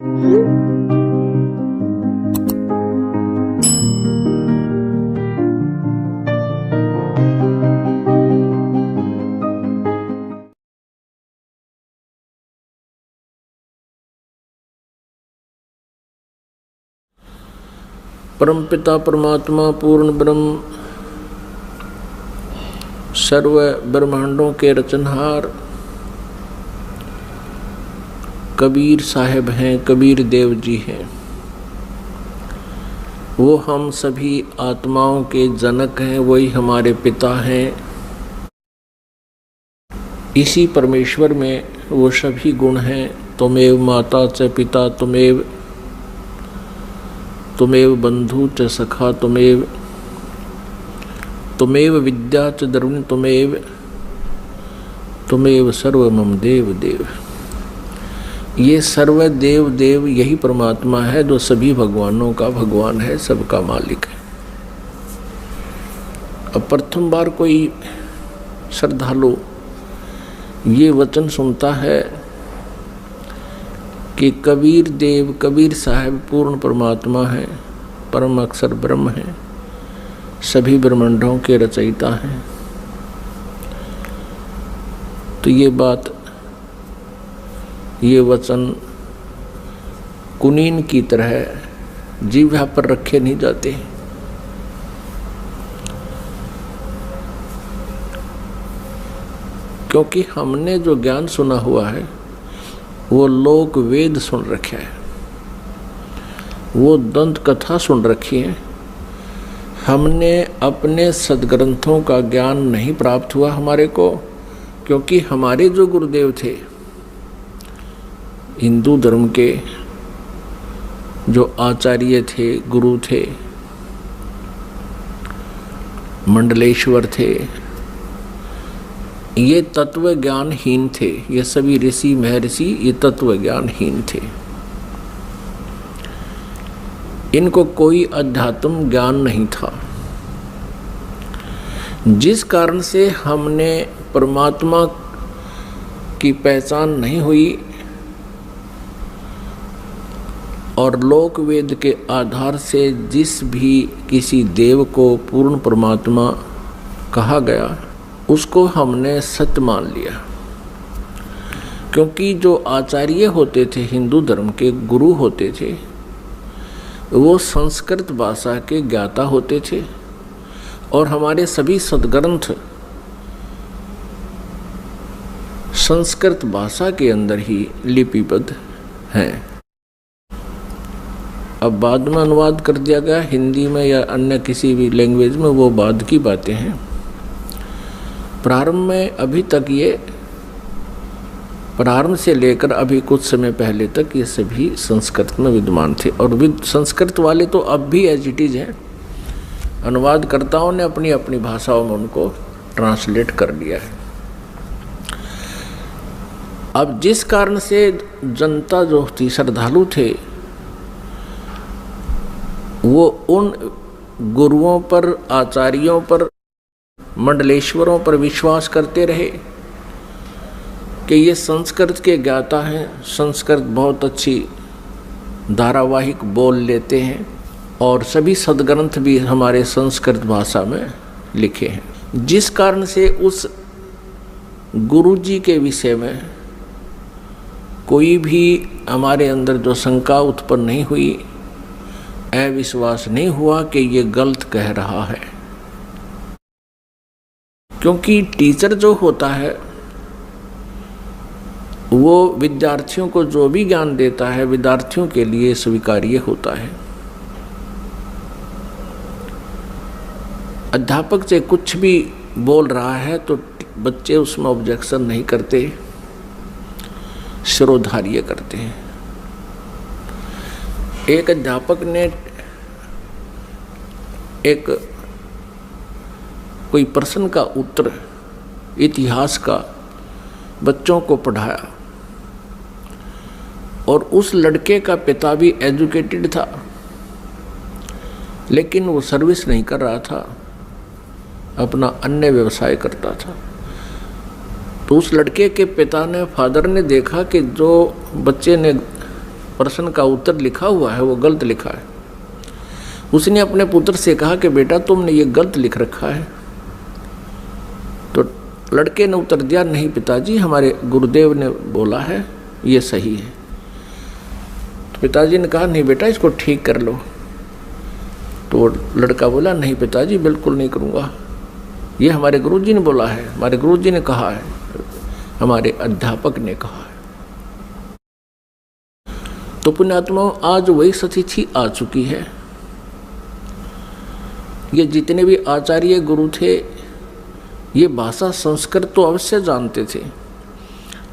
परमपिता परमात्मा पूर्ण ब्रह्म सर्व ब्रह्मांडों के रचनहार कबीर साहब हैं, कबीर देव जी हैं। वो हम सभी आत्माओं के जनक हैं, वही हमारे पिता हैं। इसी परमेश्वर में वो सभी गुण हैं। त्वमेव माता च पिता त्वमेव, त्वमेव बंधु च सखा त्वमेव, त्वमेव विद्या च द्रविण त्वमेव, त्वमेव सर्व मम देव देव। ये सर्व देव देव यही परमात्मा है जो सभी भगवानों का भगवान है, सबका मालिक है। अब प्रथम बार कोई श्रद्धालु ये वचन सुनता है कि कबीर देव, कबीर साहब पूर्ण परमात्मा है, परम अक्षर ब्रह्म है, सभी ब्रह्मांडों के रचयिता हैं, तो ये बात, ये वचन कुनीन की तरह जीवा पर रखे नहीं जाते। क्योंकि हमने जो ज्ञान सुना हुआ है वो लोक वेद सुन रखे है, वो दंत कथा सुन रखी है। हमने अपने सदग्रंथों का ज्ञान नहीं प्राप्त हुआ हमारे को, क्योंकि हमारे जो गुरुदेव थे हिंदू धर्म के, जो आचार्य थे, गुरु थे, मंडलेश्वर थे, ये तत्व ज्ञानहीन थे। ये सभी ऋषि महर्षि ये तत्व ज्ञानहीन थे। इनको कोई अध्यात्म ज्ञान नहीं था, जिस कारण से हमने परमात्मा की पहचान नहीं हुई और लोक वेद के आधार से जिस भी किसी देव को पूर्ण परमात्मा कहा गया उसको हमने सत्य मान लिया। क्योंकि जो आचार्य होते थे, हिंदू धर्म के गुरु होते थे, वो संस्कृत भाषा के ज्ञाता होते थे और हमारे सभी सदग्रंथ संस्कृत भाषा के अंदर ही लिपिबद्ध हैं। अब बाद में अनुवाद कर दिया गया हिंदी में या अन्य किसी भी लैंग्वेज में, वो बाद की बातें हैं। प्रारंभ में अभी तक ये, प्रारंभ से लेकर अभी कुछ समय पहले तक ये सभी संस्कृत में विद्यमान थे और संस्कृत वाले तो अब भी एज इट इज हैं। अनुवादकर्ताओं ने अपनी अपनी भाषाओं में उनको ट्रांसलेट कर दिया है। अब जिस कारण से जनता जो थी, श्रद्धालु थे, वो उन गुरुओं पर, आचार्यों पर, मंडलेश्वरों पर विश्वास करते रहे कि ये संस्कृत के ज्ञाता हैं, संस्कृत बहुत अच्छी धारावाहिक बोल लेते हैं और सभी सदग्रंथ भी हमारे संस्कृत भाषा में लिखे हैं। जिस कारण से उस गुरु जी के विषय में कोई भी हमारे अंदर जो शंका उत्पन्न नहीं हुई, अविश्वास नहीं हुआ कि ये गलत कह रहा है। क्योंकि टीचर जो होता है वो विद्यार्थियों को जो भी ज्ञान देता है विद्यार्थियों के लिए स्वीकार्य होता है। अध्यापक से कुछ भी बोल रहा है तो बच्चे उसमें ऑब्जेक्शन नहीं करते, शिरोधार्य करते हैं। एक अध्यापक ने एक कोई प्रश्न का उत्तर इतिहास का बच्चों को पढ़ाया और उस लड़के का पिता भी एजुकेटेड था, लेकिन वो सर्विस नहीं कर रहा था, अपना अन्य व्यवसाय करता था। तो उस लड़के के पिता ने, फादर ने देखा कि जो बच्चे ने प्रश्न का उत्तर लिखा हुआ है वो गलत लिखा है। उसने अपने पुत्र से कहा कि बेटा तुमने ये गलत लिख रखा है। तो लड़के ने उत्तर दिया, नहीं पिताजी, हमारे गुरुदेव ने बोला है ये सही है। तो पिताजी ने कहा, नहीं बेटा इसको ठीक कर लो। तो लड़का बोला, नहीं पिताजी बिल्कुल नहीं करूँगा, ये हमारे गुरुजी ने बोला है, हमारे गुरुजी ने कहा है, हमारे अध्यापक ने कहा है। तो पुण्यात्मा, आज वही सतिथि आ चुकी है। ये जितने भी आचार्य गुरु थे ये भाषा संस्कृत तो अवश्य जानते थे,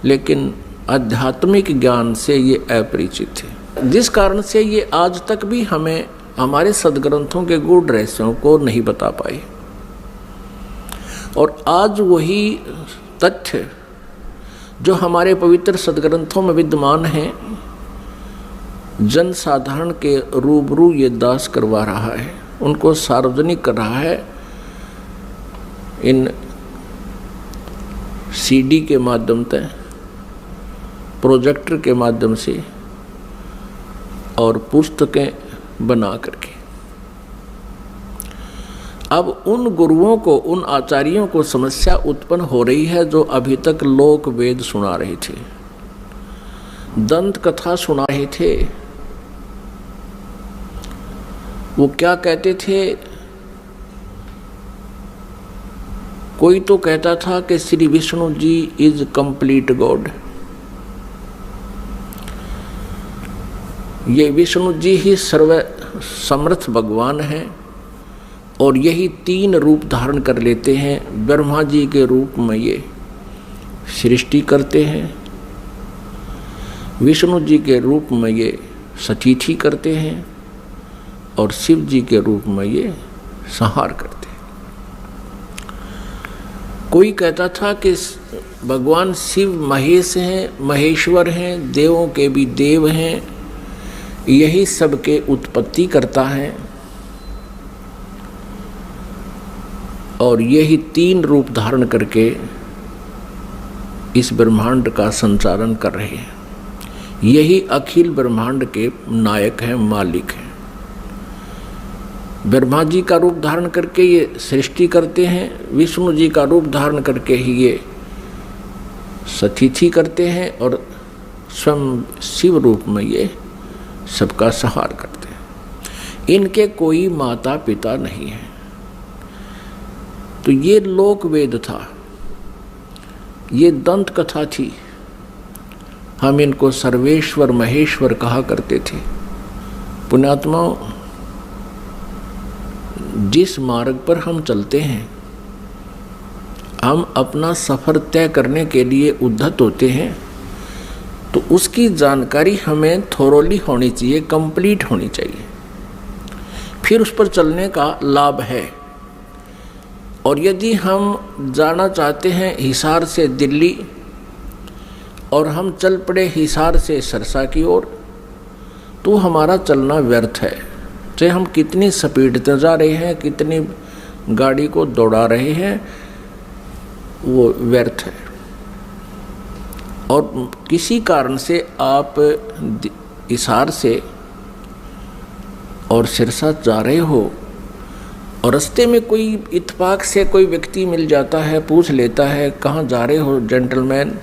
लेकिन आध्यात्मिक ज्ञान से ये अपरिचित थे, जिस कारण से ये आज तक भी हमें हमारे सदग्रंथों के गूढ़ रहस्यों को नहीं बता पाए। और आज वही तथ्य जो हमारे पवित्र सदग्रंथों में विद्यमान हैं, जन साधारण के रूबरू ये दास करवा रहा है, उनको सार्वजनिक कर रहा है इन सीडी के माध्यम से, प्रोजेक्टर के माध्यम से और पुस्तकें बना करके। अब उन गुरुओं को, उन आचार्यों को समस्या उत्पन्न हो रही है जो अभी तक लोक वेद सुना रहे थे, दंत कथा सुना रहे थे। वो क्या कहते थे, कोई तो कहता था कि Shri Vishnu ji is complete God, ये विष्णु जी ही सर्व समर्थ भगवान हैं और यही 3 रूप धारण कर लेते हैं। ब्रह्मा जी के रूप में ये सृष्टि करते हैं, विष्णु जी के रूप में ये सतिथि करते हैं और शिव जी के रूप में ये संहार करते हैं। कोई कहता था कि भगवान शिव महेश हैं, महेश्वर हैं, देवों के भी देव हैं, यही सबके उत्पत्ति करता है और यही 3 रूप धारण करके इस ब्रह्मांड का संचालन कर रहे हैं। यही अखिल ब्रह्मांड के नायक हैं, मालिक हैं। ब्रह्मा जी का रूप धारण करके ये सृष्टि करते हैं, विष्णु जी का रूप धारण करके ही ये सतिथि करते हैं और स्वयं शिव रूप में ये सबका संहार करते हैं। इनके कोई माता पिता नहीं है। तो ये लोक वेद था, ये दंत कथा थी। हम इनको सर्वेश्वर महेश्वर कहा करते थे। पुण्यात्माओं, जिस मार्ग पर हम चलते हैं, हम अपना सफर तय करने के लिए उद्धत होते हैं, तो उसकी जानकारी हमें थोरोली होनी चाहिए, कंप्लीट होनी चाहिए, फिर उस पर चलने का लाभ है। और यदि हम जाना चाहते हैं हिसार से दिल्ली और हम चल पड़े हिसार से सरसा की ओर, तो हमारा चलना व्यर्थ है। चाहे हम कितनी स्पीड से जा रहे हैं, कितनी गाड़ी को दौड़ा रहे हैं, वो व्यर्थ है। और किसी कारण से आप हिसार से और सिरसा जा रहे हो और रास्ते में कोई इत्तेफाक से कोई व्यक्ति मिल जाता है, पूछ लेता है कहाँ जा रहे हो जेंटलमैन,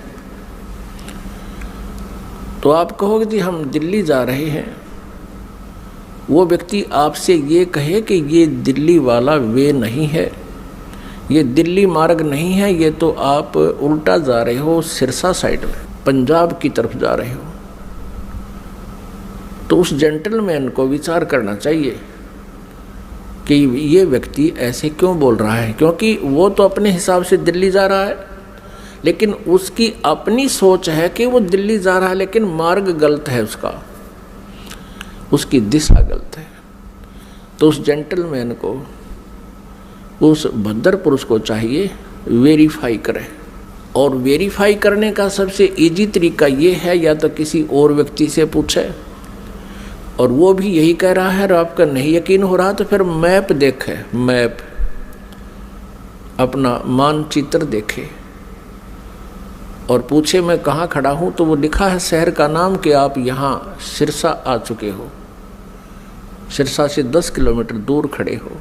तो आप कहोगे जी हम दिल्ली जा रहे हैं। वो व्यक्ति आपसे ये कहे कि ये दिल्ली वाला वे नहीं है, ये दिल्ली मार्ग नहीं है, ये तो आप उल्टा जा रहे हो, सिरसा साइड में पंजाब की तरफ जा रहे हो। तो उस जेंटलमैन को विचार करना चाहिए कि ये व्यक्ति ऐसे क्यों बोल रहा है, क्योंकि वो तो अपने हिसाब से दिल्ली जा रहा है, लेकिन उसकी अपनी सोच है कि वो दिल्ली जा रहा है, लेकिन मार्ग गलत है उसका, उसकी दिशा गलत है। तो उस जेंटलमैन को, उस भद्र पुरुष को चाहिए वेरीफाई करे। और वेरीफाई करने का सबसे इजी तरीका ये है, या तो किसी और व्यक्ति से पूछे और वो भी यही कह रहा है और आपका नहीं यकीन हो रहा, तो फिर मैप देखे, मैप अपना मानचित्र देखे और पूछे मैं कहाँ खड़ा हूँ, तो वो लिखा है शहर का नाम कि आप यहाँ सिरसा आ चुके हो, सिरसा से 10 किलोमीटर दूर खड़े हो।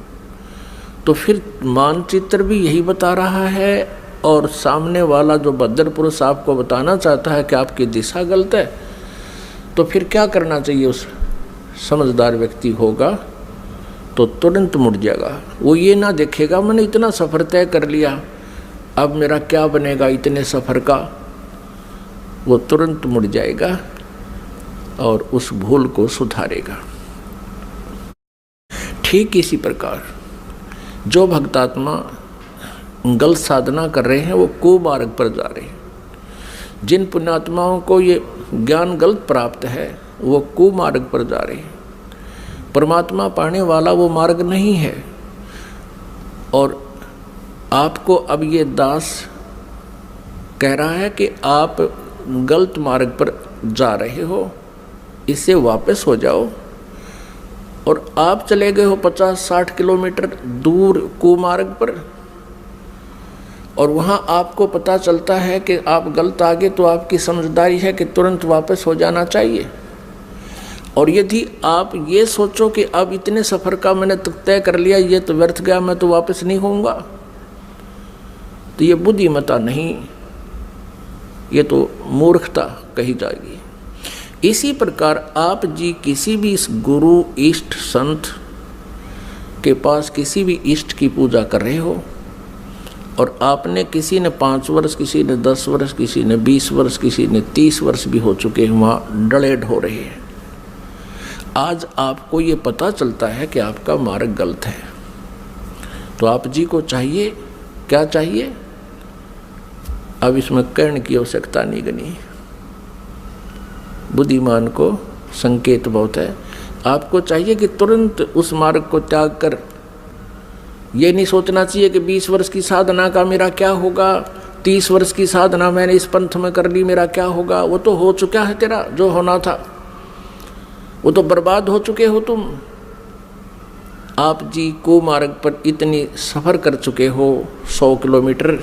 तो फिर मानचित्र भी यही बता रहा है और सामने वाला जो बद्दर पुरुष आपको बताना चाहता है कि आपकी दिशा गलत है। तो फिर क्या करना चाहिए? उस समझदार व्यक्ति होगा तो तुरंत मुड़ जाएगा। वो ये ना देखेगा मैंने इतना सफ़र तय कर लिया, अब मेरा क्या बनेगा इतने सफ़र का। वो तुरंत मुड़ जाएगा और उस भूल को सुधारेगा। ठीक इसी प्रकार जो भक्तात्मा गलत साधना कर रहे हैं वो कुमार्ग पर जा रहे हैं। जिन पुण्यात्माओं को ये ज्ञान गलत प्राप्त है वो कुमार्ग पर जा रहे हैं। परमात्मा पाने वाला वो मार्ग नहीं है। और आपको अब ये दास कह रहा है कि आप गलत मार्ग पर जा रहे हो, इससे वापस हो जाओ। और आप चले गए हो 50-60 किलोमीटर दूर कुमार्ग पर, और वहाँ आपको पता चलता है कि आप गलत आ गए, तो आपकी समझदारी है कि तुरंत वापस हो जाना चाहिए। और यदि आप ये सोचो कि अब इतने सफ़र का मैंने तय कर लिया, ये तो व्यर्थ गया, मैं तो वापस नहीं होऊंगा, तो ये बुद्धिमता नहीं, ये तो मूर्खता कही जाएगी। इसी प्रकार आप जी किसी भी इस गुरु इष्ट संत के पास किसी भी इष्ट की पूजा कर रहे हो, और आपने किसी ने 5 वर्ष, किसी ने 10 वर्ष, किसी ने 20 वर्ष, किसी ने 30 वर्ष भी हो चुके हैं, वहाँ डले ढो रहे हैं। आज आपको ये पता चलता है कि आपका मार्ग गलत है, तो आप जी को चाहिए, क्या चाहिए? अब इसमें कहने की आवश्यकता नहीं गनी, बुद्धिमान को संकेत बहुत है। आपको चाहिए कि तुरंत उस मार्ग को त्याग कर, ये नहीं सोचना चाहिए कि 20 वर्ष की साधना का मेरा क्या होगा, 30 वर्ष की साधना मैंने इस पंथ में कर ली, मेरा क्या होगा। वो तो हो चुका है तेरा, जो होना था वो तो बर्बाद हो चुके हो तुम। आप जी को मार्ग पर इतनी सफ़र कर चुके हो 100 किलोमीटर,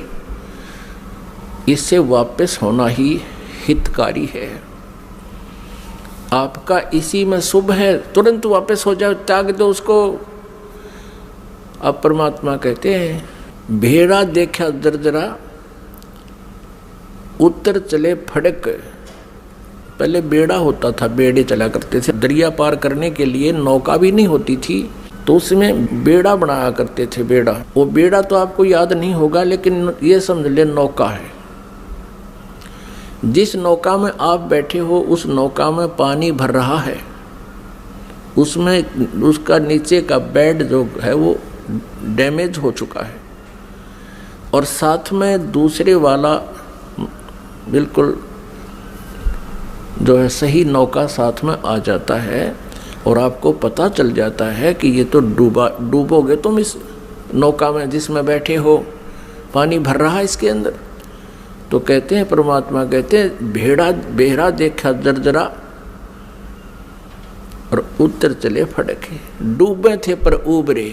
इससे वापस होना ही हितकारी है। आपका इसी में शुभ है, तुरंत वापस हो जाओ, त्याग दो उसको। अब परमात्मा कहते हैं भेड़ा देखा दरदरा उत्तर चले फड़क। पहले बेड़ा होता था, बेड़े चला करते थे, दरिया पार करने के लिए नौका भी नहीं होती थी, तो उसमें बेड़ा बनाया करते थे। बेड़ा, वो बेड़ा तो आपको याद नहीं होगा, लेकिन ये समझ ले नौका है। जिस नौका में आप बैठे हो उस नौका में पानी भर रहा है, उसमें उसका नीचे का बेड जो है वो डैमेज हो चुका है, और साथ में दूसरे वाला बिल्कुल जो है सही नौका साथ में आ जाता है, और आपको पता चल जाता है कि ये तो डूबोगे तुम इस नौका में जिसमें बैठे हो, पानी भर रहा है इसके अंदर। तो कहते हैं परमात्मा कहते हैं बेड़ा देखा जर्जरा और उत्तर चले फड़के। डूबे थे पर उबरे।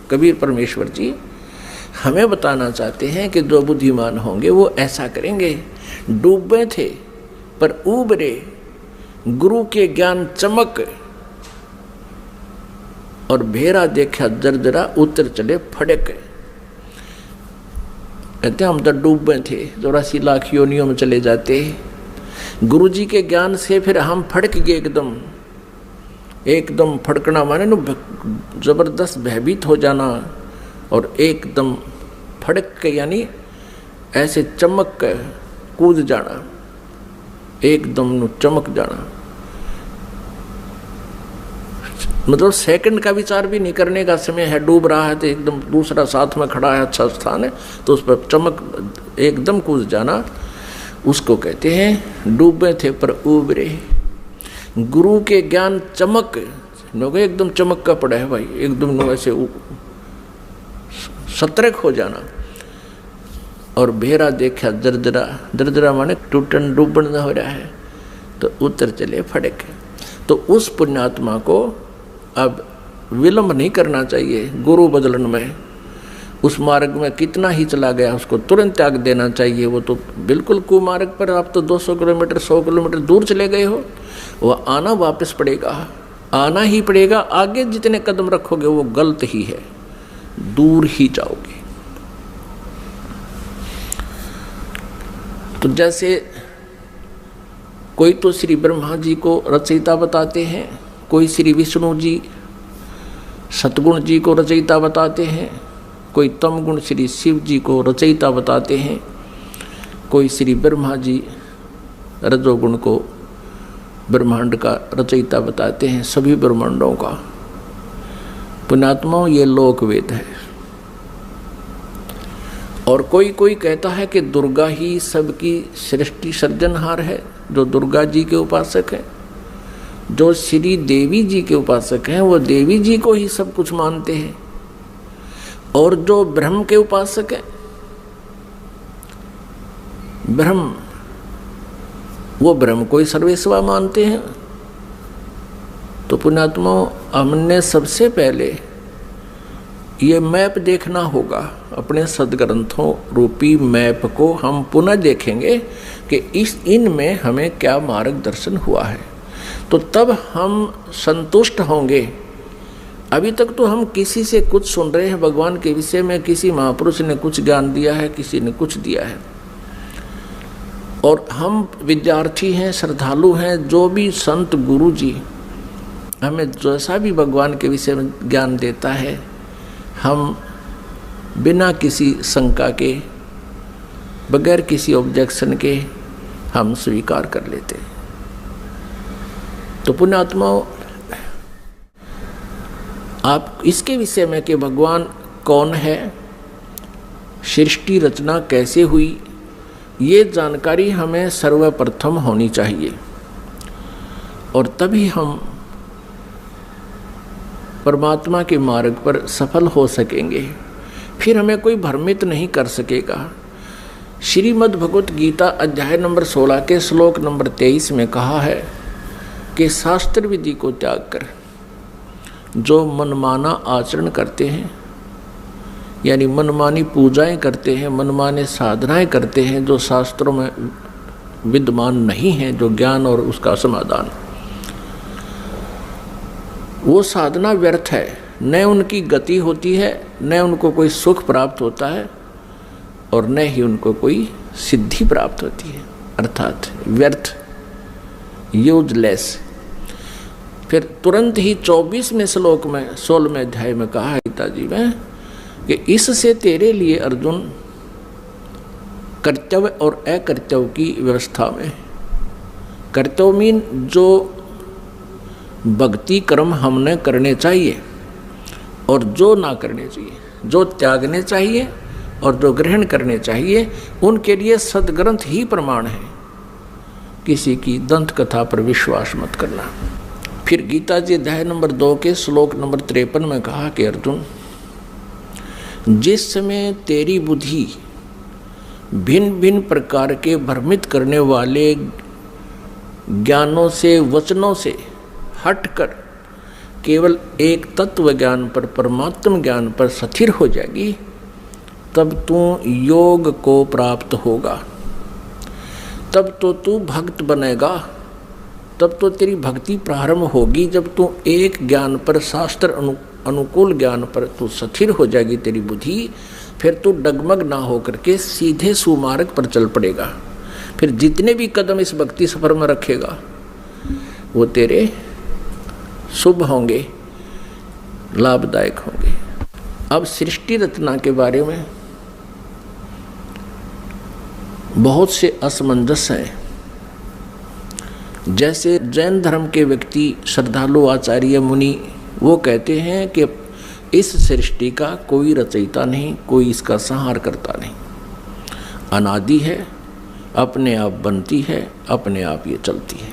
कबीर परमेश्वर जी हमें बताना चाहते हैं कि जो बुद्धिमान होंगे वो ऐसा करेंगे। डूबे थे पर उबरे, गुरु के ज्ञान चमक, और भेड़ा देखा जर्जरा उत्तर चले फड़क। कहते हम तो डूबे थे, 84 लाख योनियों में चले जाते। गुरु जी के ज्ञान से फिर हम फड़क गए एकदम फड़कना माने न जबरदस्त भयभीत हो जाना, और एकदम फड़क के यानी ऐसे चमक के कूद जाना, एकदम चमक जाना। मतलब सेकंड का विचार भी नहीं करने का समय है। डूब रहा है तो एकदम दूसरा साथ में खड़ा है, अच्छा स्थान है, तो उस पर चमक एकदम कूद जाना, उसको कहते हैं डूबे थे पर उबरे। गुरु के ज्ञान चमक, लोग एकदम चमक का पड़ा है भाई, एकदम ऐसे सतर्क हो जाना। और भेड़ा देखा दरदरा, दरदरा माने टूटन डूबन हो रहा है, तो उत्तर चले फड़क। तो उस पुण्यात्मा को अब विलंब नहीं करना चाहिए गुरु बदलन में। उस मार्ग में कितना ही चला गया उसको तुरंत त्याग देना चाहिए। वो तो बिल्कुल कुमार्ग पर आप तो 200 किलोमीटर 100 किलोमीटर दूर चले गए हो, वो आना वापस पड़ेगा, आना ही पड़ेगा। आगे जितने कदम रखोगे वो गलत ही है, दूर ही जाओगे। तो जैसे कोई तो श्री ब्रह्मा जी को रचयिता बताते हैं, कोई श्री विष्णु जी सतगुण जी को रचयिता बताते हैं, कोई तम गुण श्री शिव जी को रचयिता बताते हैं, कोई श्री ब्रह्मा जी रजोगुण को ब्रह्मांड का रचयिता बताते हैं, सभी ब्रह्मांडों का। पुण्यात्माओं, ये लोक वेद है। और कोई कोई कहता है कि दुर्गा ही सबकी सृष्टि सर्जनहार है, जो दुर्गा जी के उपासक हैं, जो श्री देवी जी के उपासक हैं वो देवी जी को ही सब कुछ मानते हैं। और जो ब्रह्म के उपासक हैं, ब्रह्म, वो ब्रह्म को ही सर्वेस्वा मानते हैं। तो पुण्यात्माओं, हमने सबसे पहले ये मैप देखना होगा, अपने सदग्रंथों रूपी मैप को हम पुनः देखेंगे कि इनमें हमें क्या मार्गदर्शन हुआ है, तो तब हम संतुष्ट होंगे। अभी तक तो हम किसी से कुछ सुन रहे हैं भगवान के विषय में, किसी महापुरुष ने कुछ ज्ञान दिया है, किसी ने कुछ दिया है, और हम विद्यार्थी हैं, श्रद्धालु हैं। जो भी संत गुरु जी हमें जैसा भी भगवान के विषय में ज्ञान देता है, हम बिना किसी शंका के, बगैर किसी ऑब्जेक्शन के हम स्वीकार कर लेते हैं। तो पुण्यात्माओं, आप इसके विषय में कि भगवान कौन है, सृष्टि रचना कैसे हुई, ये जानकारी हमें सर्वप्रथम होनी चाहिए, और तभी हम परमात्मा के मार्ग पर सफल हो सकेंगे। फिर हमें कोई भ्रमित नहीं कर सकेगा। श्रीमद् भगवत गीता अध्याय नंबर 16 के श्लोक नंबर 23 में कहा है कि शास्त्र विधि को त्याग कर जो मनमाना आचरण करते हैं, यानी मनमानी पूजाएं करते हैं, मनमाने साधनाएं करते हैं, जो शास्त्रों में विद्यमान नहीं है, जो ज्ञान और उसका समाधान, वो साधना व्यर्थ है। न उनकी गति होती है, न उनको कोई सुख प्राप्त होता है, और न ही उनको कोई सिद्धि प्राप्त होती है, अर्थात व्यर्थ, यूजलेस। फिर तुरंत ही 24वें श्लोक में 16वें अध्याय में कहा है गीता जी में कि इससे तेरे लिए अर्जुन कर्तव्य और अकर्तव्य की व्यवस्था में, कर्तव्य मीन जो भक्ति कर्म हमने करने चाहिए और जो ना करने चाहिए, जो त्यागने चाहिए और जो ग्रहण करने चाहिए, उनके लिए सदग्रंथ ही प्रमाण है। किसी की दंत कथा पर विश्वास मत करना। फिर गीता जी अध्याय नंबर 2 के श्लोक नंबर 53 में कहा कि अर्जुन, जिस समय तेरी बुद्धि भिन्न भिन्न प्रकार के भ्रमित करने वाले ज्ञानों से, वचनों से हटकर केवल एक तत्व ज्ञान पर, परमात्म ज्ञान पर स्थिर हो जाएगी, तब तू योग को प्राप्त होगा, तब तो तू भक्त बनेगा, तब तो तेरी भक्ति प्रारंभ होगी। जब तू एक ज्ञान पर, शास्त्र अनुकूल ज्ञान पर तू स्थिर हो जाएगी तेरी बुद्धि, फिर तू डगमग ना हो करके सीधे सुमार्ग पर चल पड़ेगा। फिर जितने भी कदम इस भक्ति सफर में रखेगा वो तेरे शुभ होंगे, लाभदायक होंगे। अब सृष्टि रचना के बारे में बहुत से असमंजस हैं। जैसे जैन धर्म के व्यक्ति, श्रद्धालु, आचार्य, मुनि, वो कहते हैं कि इस सृष्टि का कोई रचयिता नहीं, कोई इसका संहार करता नहीं, अनादि है, अपने आप बनती है, अपने आप ये चलती है।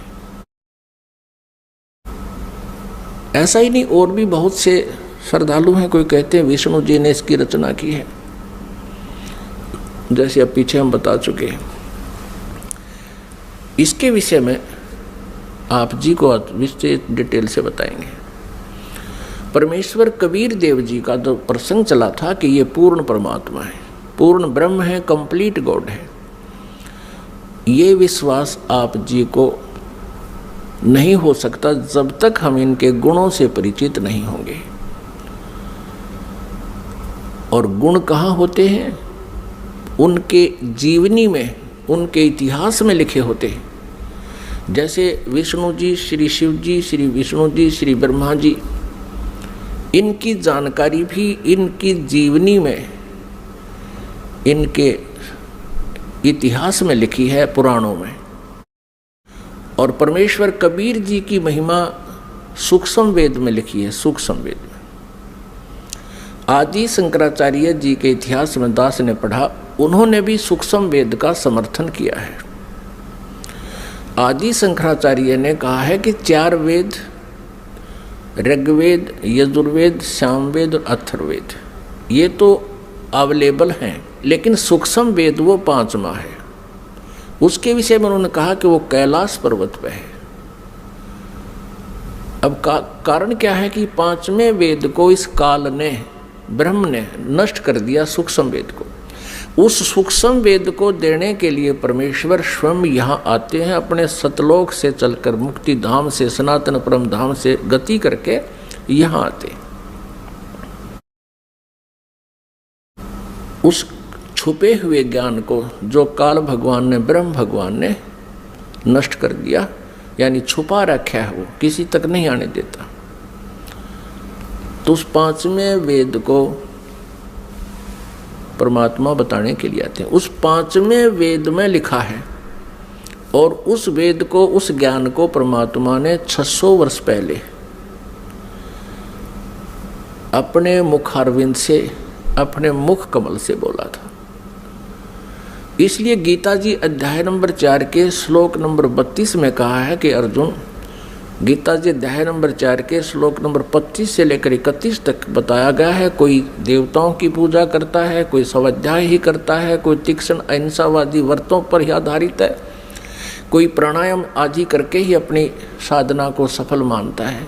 ऐसा ही नहीं, और भी बहुत से श्रद्धालु हैं। कोई कहते हैं विष्णु जी ने इसकी रचना की है, जैसे अब पीछे हम बता चुके हैं। इसके विषय में आप जी को विशेष डिटेल से बताएंगे। परमेश्वर कबीर देव जी का जो प्रसंग चला था कि ये पूर्ण परमात्मा है, पूर्ण ब्रह्म है, कंप्लीट गॉड है, ये विश्वास आप जी को नहीं हो सकता जब तक हम इनके गुणों से परिचित नहीं होंगे। और गुण कहाँ होते हैं? उनके जीवनी में, उनके इतिहास में लिखे होते हैं। जैसे विष्णु जी, श्री शिव जी, श्री विष्णु जी, श्री ब्रह्मा जी, इनकी जानकारी भी इनकी जीवनी में, इनके इतिहास में लिखी है, पुराणों में। और परमेश्वर कबीर जी की महिमा सूक्ष्म वेद में लिखी है, सूक्ष्म वेद में। आदि शंकराचार्य जी के इतिहास में दास ने पढ़ा, उन्होंने भी सूक्ष्म वेद का समर्थन किया है। आदि शंकराचार्य ने कहा है कि 4 वेद, ऋग्वेद, यजुर्वेद, सामवेद और अथर्ववेद, ये तो अवेलेबल हैं, लेकिन सूक्ष्म वेद वो 5वां है। उसके विषय में उन्होंने कहा कि वो कैलाश पर्वत पे है। अब कारण क्या है कि 5वें वेद को इस काल ने, ब्रह्म ने नष्ट कर दिया, सूक्ष्म वेद को। उस सूक्ष्म वेद को देने के लिए परमेश्वर स्वयं यहाँ आते हैं, अपने सतलोक से चलकर, मुक्ति धाम से, सनातन परम धाम से गति करके यहाँ आते। उस छुपे हुए ज्ञान को जो काल भगवान ने, ब्रह्म भगवान ने नष्ट कर दिया, यानी छुपा रखा है, वो किसी तक नहीं आने देता। तो उस 5वें वेद को परमात्मा बताने के लिए आते हैं। उस 5वें वेद में लिखा है, और उस वेद को, उस ज्ञान को परमात्मा ने 600 वर्ष पहले अपने मुखारविंद से, अपने मुख कमल से बोला था। इसलिए गीता जी अध्याय नंबर 4 के श्लोक नंबर 32 में कहा है कि अर्जुन, गीता जी अध्याय नंबर 4 के श्लोक नंबर 25 से लेकर 31 तक बताया गया है, कोई देवताओं की पूजा करता है, कोई स्वाध्याय ही करता है, कोई तीक्ष्ण अहिंसावादी व्रतों पर ही आधारित है, कोई प्राणायाम आदि करके ही अपनी साधना को सफल मानता है।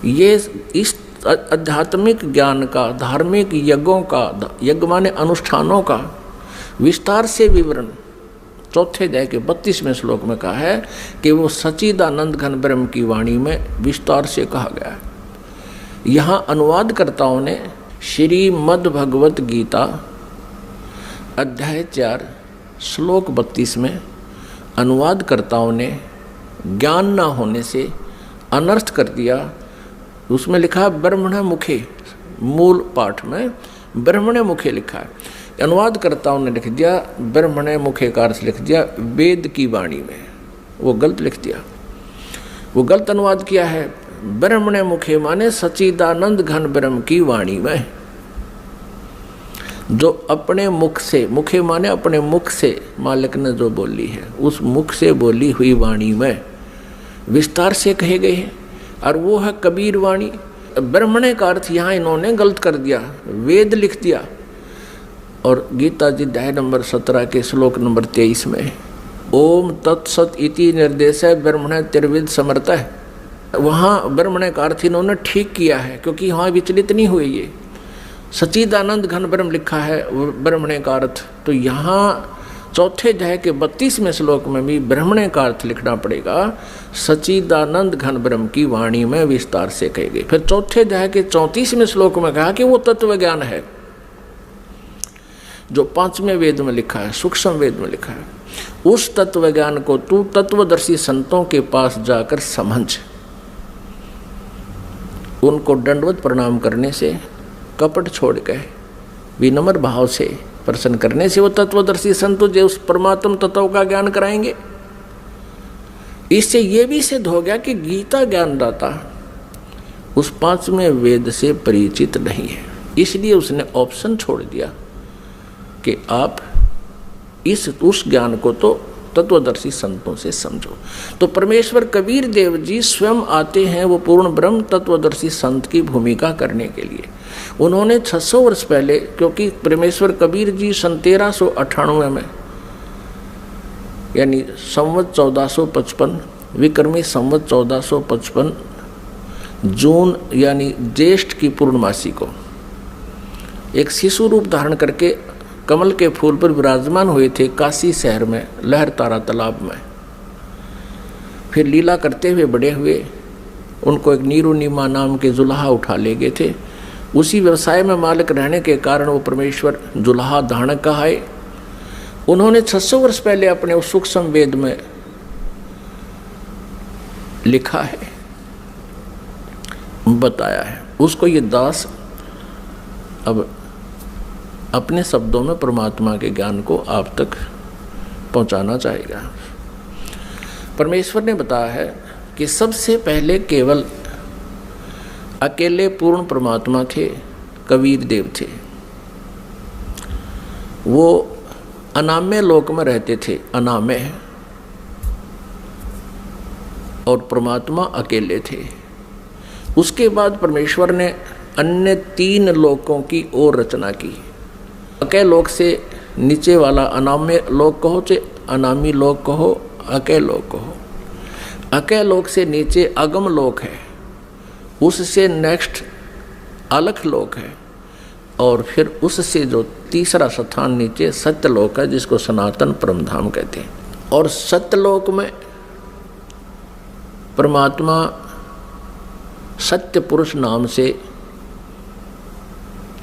ये इस आध्यात्मिक ज्ञान का, धार्मिक यज्ञों का, यज्ञ माने अनुष्ठानों का विस्तार से विवरण 4थे अध्याय के 32वें श्लोक में कहा है कि वो सच्चिदानंद घन ब्रह्म की वाणी में विस्तार से कहा गया है। यहाँ अनुवादकर्ताओं ने श्रीमद् भगवत गीता अध्याय 4 श्लोक 32 में अनुवादकर्ताओं ने ज्ञान न होने से अनर्थ कर दिया। उसमें लिखा ब्रह्मण मुखे, मूल पाठ में ब्रह्मण मुखे लिखा है, अनुवादकर्ताओं ने लिख दिया ब्रह्मण मुखे का अर्थ लिख दिया वेद की वाणी में। वो गलत लिख दिया, वो गलत अनुवाद किया है। ब्रह्मण मुखे माने सच्चिदानंद घन ब्रह्म की वाणी में, जो अपने मुख से, मुखे माने अपने मुख से मालिक ने जो बोली है, उस मुख से बोली हुई वाणी में विस्तार से कहे गए हैं, और वो है कबीर वाणी। ब्रह्मण का अर्थ यहाँ इन्होंने गलत कर दिया, वेद लिख दिया। और गीता जी अध्याय नंबर 17 के श्लोक नंबर 23 में ओम तत्सत इति निर्देश है ब्रह्मण त्रिविद समर्थ है, वहाँ ब्रह्मण का अर्थ इन्होंने ठीक किया है, क्योंकि वहाँ विचलित नहीं हुए। ये सच्चिदानंद घन ब्रह्म लिखा है ब्रह्मण का अर्थ, तो यहाँ 4थे अध्याय के 32वें श्लोक में भी ब्रह्मण का अर्थ लिखना पड़ेगा, सच्चिदानंद घन ब्रह्म की वाणी में विस्तार से कहे गए। फिर 4थे अध्याय के 34वें श्लोक में कहा कि वो तत्व ज्ञान है जो 5वें वेद में लिखा है, सूक्ष्म वेद में लिखा है। उस तत्व ज्ञान को तू तत्वदर्शी संतों के पास जाकर समझ। उनको दंडवत प्रणाम करने से, कपट छोड़ के विनम्र भाव से प्रसन्न करने से वो तत्वदर्शी संत तुझे उस परमात्म तत्व का ज्ञान कराएंगे। इससे ये भी सिद्ध हो गया कि गीता ज्ञानदाता उस 5वें वेद से परिचित नहीं है, इसलिए उसने ऑप्शन छोड़ दिया कि आप उस ज्ञान को तो तत्वदर्शी संतों से समझो। तो परमेश्वर कबीर देव जी स्वयं आते हैं वो पूर्ण ब्रह्म तत्वदर्शी संत की भूमिका करने के लिए। उन्होंने 600 वर्ष पहले, क्योंकि परमेश्वर कबीर जी सन 1398 में, यानी संवत 1455 विक्रमी संवत 1455 जून यानी ज्येष्ठ की पूर्णमासी को एक शिशु रूप धारण करके कमल के फूल पर विराजमान हुए थे काशी शहर में लहरतारा तालाब में। फिर लीला करते हुए बड़े हुए। उनको एक नीरुनिमा नाम के जुल्हा उठा ले गए थे। उसी व्यवसाय में मालिक रहने के कारण वो परमेश्वर जुल्हा धारण कहाए। उन्होंने 600 वर्ष पहले अपने उस सूक्ष्म वेद में लिखा है, बताया है। उसको ये दास अब अपने शब्दों में परमात्मा के ज्ञान को आप तक पहुंचाना चाहेगा। परमेश्वर ने बताया है कि सबसे पहले केवल अकेले पूर्ण परमात्मा थे, कबीर देव थे। वो अनामय लोक में रहते थे, अनामय, और परमात्मा अकेले थे। उसके बाद परमेश्वर ने अन्य 3 लोकों की और रचना की। अकय लोक से नीचे वाला अनामय लोक कहो चाहे अनामी लोक कहो, अकय लोक कहो। अकय लोक से नीचे अगम लोक है, उससे नेक्स्ट अलख लोक है, और फिर उससे जो तीसरा स्थान नीचे सत्यलोक है, जिसको सनातन परमधाम कहते हैं। और सत्यलोक में परमात्मा सत्य पुरुष नाम से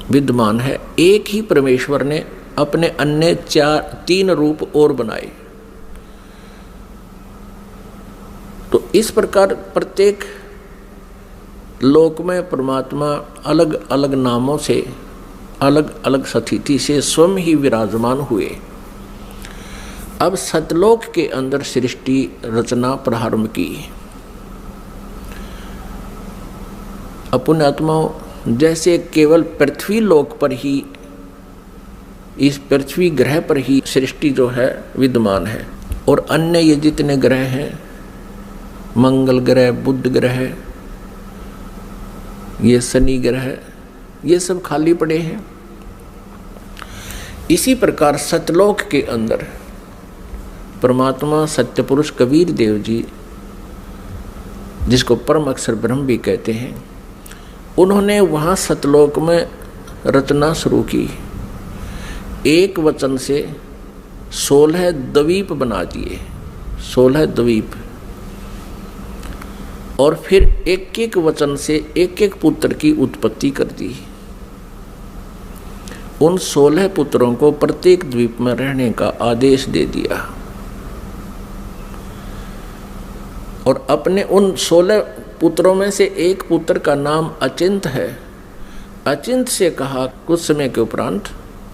विद्यमान है। एक ही परमेश्वर ने अपने अन्य 3 रूप और बनाए। तो इस प्रकार प्रत्येक लोक में परमात्मा अलग अलग नामों से, अलग अलग स्थिति से स्वयं ही विराजमान हुए। अब सतलोक के अंदर सृष्टि रचना प्रारंभ की। पुण्यात्माओं, जैसे केवल पृथ्वी लोक पर ही, इस पृथ्वी ग्रह पर ही सृष्टि जो है विद्यमान है, और अन्य ये जितने ग्रह हैं, मंगल ग्रह, बुध ग्रह, ये शनि ग्रह, ये सब खाली पड़े हैं। इसी प्रकार सतलोक के अंदर परमात्मा सत्य पुरुष कबीर देव जी, जिसको परम अक्षर ब्रह्म भी कहते हैं, उन्होंने वहाँ सतलोक में रचना शुरू की। एक वचन से 16 द्वीप बना दिए, 16 द्वीप, और फिर एक एक वचन से एक एक पुत्र की उत्पत्ति कर दी। उन 16 पुत्रों को प्रत्येक द्वीप में रहने का आदेश दे दिया, और अपने उन 16 पुत्रों में से एक पुत्र का नाम अचिंत है। अचिंत से कहा कुछ समय के उपरांत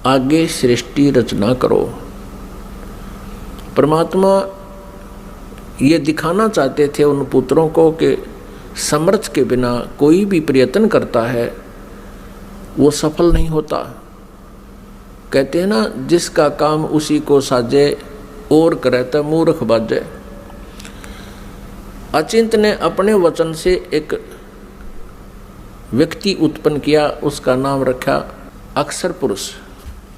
आगे सृष्टि रचना करो। परमात्मा ये दिखाना चाहते थे उन पुत्रों को कि समर्थ के बिना कोई भी प्रयत्न करता है वो सफल नहीं होता। कहते हैं ना, जिसका काम उसी को साजे और करे तो मूर्ख बाजे। अचिंत ने अपने वचन से एक व्यक्ति उत्पन्न किया, उसका नाम रखा अक्षर पुरुष।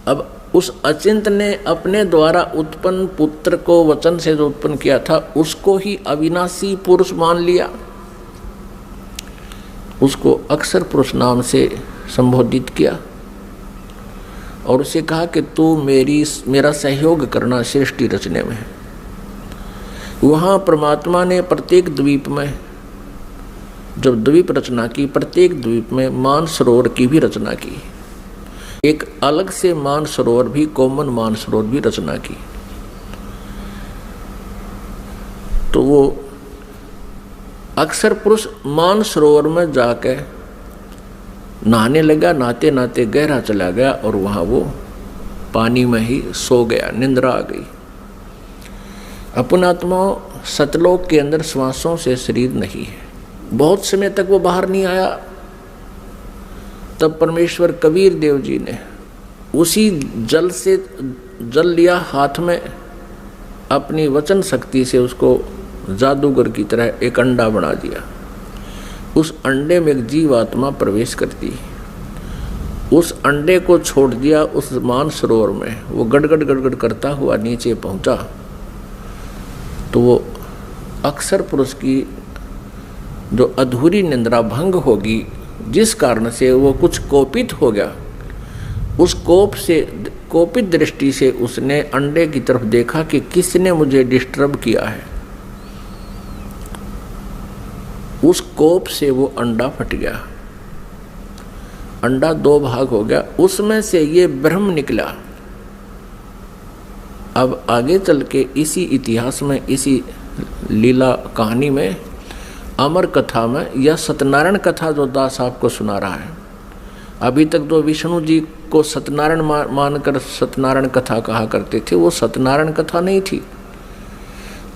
अब उस अचिंत ने अपने द्वारा उत्पन्न पुत्र को वचन से जो उत्पन्न किया था उसको ही अविनाशी पुरुष मान लिया, उसको अक्षर पुरुष नाम से संबोधित किया, और उसे कहा कि तू मेरा सहयोग करना सृष्टि रचने में। वहाँ परमात्मा ने प्रत्येक द्वीप में जब द्वीप रचना की, प्रत्येक द्वीप में मानसरोवर की भी रचना की। एक अलग से मानसरोवर भी, कॉमन मानसरोवर भी रचना की। तो वो अक्षर पुरुष मानसरोवर में जाके नहाने लगा। नहाते नहाते गहरा चला गया और वहाँ वो पानी में ही सो गया, निंद्रा आ गई। पुण्यात्माओं, सतलोक के अंदर श्वासों से शरीर नहीं है। बहुत समय तक वो बाहर नहीं आया। तब परमेश्वर कबीर देव जी ने उसी जल से जल लिया हाथ में, अपनी वचन शक्ति से उसको जादूगर की तरह एक अंडा बना दिया। उस अंडे में एक जीवात्मा प्रवेश करती, उस अंडे को छोड़ दिया उस मानसरोवर में। वो गड़गड़ गड़गड़ करता हुआ नीचे पहुंचा तो वो अक्षर पुरुष की जो अधूरी निंद्रा भंग होगी, जिस कारण से वो कुछ कोपित हो गया, उस कोपित दृष्टि से उसने अंडे की तरफ देखा कि किसने मुझे डिस्टर्ब किया है। उस कोप से वो अंडा फट गया, अंडा 2 भाग हो गया, उसमें से ये ब्रह्म निकला। अब आगे चल के इसी इतिहास में, इसी लीला कहानी में, अमर कथा में, या सत्यनारायण कथा जो दास आपको सुना रहा है, अभी तक जो विष्णु जी को सत्यनारायण मानकर सत्यनारायण कथा कहा करते थे, वो सत्यनारायण कथा नहीं थी।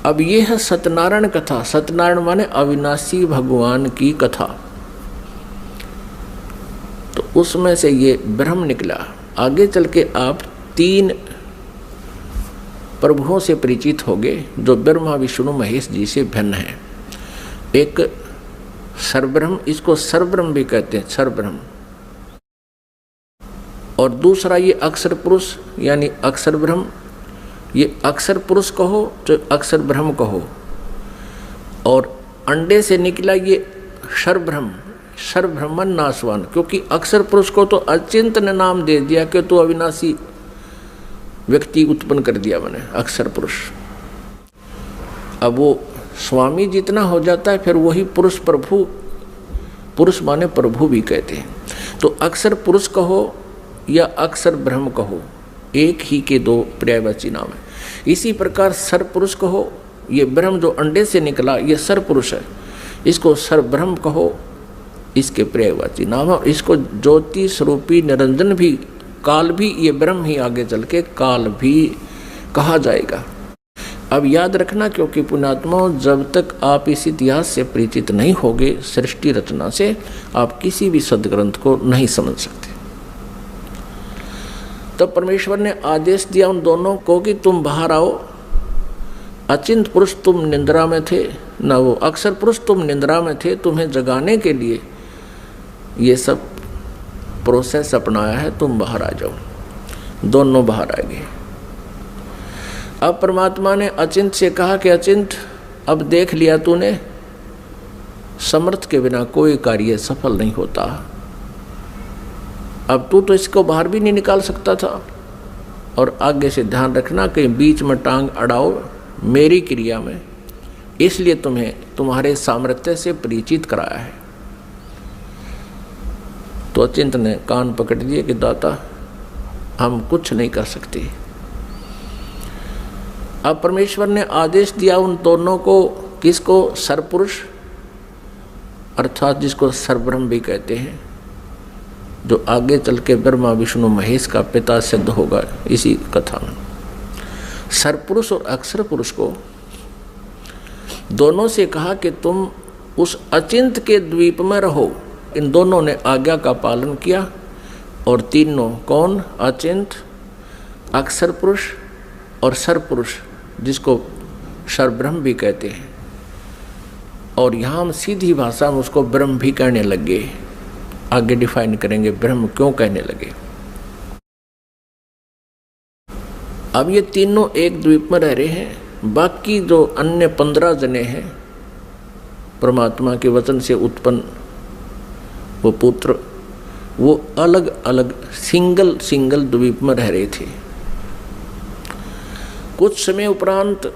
अब ये है सत्यनारायण कथा। सत्यनारायण माने अविनाशी भगवान की कथा। तो उसमें से ये ब्रह्म निकला। आगे चल के आप 3 प्रभुओं से परिचित होंगे जो ब्रह्मा विष्णु महेश जी से भिन्न है। एक सर्वब्रह्म, इसको सर्वब्रह्म भी कहते हैं, सर्वब्रह्म। और दूसरा ये अक्षर पुरुष यानी अक्षर ब्रह्म। ये अक्षर पुरुष कहो तो अक्षर ब्रह्म कहो। और अंडे से निकला ये सर्वब्रह्म, सर्वब्रह्मन नाशवान, क्योंकि अक्षर पुरुष को तो अचिंत ने नाम दे दिया कि तो अविनाशी व्यक्ति उत्पन्न कर दिया मैंने, अक्षर पुरुष। अब वो स्वामी जितना हो जाता है फिर वही पुरुष प्रभु, पुरुष माने प्रभु भी कहते हैं। तो अक्षर पुरुष कहो या अक्षर ब्रह्म कहो, एक ही के 2 पर्यायवाची नाम है। इसी प्रकार सर पुरुष कहो, ये ब्रह्म जो अंडे से निकला ये सर पुरुष है, इसको सर ब्रह्म कहो, इसके पर्यायवाची नाम है। इसको ज्योति स्वरूपी निरंजन भी, काल भी, ये ब्रह्म ही आगे चल के काल भी कहा जाएगा। अब याद रखना, क्योंकि पुण्यात्मा जब तक आप इस इतिहास से परिचित नहीं होगे, सृष्टि रचना से, आप किसी भी सदग्रंथ को नहीं समझ सकते। तब परमेश्वर ने आदेश दिया उन दोनों को कि तुम बाहर आओ। अचिंत पुरुष तुम निंद्रा में थे, न वो अक्षर पुरुष तुम निंद्रा में थे, तुम्हें जगाने के लिए ये सब प्रोसेस अपनाया है, तुम बाहर आ जाओ। दोनों बाहर आ गए। अब परमात्मा ने अचिंत से कहा कि अचिंत, अब देख लिया तूने, समर्थ के बिना कोई कार्य सफल नहीं होता। अब तू तो इसको बाहर भी नहीं निकाल सकता था। और आगे से ध्यान रखना कि बीच में टांग अड़ाओ मेरी क्रिया में, इसलिए तुम्हें तुम्हारे सामर्थ्य से परिचित कराया है। तो अचिंत ने कान पकड़ दिए कि दाता हम कुछ नहीं कर सकते। अब परमेश्वर ने आदेश दिया उन दोनों को, किसको? सरपुरुष अर्थात जिसको सरब्रह्म भी कहते हैं, जो आगे चल के ब्रह्मा विष्णु महेश का पिता सिद्ध होगा इसी कथा में। सरपुरुष और अक्षर पुरुष को दोनों से कहा कि तुम उस अचिंत के द्वीप में रहो। इन दोनों ने आज्ञा का पालन किया। और तीनों कौन? अचिंत, अक्षर पुरुष और सरपुरुष, जिसको सरब्रह्म भी कहते हैं। और यहाँ हम सीधी भाषा में उसको ब्रह्म भी कहने लगे। आगे डिफाइन करेंगे ब्रह्म क्यों कहने लगे। अब ये तीनों एक द्वीप में रह रहे हैं। बाकी जो अन्य 15 जने हैं परमात्मा के वचन से उत्पन्न वो पुत्र, वो अलग अलग सिंगल द्वीप में रह रहे थे। कुछ समय उपरांत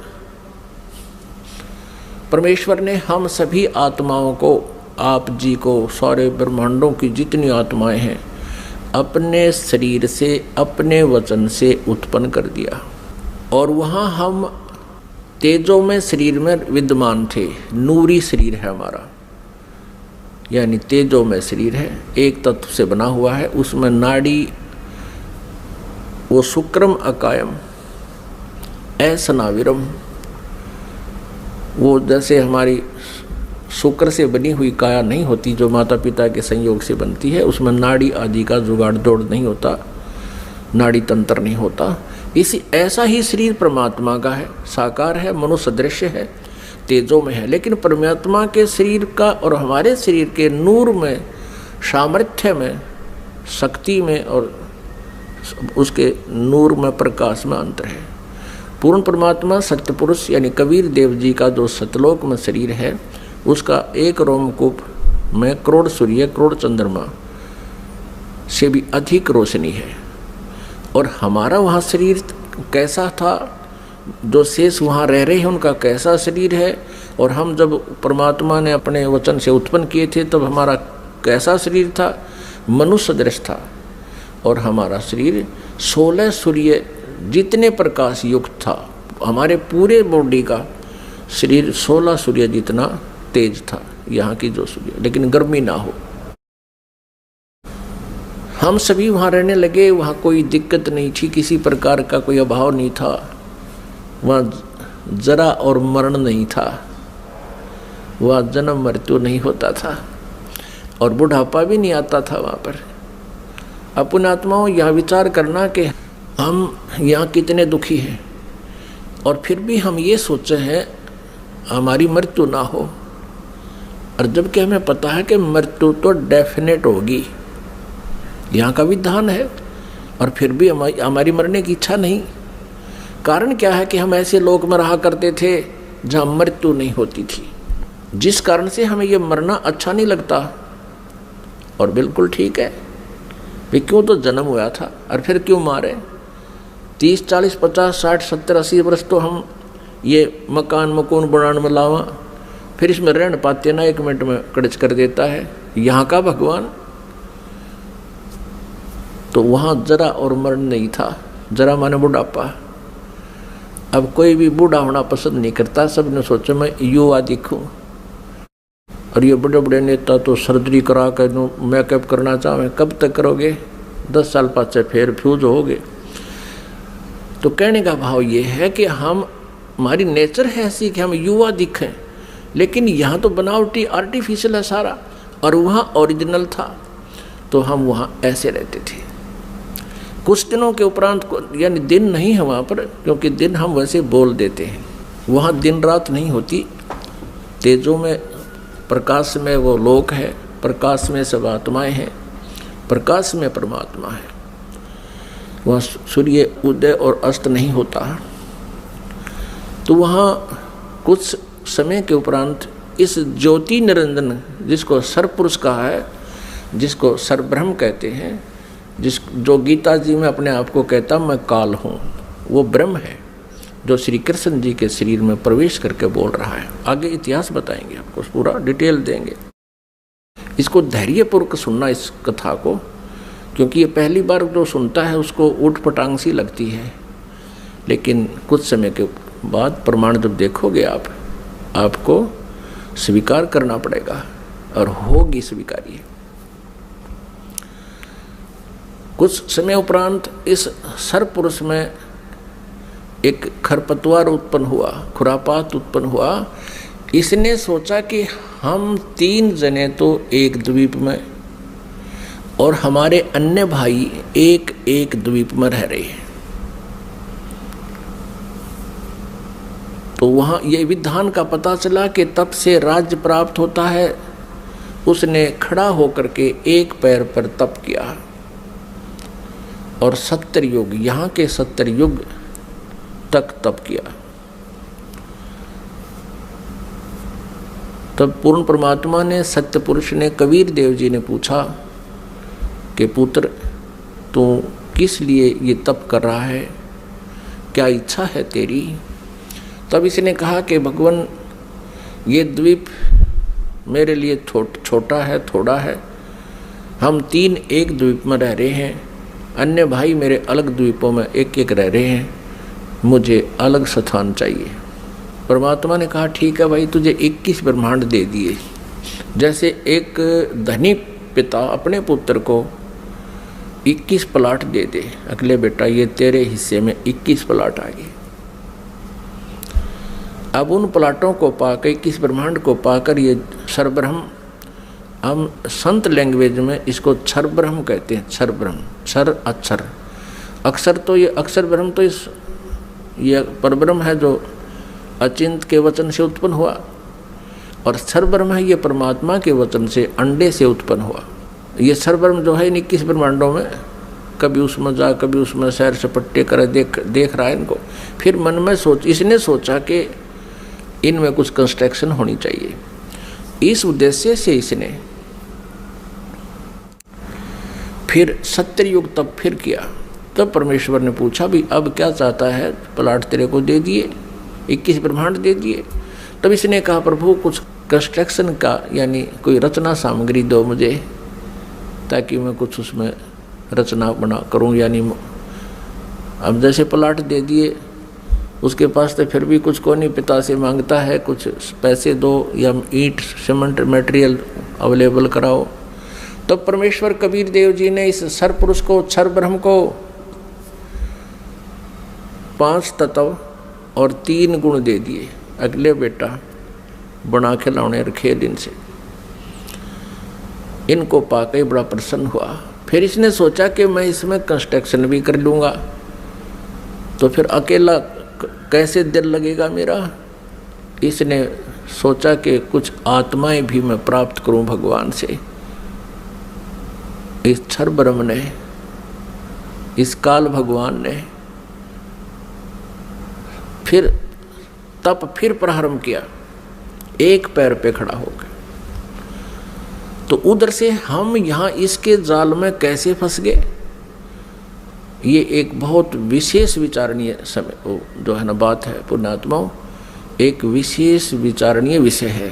परमेश्वर ने हम सभी आत्माओं को, आप जी को, सारे ब्रह्मांडों की जितनी आत्माएं हैं, अपने शरीर से, अपने वचन से उत्पन्न कर दिया। और वहाँ हम तेजो में शरीर में विद्यमान थे। नूरी शरीर है हमारा, यानी तेजो में शरीर है, एक तत्व से बना हुआ है। उसमें नाड़ी, वो शुक्रम अकायम ऐसनाविरम, वो जैसे हमारी शुक्र से बनी हुई काया नहीं होती जो माता पिता के संयोग से बनती है, उसमें नाड़ी आदि का जुगाड़ जोड़ नहीं होता, नाड़ी तंत्र नहीं होता। इसी ऐसा ही शरीर परमात्मा का है, साकार है, मनुष्य दृश्य है, तेजों में है। लेकिन परमात्मा के शरीर का और हमारे शरीर के नूर में, सामर्थ्य में, शक्ति में और उसके नूर में, प्रकाश में अंतर है। पूर्ण परमात्मा सत्य पुरुष यानी कबीर देव जी का जो सतलोक में शरीर है, उसका एक रोमकूप में करोड़ सूर्य करोड़ चंद्रमा से भी अधिक रोशनी है। और हमारा वहाँ शरीर कैसा था, जो शेष वहाँ रह रहे हैं उनका कैसा शरीर है, और हम जब परमात्मा ने अपने वचन से उत्पन्न किए थे तब हमारा कैसा शरीर था, मनुष्य सदृश था। और हमारा शरीर 16 सूर्य जितने प्रकाश युक्त था, हमारे पूरे बॉडी का शरीर 16 सूर्य जितना तेज था यहाँ की जो सूर्य, लेकिन गर्मी ना हो। हम सभी वहाँ रहने लगे, वहाँ कोई दिक्कत नहीं थी, किसी प्रकार का कोई अभाव नहीं था, वहाँ जरा और मरण नहीं था, वहाँ जन्म मृत्यु नहीं होता था और बुढ़ापा भी नहीं आता था वहाँ पर। अपने आत्माओं यह विचार करना कि हम यहाँ कितने दुखी हैं और फिर भी हम ये सोचे हैं हमारी मृत्यु ना हो, और जबकि हमें पता है कि मृत्यु तो डेफिनेट होगी, यहाँ का विधान है, और फिर भी हमारी मरने की इच्छा नहीं। कारण क्या है कि हम ऐसे लोक में रहा करते थे जहाँ मृत्यु नहीं होती थी, जिस कारण से हमें ये मरना अच्छा नहीं लगता। और बिल्कुल ठीक है, वे क्यों तो जन्म हुआ था और फिर क्यों मारे। 30 40 50 60 70 80 वर्ष तो हम ये मकान मकून बनाने में लावा, फिर इसमें रहने पाते ना, 1 मिनट में कड़च कर देता है यहाँ का भगवान। तो वहाँ जरा और मरण नहीं था, जरा माने बुढ़ापा। अब कोई भी बूढ़ा होना पसंद नहीं करता, सबने सोचा मैं युवा दिखूं। और ये बड़े बड़े नेता तो सर्जरी करा कर मेकअप करना चाहें, कब तक करोगे, 10 साल पाछे फिर फ्यूज होगे। तो कहने का भाव ये है कि हमारी नेचर है ऐसी कि हम युवा दिखें, लेकिन यहाँ तो बनावटी आर्टिफिशियल है सारा, और वहाँ ओरिजिनल था, तो हम वहाँ ऐसे रहते थे। कुछ दिनों के उपरांत यानी दिन नहीं है वहाँ पर, क्योंकि दिन हम वैसे बोल देते हैं, वहाँ दिन रात नहीं होती, तेजों में प्रकाश में वो लोक है, प्रकाश में सब आत्माएं हैं, प्रकाश में परमात्मा है, वहाँ सूर्य उदय और अस्त नहीं होता। तो वहाँ कुछ समय के उपरांत इस ज्योति निरंजन, जिसको सर्वपुरुष कहा है, जिसको सर्वब्रह्म कहते हैं, जो गीता जी में अपने आप को कहता मैं काल हूँ, वो ब्रह्म है जो श्री कृष्ण जी के शरीर में प्रवेश करके बोल रहा है। आगे इतिहास बताएंगे आपको, पूरा डिटेल देंगे। इसको धैर्यपूर्वक सुनना इस कथा को, क्योंकि ये पहली बार जो सुनता है उसको ऊट पटांग सी लगती है, लेकिन कुछ समय के बाद प्रमाण जब देखोगे आपको स्वीकार करना पड़ेगा और होगी स्वीकार्य। कुछ समय उपरांत इस सर्वपुरुष में एक खरपतवार उत्पन्न हुआ, खुरापात उत्पन्न हुआ। इसने सोचा कि हम 3 जने तो एक द्वीप में और हमारे अन्य भाई एक द्वीप में रह रहे हैं, तो वहाँ ये विधान का पता चला कि तप से राज्य प्राप्त होता है। उसने खड़ा होकर के एक पैर पर तप किया और 70 युग, यहाँ के 70 युग तक तप किया। तब पूर्ण परमात्मा ने, सत्य पुरुष ने, कबीर देव जी ने पूछा कि पुत्र तू किस लिए ये तप कर रहा है, क्या इच्छा है तेरी। तब इसने कहा कि भगवान ये द्वीप मेरे लिए छोटा है, थोड़ा है, हम 3 एक द्वीप में रह रहे हैं, अन्य भाई मेरे अलग द्वीपों में एक रह रहे हैं, मुझे अलग स्थान चाहिए। परमात्मा ने कहा ठीक है भाई, तुझे 21 ब्रह्मांड दे दिए। जैसे एक धनी पिता अपने पुत्र को 21 प्लाट दे दे, अगले बेटा ये तेरे हिस्से में 21 प्लाट आ गए। अब उन प्लाटों को पाकर, 21 ब्रह्मांड को पाकर, ये सर्वब्रह्म, हम संत लैंग्वेज में इसको क्षर ब्रह्म कहते हैं। क्षर ब्रह्म, क्षर अक्षर, अक्षर तो ये अक्षर ब्रह्म तो ये परब्रह्म है जो अचिंत के वचन से उत्पन्न हुआ, और क्षर ब्रह्म है ये परमात्मा के वचन से अंडे से उत्पन्न हुआ। ये क्षर ब्रह्म जो है 21 ब्रह्मांडों में, कभी उसमें जा कभी उसमें सैर सपट्टे करे, देख रहा है इनको। फिर मन में इसने सोचा कि इनमें कुछ कंस्ट्रक्शन होनी चाहिए, इस उद्देश्य से इसने फिर सत्ययुग तब फिर किया। तब परमेश्वर ने पूछा भी अब क्या चाहता है, प्लाट तेरे को दे दिए, 21 ब्रह्मांड दे दिए। तब इसने कहा प्रभु कुछ कंस्ट्रक्शन का यानी कोई रचना सामग्री दो मुझे, ताकि मैं कुछ उसमें रचना बना करूं। यानी अब जैसे प्लाट दे दिए, उसके पास तो फिर भी कुछ को नहीं, पिता से मांगता है कुछ पैसे दो या ईंट सीमेंट मटेरियल अवेलेबल कराओ। तब परमेश्वर कबीर देव जी ने इस सर पुरुष को, क्षर ब्रह्म को 5 तत्व और 3 गुण दे दिए। अगले बेटा बना के लाने रखे दिन से, इनको पाके बड़ा प्रसन्न हुआ। फिर इसने सोचा कि मैं इसमें कंस्ट्रक्शन भी कर लूँगा, तो फिर अकेला कैसे दिल लगेगा मेरा। इसने सोचा कि कुछ आत्माएं भी मैं प्राप्त करूं भगवान से। इस क्षर ब्रह्म ने, इस काल भगवान ने फिर तप फिर प्रारंभ किया, एक पैर पे खड़ा हो गया। तो उधर से हम यहाँ इसके जाल में कैसे फंस गए, ये एक बहुत विशेष विचारणीय समय जो है ना बात है पुण्यात्माओं, एक विशेष विचारणीय विषय है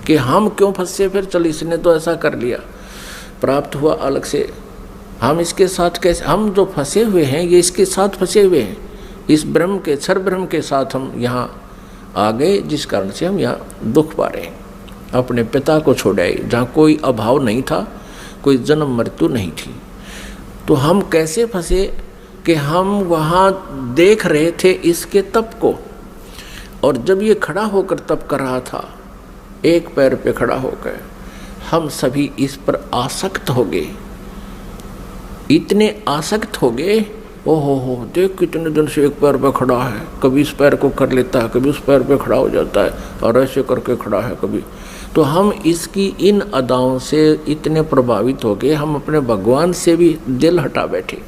कि हम क्यों फंसे। फिर चल इसने तो ऐसा कर लिया, प्राप्त हुआ अलग से, हम इसके साथ कैसे, हम जो फंसे हुए हैं ये इसके साथ फंसे हुए हैं, इस ब्रह्म के क्षर ब्रह्म के साथ हम यहाँ आ गए, जिस कारण से हम यहाँ दुख पा रहे हैं। अपने पिता को छोड़ाए जहाँ कोई अभाव नहीं था, कोई जन्म मृत्यु नहीं थी, तो हम कैसे फंसे कि हम वहाँ देख रहे थे इसके तप को, और जब ये खड़ा होकर तप कर रहा था, एक पैर पे खड़ा होकर, हम सभी इस पर आसक्त हो गए, इतने आसक्त हो गए। ओहो हो, देख कितने दिन से एक पैर पे खड़ा है, कभी इस पैर को कर लेता है, कभी उस पैर पे खड़ा हो जाता है, और ऐसे करके खड़ा है कभी। तो हम इसकी इन अदाओं से इतने प्रभावित हो गए, हम अपने भगवान से भी दिल हटा बैठे।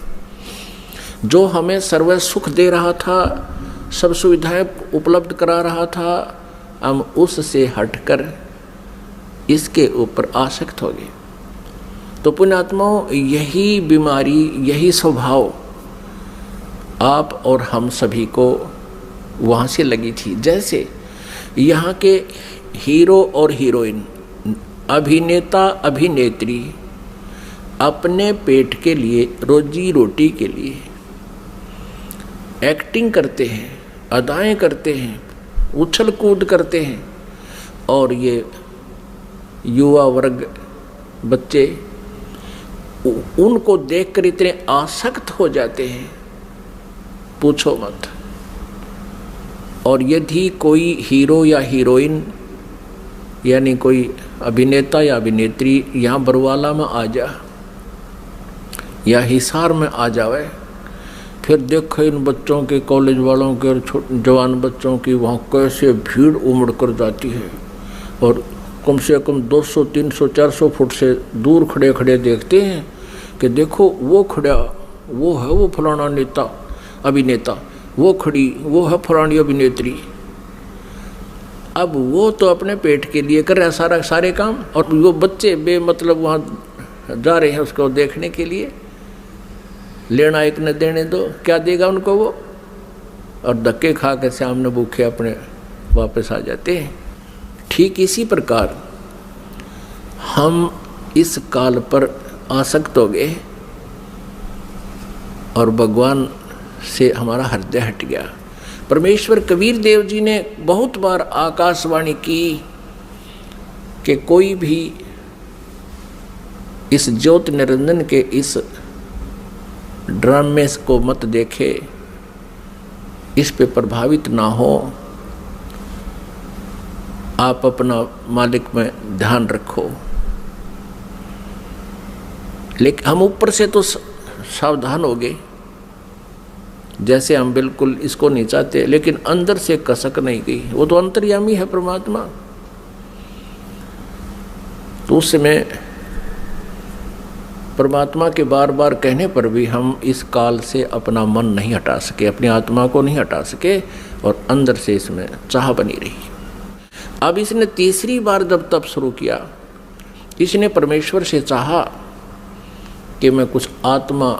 जो हमें सर्व सुख दे रहा था, सब सुविधाएं उपलब्ध करा रहा था, हम उससे हटकर इसके ऊपर आसक्त हो गए। तो पुण्यात्माओं, यही बीमारी, यही स्वभाव आप और हम सभी को वहाँ से लगी थी। जैसे यहाँ के हीरो और हीरोइन, अभिनेता अभिनेत्री अपने पेट के लिए, रोजी रोटी के लिए एक्टिंग करते हैं, अदाएं करते हैं, उछल कूद करते हैं, और ये युवा वर्ग बच्चे उनको देखकर इतने आसक्त हो जाते हैं, पूछो मत। और यदि कोई हीरो या हीरोइन यानी कोई अभिनेता या अभिनेत्री यहाँ बरवाला में आ जा या हिसार में आ जावे, फिर देखो इन बच्चों के, कॉलेज वालों के और जवान बच्चों की वहाँ कैसे भीड़ उमड़ कर जाती है, और कम से कम 200, 300, 400 फुट से दूर खड़े खड़े देखते हैं कि देखो वो खड़ा, वो है वो फलाना नेता अभिनेता, वो खड़ी, वो है फलानी अभिनेत्री। अब वो तो अपने पेट के लिए कर रहा है सारे काम, और वो बच्चे बेमतलब वहाँ जा रहे हैं उसको देखने के लिए। लेना एक न देने दो, क्या देगा उनको वो, और धक्के खा के सामने भूखे अपने वापस आ जाते हैं। ठीक इसी प्रकार हम इस काल पर आसक्त हो गए और भगवान से हमारा हृदय हट गया। परमेश्वर कबीर देव जी ने बहुत बार आकाशवाणी की कि कोई भी इस ज्योत निरंजन के इस ड्रामे को मत देखे, इस पे प्रभावित ना हो, आप अपना मालिक में ध्यान रखो। लेकिन हम ऊपर से तो सावधान हो गए, जैसे हम बिल्कुल इसको नहीं चाहते, लेकिन अंदर से कसक नहीं गई। वो तो अंतर्यामी है परमात्मा। तो उस समय परमात्मा के बार बार कहने पर भी हम इस काल से अपना मन नहीं हटा सके, अपनी आत्मा को नहीं हटा सके, और अंदर से इसमें चाह बनी रही। अब इसने तीसरी बार जब तप शुरू किया, इसने परमेश्वर से चाहा कि मैं कुछ आत्मा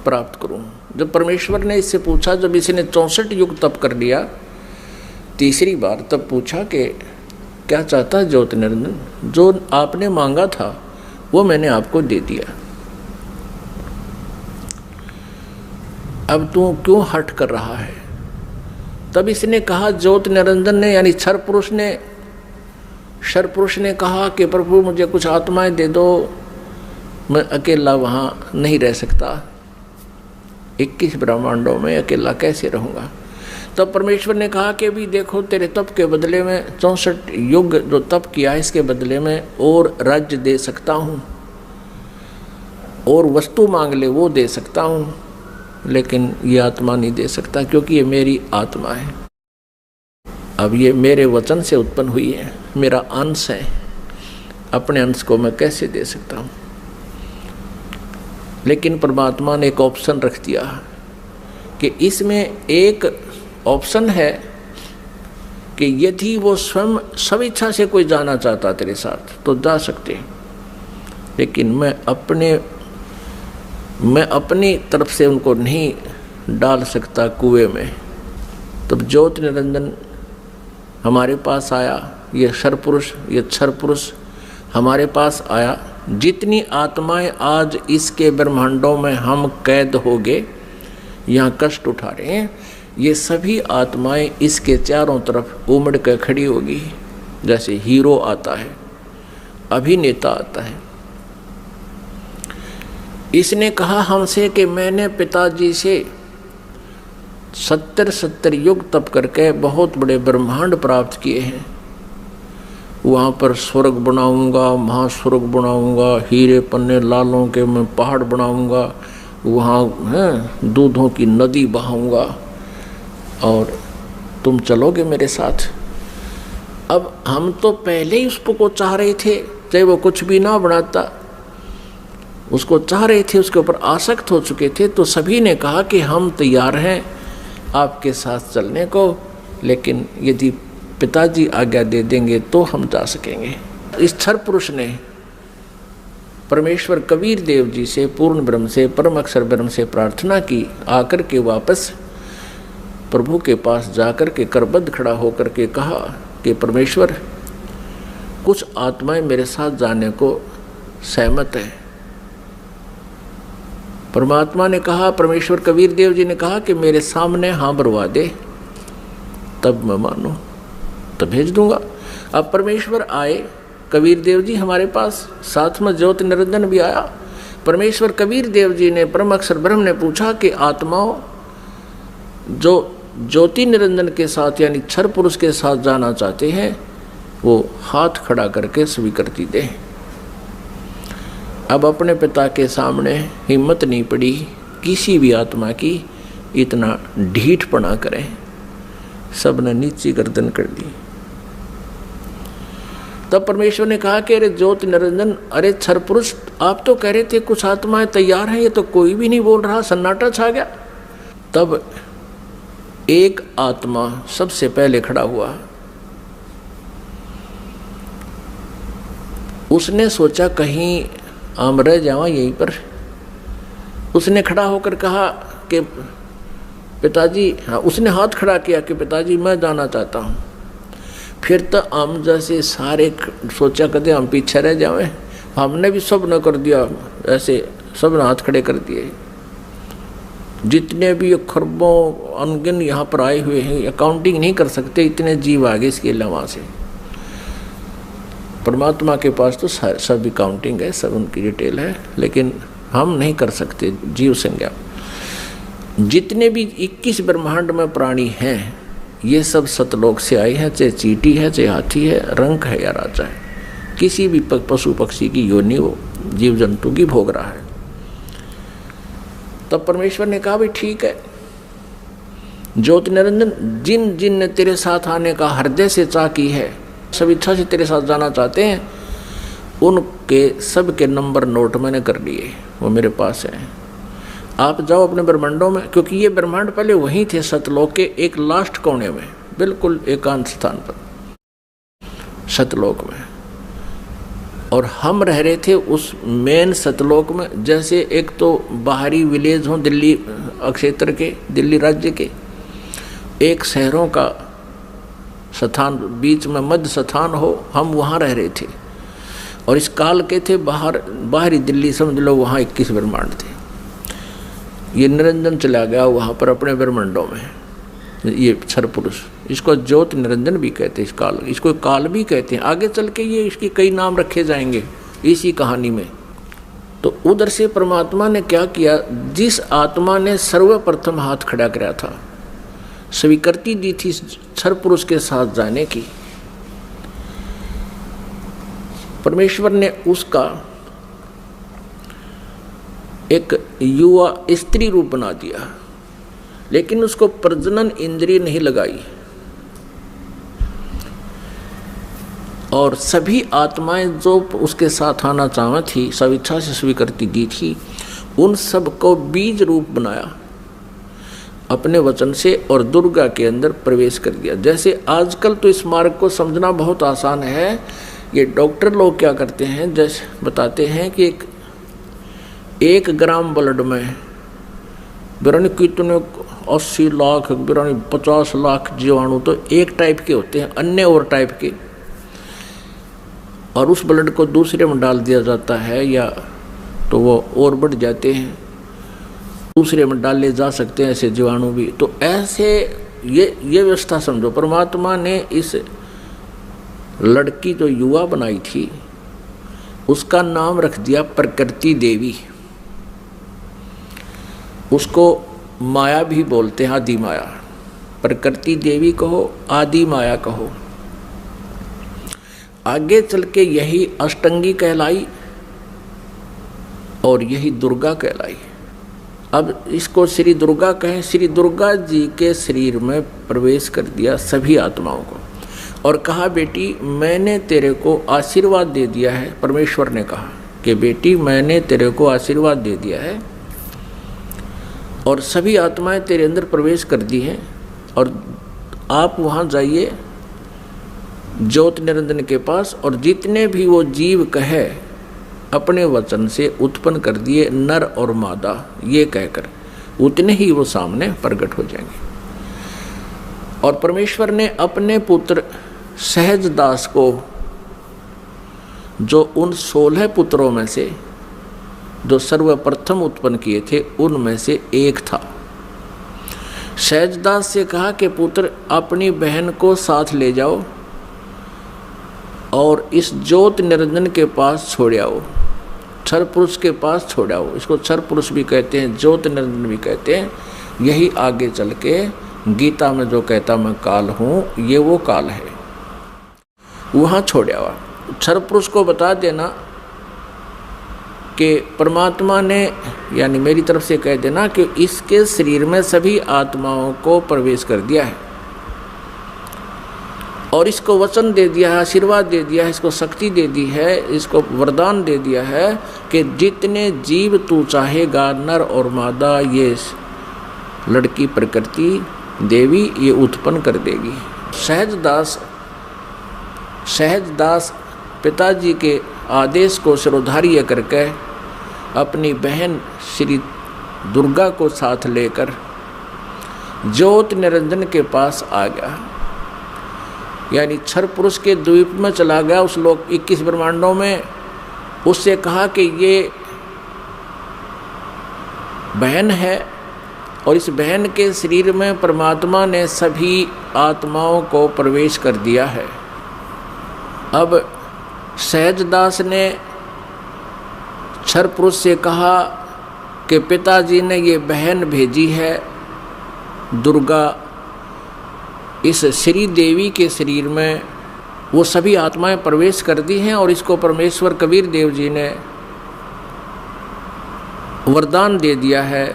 प्राप्त करूं। जब परमेश्वर ने इससे पूछा, जब इसने 64 युग तप कर लिया तीसरी बार, तब पूछा कि क्या चाहता है ज्योति निरंजन? जो आपने मांगा था वो मैंने आपको दे दिया, अब तू क्यों हट कर रहा है? तब इसने कहा, ज्योति निरंजन ने यानी क्षर पुरुष ने कहा कि प्रभु मुझे कुछ आत्माएं दे दो, मैं अकेला वहाँ नहीं रह सकता, 21 ब्रह्मांडों में अकेला कैसे रहूँगा। तब परमेश्वर ने कहा कि भी देखो, तेरे तप के बदले में 64 युग जो तप किया, इसके बदले में और राज्य दे सकता हूँ, और वस्तु मांग ले वो दे सकता हूँ, लेकिन ये आत्मा नहीं दे सकता, क्योंकि ये मेरी आत्मा है। अब ये मेरे वचन से उत्पन्न हुई है, मेरा अंश है, अपने अंश को मैं कैसे दे सकता हूँ? लेकिन परमात्मा ने एक ऑप्शन रख दिया कि इसमें एक ऑप्शन है कि यदि वो स्वयं स्वेच्छा से कोई जाना चाहता तेरे साथ तो जा सकते, लेकिन मैं अपनी तरफ से उनको नहीं डाल सकता कुएं में। तब ज्योति निरंजन हमारे पास आया, ये क्षर पुरुष हमारे पास आया। जितनी आत्माएं आज इसके ब्रह्मांडों में हम कैद हो गए, यहाँ कष्ट उठा रहे हैं, ये सभी आत्माएं इसके चारों तरफ उमड़ कर खड़ी होगी। जैसे हीरो आता है, अभिनेता आता है। इसने कहा हमसे कि मैंने पिताजी से 70 युग तप करके बहुत बड़े ब्रह्मांड प्राप्त किए हैं। वहाँ पर स्वर्ग बनाऊंगा, महास्वर्ग बनाऊंगा, हीरे पन्ने लालों के मैं पहाड़ बनाऊंगा, वहाँ दूधों की नदी बहाऊंगा और तुम चलोगे मेरे साथ। अब हम तो पहले ही उसको चाह रहे थे, चाहे वो कुछ भी ना बनाता, उसको चाह रहे थे, उसके ऊपर आसक्त हो चुके थे। तो सभी ने कहा कि हम तैयार हैं आपके साथ चलने को, लेकिन यदि पिताजी आज्ञा दे देंगे तो हम जा सकेंगे। इस क्षर पुरुष ने परमेश्वर कबीर देव जी से, पूर्ण ब्रह्म से, परम अक्षर ब्रह्म से प्रार्थना की, आकर के वापस प्रभु के पास जाकर के करबद्ध खड़ा होकर के कहा कि परमेश्वर, कुछ आत्माएं मेरे साथ जाने को सहमत है। परमात्मा ने कहा, परमेश्वर कबीर देव जी ने कहा कि मेरे सामने हाँ भरवा दे, तब मैं मानूं, तब भेज दूंगा। अब परमेश्वर आए, कबीर देव जी हमारे पास, साथ में ज्योति निरंजन भी आया। परमेश्वर कबीर देव जी ने, परम अक्षर ब्रह्म ने पूछा कि आत्माओं जो ज्योति निरंजन के साथ यानी क्षर पुरुष के साथ जाना चाहते हैं, वो हाथ खड़ा करके स्वीकृति दें। अब अपने पिता के सामने हिम्मत नहीं पड़ी किसी भी आत्मा की इतना ढीठपना करें, सबने नीची गर्दन कर दी। तब परमेश्वर ने कहा कि अरे ज्योति निरंजन, अरे क्षर पुरुष, आप तो कह रहे थे कुछ आत्माएं तैयार हैं, ये तो कोई भी नहीं बोल रहा, सन्नाटा छा गया। तब एक आत्मा सबसे पहले खड़ा हुआ। उसने सोचा कहीं हम रह जावा यहीं पर। उसने खड़ा होकर कहा कि पिताजी, हाँ, उसने हाथ खड़ा किया कि पिताजी मैं जाना चाहता हूँ। फिर तो हम जैसे सारे सोचा करते हम पीछे रह जाएं, हमने भी सब न कर दिया, ऐसे सब ने हाथ खड़े कर दिए। जितने भी खरबों अनगिन यहाँ पर आए हुए हैं, अकाउंटिंग नहीं कर सकते, इतने जीव आगे इसके अलावा से। परमात्मा के पास तो सब अकाउंटिंग है, सब उनकी डिटेल है, लेकिन हम नहीं कर सकते जीव संज्ञा। जितने भी 21 ब्रह्मांड में प्राणी हैं, ये सब सतलोक से आए हैं, चाहे चींटी है, चाहे हाथी है, रंक है या राजा है, किसी भी पशु पक्षी की योनि वो जीव जंतु की भोग रहा है। तब परमेश्वर ने कहा भी ठीक है ज्योति निरंजन, जिन जिन ने तेरे साथ आने का हृदय से चाह की है, सब इच्छा से तेरे साथ जाना चाहते हैं, उनके सब के नंबर नोट मैंने कर लिए, वो मेरे पास है। आप जाओ अपने ब्रह्मांडों में, क्योंकि ये ब्रह्मांड पहले वहीं थे सतलोक के एक लास्ट कोने में, बिल्कुल एकांत स्थान पर। सतलोक में, और हम रह रहे थे उस मेन सतलोक में। जैसे एक तो बाहरी विलेज हो दिल्ली क्षेत्र के, दिल्ली राज्य के, एक शहरों का स्थान, बीच में मध्य स्थान हो, हम वहाँ रह रहे थे। और इस काल के थे बाहरी दिल्ली, समझ लो वहाँ 21 ब्रह्मांड थे। ये निरंजन चला गया वहाँ पर अपने ब्रह्मांडों में, ये क्षर पुरुष, इसको ज्योत निरंजन भी कहते हैं, इस काल, इसको काल भी कहते हैं। आगे चल के ये इसके कई नाम रखे जाएंगे इसी कहानी में। तो उधर से परमात्मा ने क्या किया, जिस आत्मा ने सर्वप्रथम हाथ खड़ा कराया था, स्वीकृति दी थी क्षर पुरुष के साथ जाने की, परमेश्वर ने उसका एक युवा स्त्री रूप बना दिया, लेकिन उसको प्रजनन इंद्रिय नहीं लगाई। और सभी आत्माएं जो उसके साथ आना चाहती थी, स्वेच्छा से स्वीकृति दी थी, उन सबको बीज रूप बनाया अपने वचन से, और दुर्गा के अंदर प्रवेश कर दिया। जैसे आजकल तो इस मार्ग को समझना बहुत आसान है। ये डॉक्टर लोग क्या करते हैं, जैसे बताते हैं कि 1 ग्राम ब्लड में बिरानी कितने 80 लाख, बिरानी 50 लाख जीवाणु तो एक टाइप के होते हैं, अन्य और टाइप के, और उस ब्लड को दूसरे में डाल दिया जाता है, या तो वो और बढ़ जाते हैं, दूसरे में डाले जा सकते हैं ऐसे जीवाणु भी। तो ऐसे ये व्यवस्था समझो, परमात्मा ने इस लड़की जो युवा बनाई थी उसका नाम रख दिया प्रकृति देवी। उसको माया भी बोलते हैं, आदि माया। प्रकृति देवी कहो, आदि माया कहो। आगे चल के यही अष्टंगी कहलाई और यही दुर्गा कहलाई। अब इसको श्री दुर्गा कहें। श्री दुर्गा जी के शरीर में प्रवेश कर दिया सभी आत्माओं को, और कहा बेटी मैंने तेरे को आशीर्वाद दे दिया है। परमेश्वर ने कहा कि बेटी मैंने तेरे को आशीर्वाद दे दिया है, और सभी आत्माएं तेरे अंदर प्रवेश कर दी हैं, और आप वहाँ जाइए ज्योत निरंजन के पास, और जितने भी वो जीव कहे अपने वचन से उत्पन्न कर दिए नर और मादा, ये कहकर उतने ही वो सामने प्रकट हो जाएंगे। और परमेश्वर ने अपने पुत्र सहजदास को, जो उन 16 पुत्रों में से जो सर्वप्रथम उत्पन्न किए थे उनमें से एक था, सहजदास से कहा कि पुत्र अपनी बहन को साथ ले जाओ और इस ज्योत निरंजन के पास छोड़ आओ, क्षर पुरुष के पास छोड़ आओ। इसको क्षर पुरुष भी कहते हैं, ज्योत निरंजन भी कहते हैं। यही आगे चल के गीता में जो कहता मैं काल हूँ, ये वो काल है, वहाँ छोड़ आओ। क्षर पुरुष को बता देना कि परमात्मा ने, यानी मेरी तरफ से कह देना कि इसके शरीर में सभी आत्माओं को प्रवेश कर दिया है, और इसको वचन दे दिया है, आशीर्वाद दे दिया है, इसको शक्ति दे दी है, इसको वरदान दे दिया है कि जितने जीव तू चाहेगा नर और मादा, ये लड़की प्रकृति देवी ये उत्पन्न कर देगी। सहजदास पिताजी के आदेश को शिरोधार्य करके अपनी बहन श्री दुर्गा को साथ लेकर ज्योत निरंजन के पास आ गया, यानी क्षर पुरुष के द्वीप में चला गया उस लोक 21 ब्रह्मांडों में। उससे कहा कि ये बहन है, और इस बहन के शरीर में परमात्मा ने सभी आत्माओं को प्रवेश कर दिया है। अब सहजदास ने क्षर पुरुष से कहा कि पिताजी ने ये बहन भेजी है दुर्गा, इस श्री देवी के शरीर में वो सभी आत्माएं प्रवेश कर दी हैं, और इसको परमेश्वर कबीर देव जी ने वरदान दे दिया है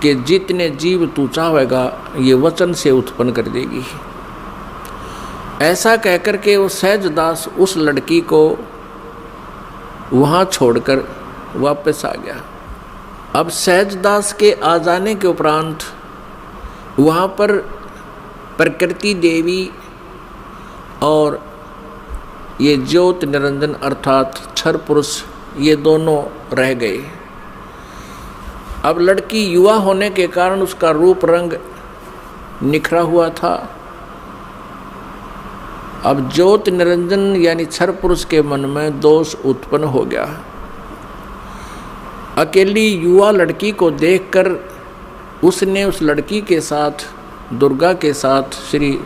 कि जितने जीव तू चाहेगा ये वचन से उत्पन्न कर देगी। ऐसा कहकर के वो सहजदास उस लड़की को वहाँ छोड़कर वापस आ गया। अब सहजदास के आ जाने के उपरांत वहाँ पर प्रकृति देवी और ये ज्योत निरंजन अर्थात क्षर पुरुष ये दोनों रह गए। अब लड़की युवा होने के कारण उसका रूप रंग निखरा हुआ था। अब ज्योत निरंजन यानी क्षर पुरुष के मन में दोष उत्पन्न हो गया। अकेली युवा लड़की को देखकर उसने उस लड़की के साथ, दुर्गा के साथ, श्री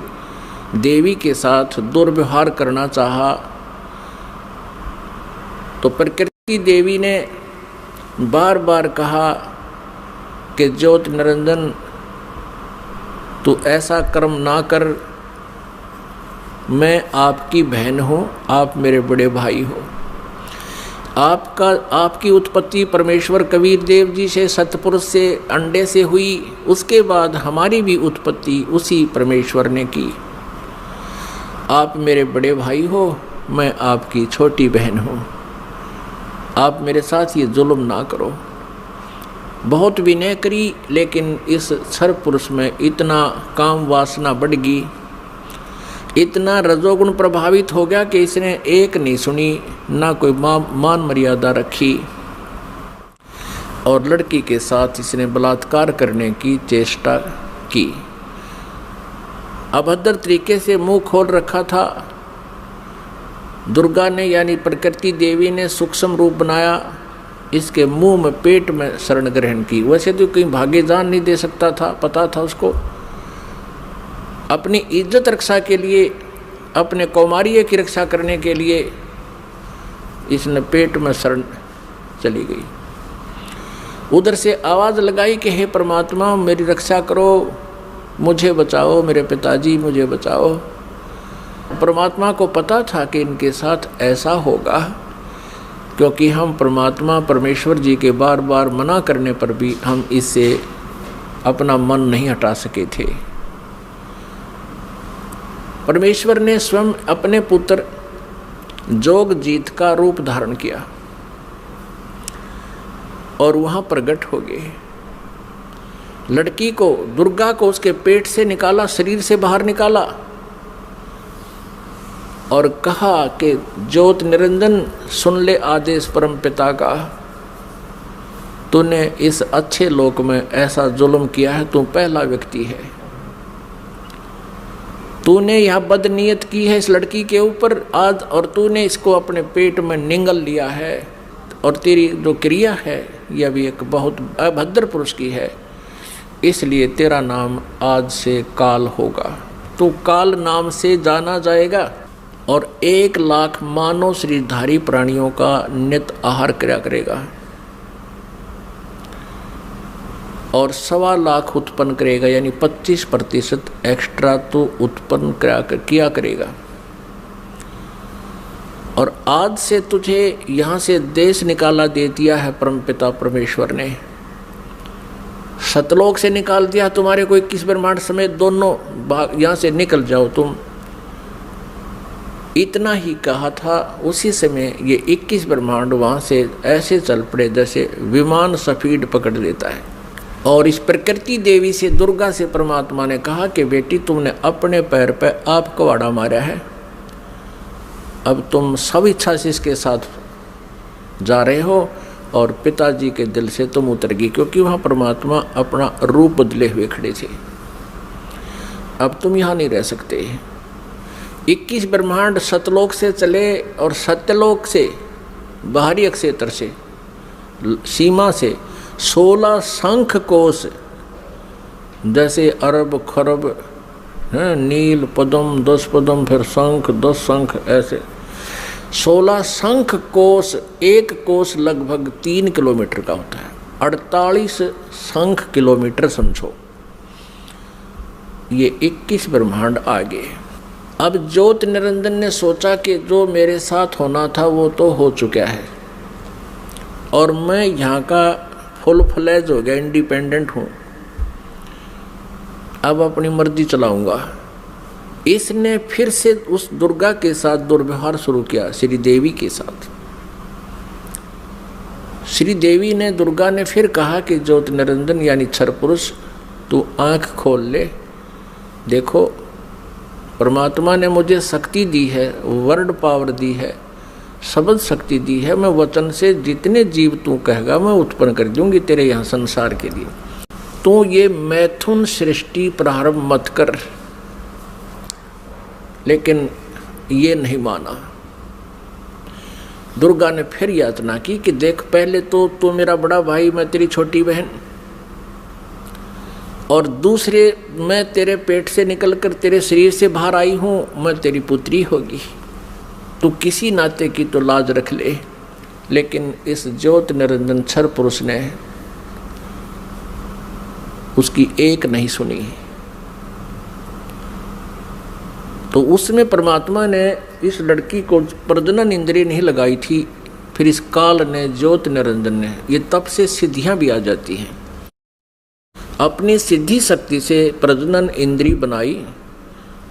देवी के साथ दुर्व्यवहार करना चाहा। तो प्रकृति देवी ने बार बार कहा कि ज्योत निरंजन तू ऐसा कर्म ना कर, मैं आपकी बहन हूँ, आप मेरे बड़े भाई हो। आपकी उत्पत्ति परमेश्वर कबीर देव जी से, सतपुरुष से, अंडे से हुई। उसके बाद हमारी भी उत्पत्ति उसी परमेश्वर ने की। आप मेरे बड़े भाई हो, मैं आपकी छोटी बहन हूँ। आप मेरे साथ ये जुल्म ना करो। बहुत विनय करी, लेकिन इस क्षर पुरुष में इतना काम वासना बढ़ गई, इतना रजोगुण प्रभावित हो गया कि इसने एक नहीं सुनी, ना कोई मान मर्यादा रखी और लड़की के साथ इसने बलात्कार करने की चेष्टा की। अभद्र तरीके से मुंह खोल रखा था। दुर्गा ने यानी प्रकृति देवी ने सूक्ष्म रूप बनाया, इसके मुंह में, पेट में शरण ग्रहण की। वैसे तो कहीं भागे जान नहीं दे सकता था, पता था उसको। अपनी इज्जत रक्षा के लिए, अपने कौमार्य की रक्षा करने के लिए इसने पेट में शरण चली गई। उधर से आवाज़ लगाई कि हे परमात्मा मेरी रक्षा करो, मुझे बचाओ, मेरे पिताजी मुझे बचाओ। परमात्मा को पता था कि इनके साथ ऐसा होगा, क्योंकि हम परमात्मा परमेश्वर जी के बार बार मना करने पर भी हम इससे अपना मन नहीं हटा सके थे। परमेश्वर ने स्वयं अपने पुत्र जोगजीत का रूप धारण किया और वहां प्रकट हो गए। लड़की को, दुर्गा को उसके पेट से निकाला, शरीर से बाहर निकाला और कहा कि ज्योत निरंजन सुन ले आदेश परम पिता का। तूने इस अच्छे लोक में ऐसा जुल्म किया है, तू पहला व्यक्ति है। तूने यह बदनीयत की है इस लड़की के ऊपर आज, और तूने इसको अपने पेट में निगल लिया है, और तेरी जो क्रिया है यह भी एक बहुत अभद्र पुरुष की है, इसलिए तेरा नाम आज से काल होगा। तू काल नाम से जाना जाएगा और 1 लाख मानव शरीरधारी प्राणियों का नित आहार किया करेगा और 1.25 लाख उत्पन्न करेगा, यानी 25% एक्स्ट्रा तो उत्पन्न किया करेगा। और आज से तुझे यहाँ से देश निकाला दे दिया है परमपिता परमेश्वर ने, सतलोक से निकाल दिया तुम्हारे को 21 ब्रह्मांड समेत दोनों भाग, यहाँ से निकल जाओ तुम। इतना ही कहा था, उसी समय ये 21 ब्रह्मांड वहाँ से ऐसे चल पड़े जैसे विमान स्पीड पकड़ लेता है। और इस प्रकृति देवी से, दुर्गा से परमात्मा ने कहा कि बेटी तुमने अपने पैर पर आप कवाड़ा मारा है, अब तुम सब इच्छा से इसके साथ जा रहे हो और पिताजी के दिल से तुम उतर गई, क्योंकि वहाँ परमात्मा अपना रूप बदले हुए खड़े थे। अब तुम यहाँ नहीं रह सकते। 21 ब्रह्मांड सतलोक से चले और सत्यलोक से, बाहरी अक्षेत्र से, सीमा से 16 शंख कोश, जैसे अरब खरब हैं, नील पद्म 10 पद्म, फिर शंख 10 शंख, ऐसे 16 शंख कोश। एक कोश लगभग 3 किलोमीटर का होता है, 48 शंख किलोमीटर समझो। ये 21 ब्रह्मांड आगे। अब ज्योत निरंजन ने सोचा कि जो मेरे साथ होना था वो तो हो चुका है और मैं यहाँ का फुल फ्लैज हो गया, इंडिपेंडेंट हूँ, अब अपनी मर्जी चलाऊंगा। इसने फिर से उस दुर्गा के साथ दुर्व्यवहार शुरू किया, श्री देवी के साथ। श्री देवी ने, दुर्गा ने फिर कहा कि ज्योत निरंजन यानी क्षर पुरुष, तू आँख खोल ले, देखो परमात्मा ने मुझे शक्ति दी है, वर्ड पावर दी है, शब्द शक्ति दी है, मैं वचन से जितने जीव तू कहेगा मैं उत्पन्न कर दूंगी तेरे यहाँ संसार के लिए। तो ये मैथुन सृष्टि प्रारंभ मत कर। लेकिन ये नहीं माना। दुर्गा ने फिर यातना की कि देख, पहले तो तू मेरा बड़ा भाई, मैं तेरी छोटी बहन, और दूसरे मैं तेरे पेट से निकलकर तेरे शरीर से बाहर आई हूँ, मैं तेरी पुत्री होगी। तू किसी नाते की तो लाज रख ले। लेकिन इस ज्योत निरंजन क्षर पुरुष ने उसकी एक नहीं सुनी। तो उसमें परमात्मा ने इस लड़की को प्रजनन इंद्रिय नहीं लगाई थी। फिर इस काल ने, ज्योत निरंजन ने, ये तब से सिद्धियां भी आ जाती हैं। अपनी सिद्धि शक्ति से प्रजनन इंद्री बनाई,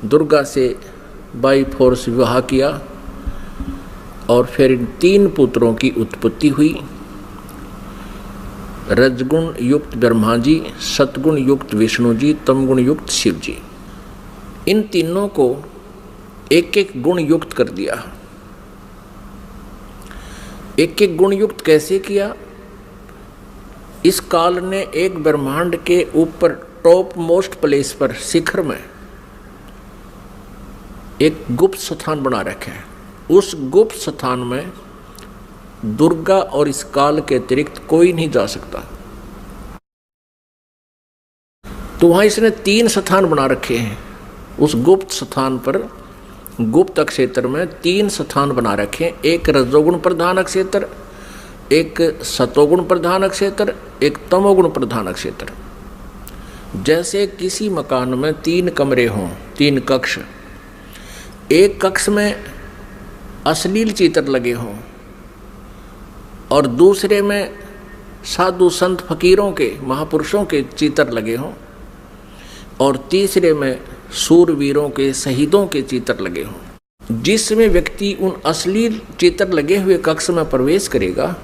दुर्गा से बाई फोर्स विवाह किया, और फिर इन 3 पुत्रों की उत्पत्ति हुई। रजगुण युक्त ब्रह्मा जी, सतगुण युक्त विष्णु जी, तमगुण युक्त शिव जी। इन तीनों को एक एक गुण युक्त कर दिया। एक एक गुण युक्त कैसे किया? इस काल ने एक ब्रह्मांड के ऊपर टॉप मोस्ट प्लेस पर, शिखर में एक गुप्त स्थान बना रखा है। उस गुप्त स्थान में दुर्गा और इस काल के अतिरिक्त कोई नहीं जा सकता। तो वहां इसने 3 स्थान बना रखे हैं। उस गुप्त स्थान पर, गुप्त क्षेत्र में 3 स्थान बना रखे हैं। एक रजोगुण प्रधान क्षेत्र, एक सतोगुण प्रधान क्षेत्र, एक तमोगुण प्रधान क्षेत्र। जैसे किसी मकान में 3 कमरे हों, 3 कक्ष, एक कक्ष में अश्लील चित्र लगे हों, और दूसरे में साधु संत फकीरों के, महापुरुषों के चित्र लगे हों, और तीसरे में सूरवीरों के, शहीदों के चित्र लगे हों। जिसमें व्यक्ति उन अश्लील चित्र लगे हुए कक्ष में प्रवेश करेगा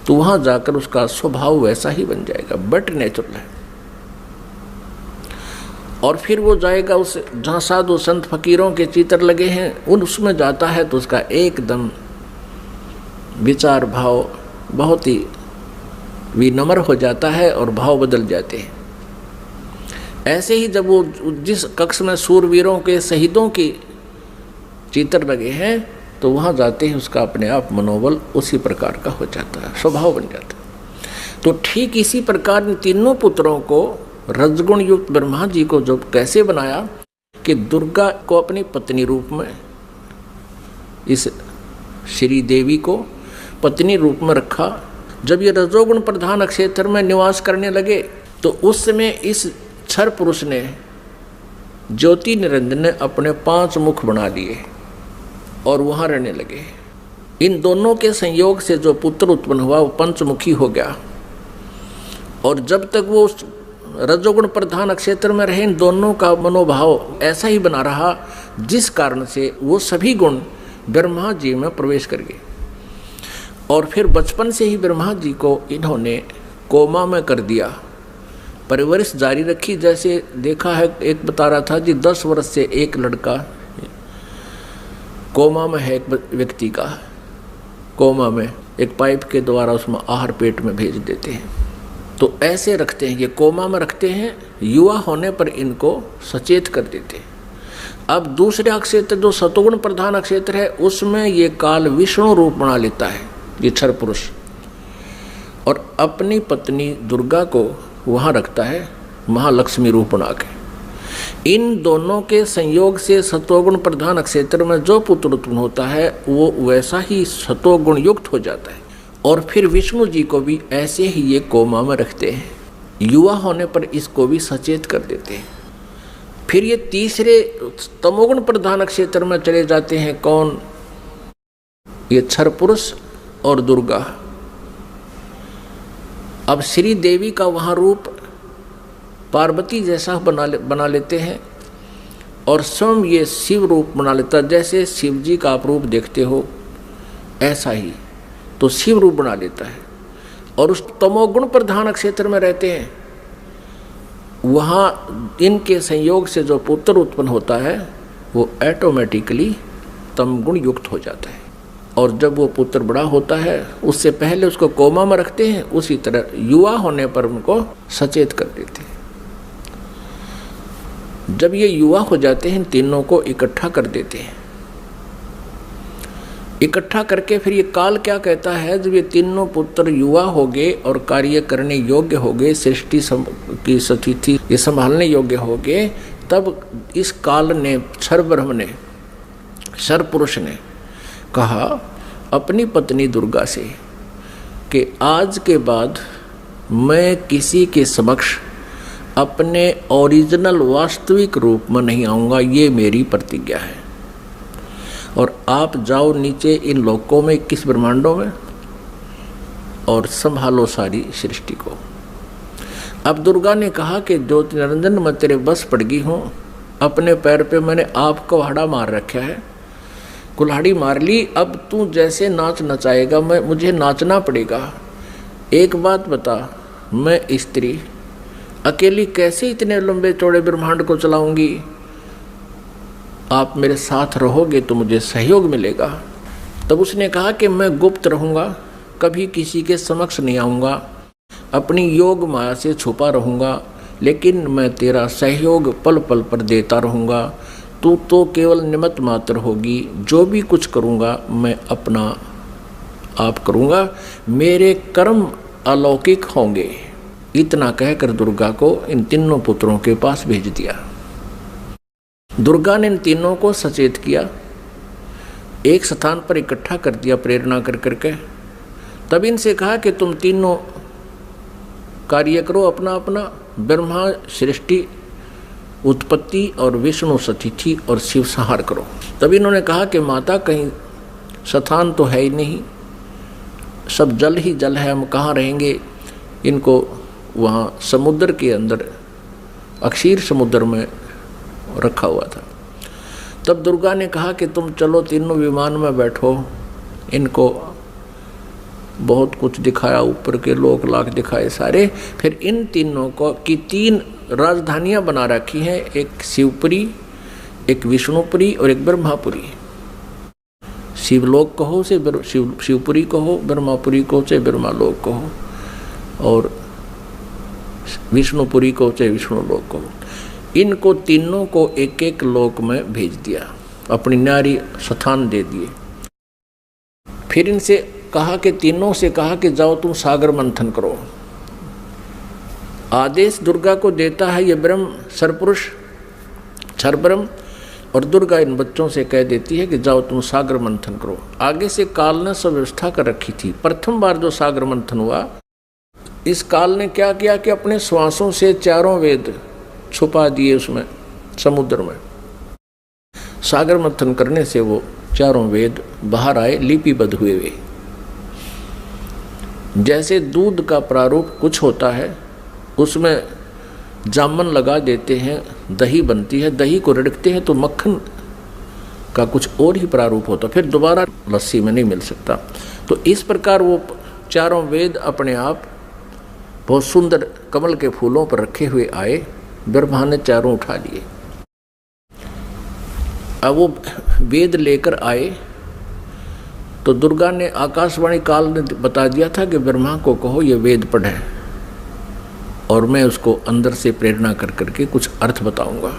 तो वहां जाकर उसका स्वभाव वैसा ही बन जाएगा, बट नेचुरल है। और फिर वो जाएगा उस जहाँ साधु संत फकीरों के चित्र लगे हैं, उसमें जाता है तो उसका एकदम विचार भाव बहुत ही विनम्र हो जाता है और भाव बदल जाते हैं। ऐसे ही जब वो जिस कक्ष में सूरवीरों के, शहीदों के चित्र लगे हैं, तो वहाँ जाते ही उसका अपने आप मनोबल उसी प्रकार का हो जाता है, स्वभाव बन जाता है। तो ठीक इसी प्रकार इन तीनों पुत्रों को, रजगुण युक्त ब्रह्मा जी को जो कैसे बनाया कि दुर्गा को अपनी पत्नी रूप में, इस श्री देवी को पत्नी रूप में रखा। जब ये रजोगुण प्रधान क्षेत्र में निवास करने लगे तो उस समय इस क्षर पुरुष ने, ज्योति निरंजन ने अपने 5 मुख बना लिए और वहाँ रहने लगे। इन दोनों के संयोग से जो पुत्र उत्पन्न हुआ वो पंचमुखी हो गया। और जब तक वो उस रजोगुण प्रधान क्षेत्र में रहे, इन दोनों का मनोभाव ऐसा ही बना रहा, जिस कारण से वो सभी गुण ब्रह्मा जी में प्रवेश कर गए। और फिर बचपन से ही ब्रह्मा जी को इन्होंने कोमा में कर दिया, परवरिश जारी रखी। जैसे देखा है, एक बता रहा था जी 10 वर्ष से एक लड़का कोमा में है, एक व्यक्ति का कोमा में, एक पाइप के द्वारा उसमें आहार पेट में भेज देते हैं। तो ऐसे रखते हैं, ये कोमा में रखते हैं, युवा होने पर इनको सचेत कर देते हैं। अब दूसरे क्षेत्र जो सतोगुण प्रधान क्षेत्र है, उसमें ये काल विष्णु रूप बना लेता है, ये क्षर पुरुष, और अपनी पत्नी दुर्गा को वहाँ रखता है महालक्ष्मी रूप बना के। इन दोनों के संयोग से सतोगुण प्रधान क्षेत्र में जो पुत्र उत्पन्न होता है वो वैसा ही सतोगुण युक्त हो जाता है। और फिर विष्णु जी को भी ऐसे ही ये कोमा में रखते हैं, युवा होने पर इसको भी सचेत कर देते हैं। फिर ये तीसरे तमोगुण प्रधान क्षेत्र में चले जाते हैं। कौन? ये क्षर पुरुष और दुर्गा। अब श्री देवी का वहाँ रूप पार्वती जैसा बना लेते हैं, और स्वयं ये शिव रूप बना लेता है। जैसे शिव जी का आप रूप देखते हो ऐसा ही तो शिव रूप बना लेता है। और उस तमोगुण प्रधान क्षेत्र में रहते हैं, वहाँ इनके संयोग से जो पुत्र उत्पन्न होता है वो ऑटोमेटिकली तमगुण युक्त हो जाता है। और जब वो पुत्र बड़ा होता है उससे पहले उसको कोमा में रखते हैं, उसी तरह युवा होने पर उनको सचेत कर देते हैं। जब ये युवा हो जाते हैं तीनों को इकट्ठा कर देते हैं। इकट्ठा करके फिर ये काल क्या कहता है, जब ये तीनों पुत्र युवा हो गए और कार्य करने योग्य हो गए, सृष्टि की स्थिति ये संभालने योग्य हो गए, तब इस काल ने क्षर ब्रह्म ने क्षर पुरुष ने कहा अपनी पत्नी दुर्गा से कि आज के बाद मैं किसी के समक्ष अपने ओरिजिनल वास्तविक रूप में नहीं आऊँगा, ये मेरी प्रतिज्ञा है। और आप जाओ नीचे इन लोकों में 21 ब्रह्मांडों में और संभालो सारी सृष्टि को। अब दुर्गा ने कहा कि ज्योति निरंजन मैं तेरे बस पड़ गई हूँ, अपने पैर पे मैंने आपको कुल्हाड़ा मार रखा है, कुल्हाड़ी मार ली, अब तू जैसे नाच नचाएगा मुझे नाचना पड़ेगा। एक बात बता, मैं स्त्री अकेली कैसे इतने लंबे चौड़े ब्रह्मांड को चलाऊंगी, आप मेरे साथ रहोगे तो मुझे सहयोग मिलेगा। तब उसने कहा कि मैं गुप्त रहूँगा, कभी किसी के समक्ष नहीं आऊँगा, अपनी योग माया से छुपा रहूँगा, लेकिन मैं तेरा सहयोग पल पल पर देता रहूँगा। तू तो केवल निमित्त मात्र होगी, जो भी कुछ करूँगा मैं अपना आप करूँगा, मेरे कर्म अलौकिक होंगे। इतना कहकर दुर्गा को इन तीनों पुत्रों के पास भेज दिया। दुर्गा ने इन तीनों को सचेत किया, एक स्थान पर इकट्ठा कर दिया प्रेरणा कर करके। तब इनसे कहा कि तुम तीनों कार्य करो अपना अपना, ब्रह्मा सृष्टि उत्पत्ति और विष्णु स्थिति और शिव संहार करो। तब इन्होंने कहा कि माता कहीं स्थान तो है ही नहीं, सब जल ही जल है, हम कहाँ रहेंगे। इनको वहाँ समुद्र के अंदर अक्षीर समुद्र में रखा हुआ था। तब दुर्गा ने कहा कि तुम चलो तीनों विमान में बैठो। इनको बहुत कुछ दिखाया, ऊपर के लोक लाख दिखाए सारे। फिर इन तीनों को की 3 राजधानियां बना रखी हैं, एक शिवपुरी, एक विष्णुपुरी और एक ब्रह्मापुरी। शिवलोक कहो से शिवपुरी कहो, ब्रह्मापुरी को से ब्रह्मालोक कहो, और विष्णुपुरी को चाहे विष्णु लोक को। इनको तीनों को एक एक लोक में भेज दिया, अपनी न्यारी स्थान दे दिए। फिर इनसे कहा कि तीनों से कहा कि जाओ तुम सागर मंथन करो। आदेश दुर्गा को देता है ये ब्रह्म सरपुरुष क्षर ब्रह्म, और दुर्गा इन बच्चों से कह देती है कि जाओ तुम सागर मंथन करो। आगे से काल ने सब व्यवस्था कर रखी थी। प्रथम बार जो सागर मंथन हुआ, इस काल ने क्या किया कि अपने श्वासों से 4 वेद छुपा दिए उसमें समुद्र में। सागर मंथन करने से वो 4 वेद बाहर आए, लिपिबद्ध हुए वे। जैसे दूध का प्रारूप कुछ होता है, उसमें जामन लगा देते हैं, दही बनती है, दही को रिड़कते हैं तो मक्खन का कुछ और ही प्रारूप होता, फिर दोबारा लस्सी में नहीं मिल सकता। तो इस प्रकार वो 4 वेद अपने आप बहुत सुंदर कमल के फूलों पर रखे हुए आए। ब्रह्मा ने 4 उठा लिए। अब वो वेद लेकर आए तो दुर्गा ने आकाशवाणी काल ने बता दिया था कि ब्रह्मा को कहो ये वेद पढ़े, और मैं उसको अंदर से प्रेरणा कर करके कुछ अर्थ बताऊंगा।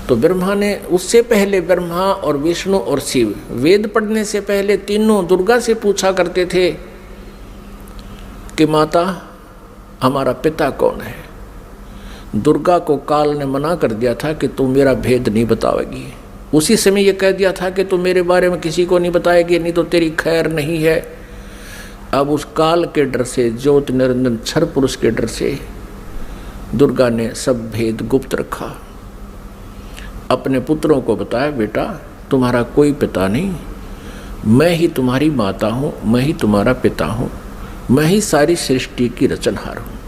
तो ब्रह्मा ने, उससे पहले ब्रह्मा और विष्णु और शिव वेद पढ़ने से पहले तीनों दुर्गा से पूछा करते थे कि माता हमारा पिता कौन है। दुर्गा को काल ने मना कर दिया था कि तुम मेरा भेद नहीं बताओगी। उसी समय ये कह दिया था कि तुम मेरे बारे में किसी को नहीं बताएगी, नहीं तो तेरी खैर नहीं है। अब उस काल के डर से, ज्योति निरंजन क्षर पुरुष के डर से दुर्गा ने सब भेद गुप्त रखा। अपने पुत्रों को बताया, बेटा तुम्हारा कोई पिता नहीं, मैं ही तुम्हारी माता हूँ, मैं ही तुम्हारा पिता हूँ, मैं ही सारी सृष्टि की रचनहार हूँ।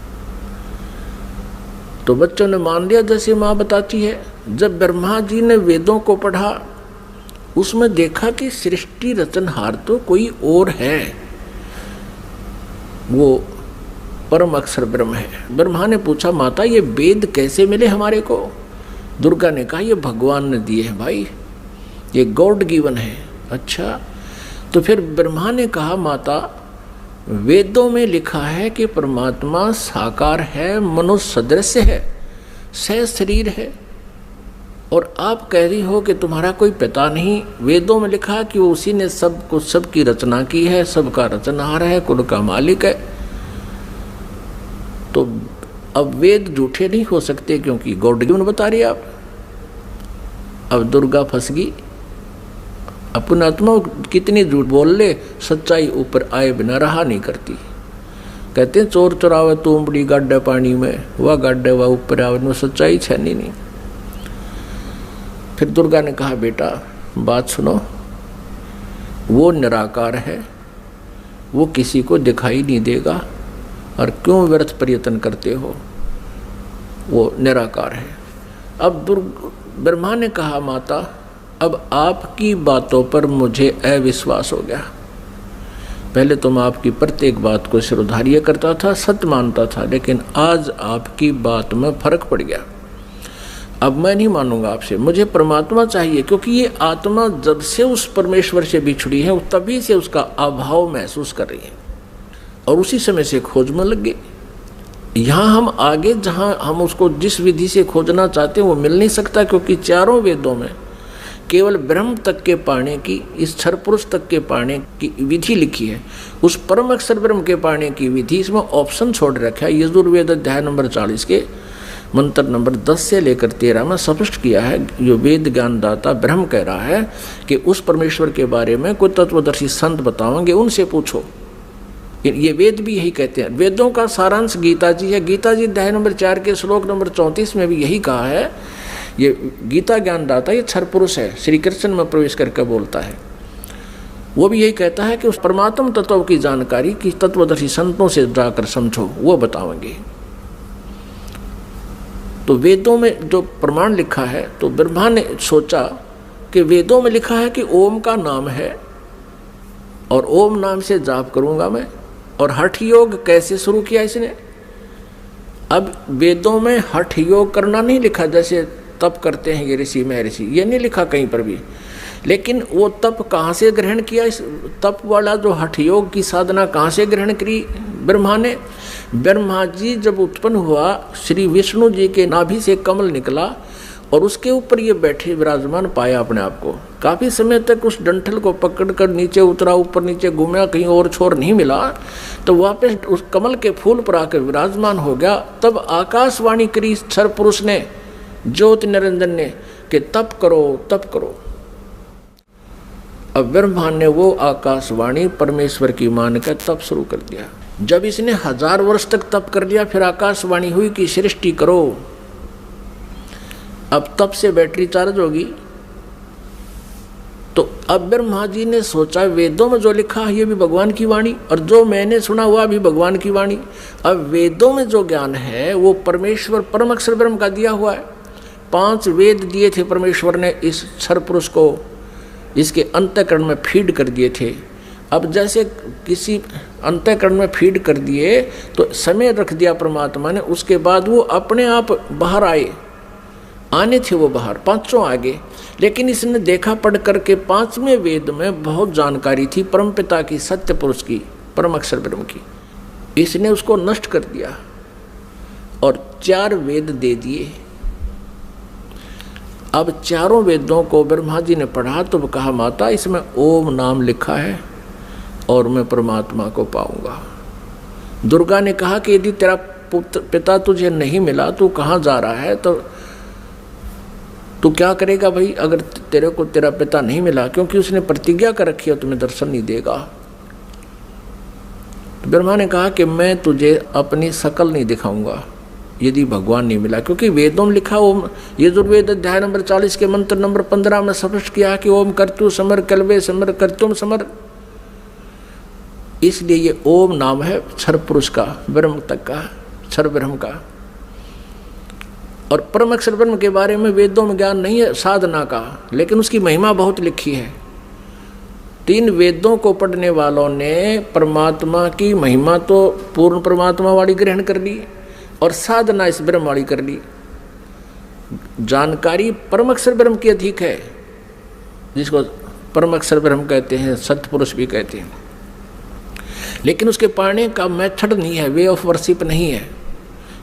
तो बच्चों ने मान लिया जैसे माँ बताती है। जब ब्रह्मा जी ने वेदों को पढ़ा, उसमें देखा कि सृष्टि रचनहार तो कोई और है। वो परम अक्षर ब्रह्म है। ब्रह्मा ने पूछा माता ये वेद कैसे मिले हमारे को? दुर्गा ने कहा ये भगवान ने दिए हैं भाई, ये गॉड गिवन है। अच्छा, तो फिर ब्रह्मा ने कहा माता वेदों में लिखा है कि परमात्मा साकार है, मनुष्य सदृश है, सह शरीर है, और आप कह रही हो कि तुम्हारा कोई पिता नहीं। वेदों में लिखा कि वो उसी ने सब कुछ, सबकी रचना की है, सबका रचनहार है, कुल का मालिक है। तो अब वेद झूठे नहीं हो सकते क्योंकि गॉड गिवन बता रही आप। अब दुर्गा फंस गई, अपना आत्मा कितनी झूठ बोल ले, सच्चाई ऊपर आए बिना रहा नहीं करती। कहते हैं चोर चोरावे तुम बड़ी गाड्डे पानी में, वह गाड्डे वह ऊपर आवे, में सच्चाई छनी नहीं। फिर दुर्गा ने कहा बेटा बात सुनो, वो निराकार है, वो किसी को दिखाई नहीं देगा, और क्यों व्यर्थ प्रयत्न करते हो, वो निराकार है। अब ब्रह्मा ने कहा माता अब आपकी बातों पर मुझे अविश्वास हो गया। पहले तो मैं आपकी प्रत्येक बात को सिरोधार्य करता था, सत्य मानता था, लेकिन आज आपकी बात में फर्क पड़ गया। अब मैं नहीं मानूंगा आपसे, मुझे परमात्मा चाहिए, क्योंकि ये आत्मा जब से उस परमेश्वर से बिछड़ी है तभी से उसका अभाव महसूस कर रही है, और उसी समय से खोज में लग गई। यहाँ हम आगे जहाँ हम उसको जिस विधि से खोजना चाहते हैं वो मिल नहीं सकता, क्योंकि चारों वेदों में केवल ब्रह्म तक के पाने की, इस क्षर पुरुष तक के पाने की विधि लिखी है। उस परम अक्षर ब्रह्म के पाने की विधि इसमें ऑप्शन छोड़ रखा है। यजुर्वेद अध्याय नंबर 40 के मंत्र नंबर 10 से लेकर 13 में स्पष्ट किया है। जो वेद ज्ञानदाता ब्रह्म कह रहा है कि उस परमेश्वर के बारे में कोई तत्वदर्शी संत बताओगे, उनसे पूछो। ये वेद भी यही कहते हैं। वेदों का सारांश गीता जी है। गीता जी अध्याय नंबर 4 के श्लोक नंबर 34 में भी यही कहा है। ये गीता ज्ञानदाता ये क्षर पुरुष है, श्री कृष्ण में प्रवेश करके बोलता है। वो भी यही कहता है कि उस परमात्म तत्व की जानकारी की तत्वदर्शी संतों से जाकर समझो, वो बताएंगे। तो वेदों में जो प्रमाण लिखा है, तो ब्रह्मा ने सोचा कि वेदों में लिखा है कि ओम का नाम है, और ओम नाम से जाप करूंगा मैं। और हठ योग कैसे शुरू किया इसने? अब वेदों में हठ योग करना नहीं लिखा, जैसे तप करते हैं ये ऋषि महर्षि, ये नहीं लिखा कहीं पर भी। लेकिन वो तप कहाँ से ग्रहण किया? इस तप वाला जो हठ योग की साधना कहाँ से ग्रहण करी ब्रह्मा ने? ब्रह्मा जी जब उत्पन्न हुआ, श्री विष्णु जी के नाभि से कमल निकला और उसके ऊपर ये बैठे विराजमान पाया अपने आप को। काफ़ी समय तक उस डंठल को पकड़कर नीचे उतरा, ऊपर नीचे घूमा, कहीं और छोर नहीं मिला, तो वापस उस कमल के फूल पर आकर विराजमान हो गया। तब आकाशवाणी करी क्षर पुरुष ने, ज्योति निरंजन ने, कि तप करो तप करो। अब ब्रह्मा ने वो आकाशवाणी परमेश्वर की मान कर तप शुरू कर दिया। जब इसने 1000 वर्ष तक तप कर लिया, फिर आकाशवाणी हुई कि सृष्टि करो। अब तप से बैटरी चार्ज होगी। तो अब ब्रह्मा जी ने सोचा वेदों में जो लिखा है ये भी भगवान की वाणी, और जो मैंने सुना हुआ भी भगवान की वाणी। अब वेदों में जो ज्ञान है वो परमेश्वर परम अक्षर ब्रह्म का दिया हुआ है। 5 वेद दिए थे परमेश्वर ने इस क्षर पुरुष को, इसके अंतःकरण में फीड कर दिए थे। अब जैसे किसी अंतःकरण में फीड कर दिए तो समय रख दिया परमात्मा ने, उसके बाद वो अपने आप बाहर आने थे वो बाहर, 5 आगे। लेकिन इसने देखा पढ़ करके 5वें वेद में बहुत जानकारी थी परमपिता की, सत्य पुरुष की, परम अक्षर ब्रह्म की। इसने उसको नष्ट कर दिया और 4 वेद दे दिए। अब चारों वेदों को ब्रह्मा जी ने पढ़ा तो कहा माता इसमें ओम नाम लिखा है और मैं परमात्मा को पाऊंगा। दुर्गा ने कहा कि यदि तेरा पिता तुझे नहीं मिला, तू कहाँ जा रहा है, तो तू क्या करेगा भाई अगर तेरे को तेरा पिता नहीं मिला, क्योंकि उसने प्रतिज्ञा कर रखी है तुम्हें दर्शन नहीं देगा। तो ब्रह्मा ने कहा कि मैं तुझे अपनी शकल नहीं दिखाऊंगा यदि भगवान नहीं मिला, क्योंकि वेदों में लिखा ओम, यजुर्वेद अध्याय नंबर 40 के मंत्र नंबर 15 में स्पष्ट किया कि ओम कर्तु समर कल्वे समर कर्तुम समर। इसलिए ये ओम नाम है क्षर पुरुष का, ब्रह्म तक का, क्षर ब्रह्म का। और परम अक्षर ब्रह्म के बारे में वेदों में ज्ञान नहीं है साधना का, लेकिन उसकी महिमा बहुत लिखी है। तीन वेदों को पढ़ने वालों ने परमात्मा की महिमा तो पूर्ण परमात्मा वाली ग्रहण कर ली और साधना इस ब्रह्म वाली कर ली। जानकारी परम अक्षर ब्रह्म की अधिक है, जिसको परम अक्षर ब्रह्म कहते हैं, सत्पुरुष भी कहते हैं, लेकिन उसके पाने का मेथड नहीं है, वे ऑफ वर्शिप नहीं है।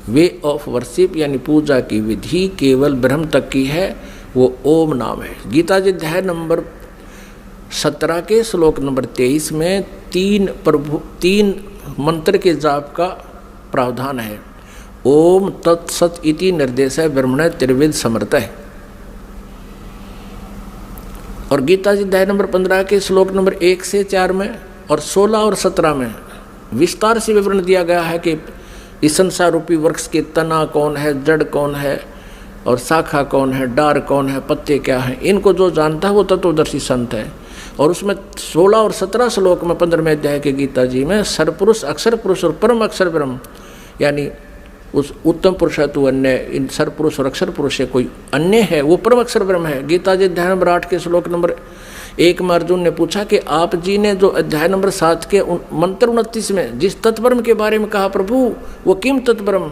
वे ऑफ वर्शिप यानी पूजा की विधि केवल ब्रह्म तक की है, वो ओम नाम है। गीता जी अध्याय नंबर 17 के श्लोक नंबर 23 में तीन मंत्र के जाप का प्रावधान है। ओम तत्सत इति निर्देश है ब्रह्मण त्रिविध समर्थ है। और गीता जी अध्याय नंबर 15 के श्लोक नंबर 1 से 4 में और 16 और 17 में विस्तार से विवरण दिया गया है कि इस संसार रूपी वृक्ष के तना कौन है, जड़ कौन है और शाखा कौन है, डार कौन है, पत्ते क्या हैं। इनको जो जानता है वो तत्वदर्शी संत है। और उसमें 16 और 17 श्लोक में 15वें अध्याय के गीता जी में सरपुरुष, अक्षर पुरुष और परम अक्षर ब्रह्म यानी उस उत्तम पुरुष है तो अन्य, इन सरपुरुष और अक्षर पुरुष से कोई अन्य है, वो परम अक्षर ब्रह्म है। गीता जी अध्याय नंबर 8 के श्लोक नंबर 1 में अर्जुन ने पूछा कि आप जी ने जो अध्याय नंबर 7 के मंत्र 29 में जिस तत्ब्रह्म के बारे में कहा प्रभु वो किम तत्ब्रह्म,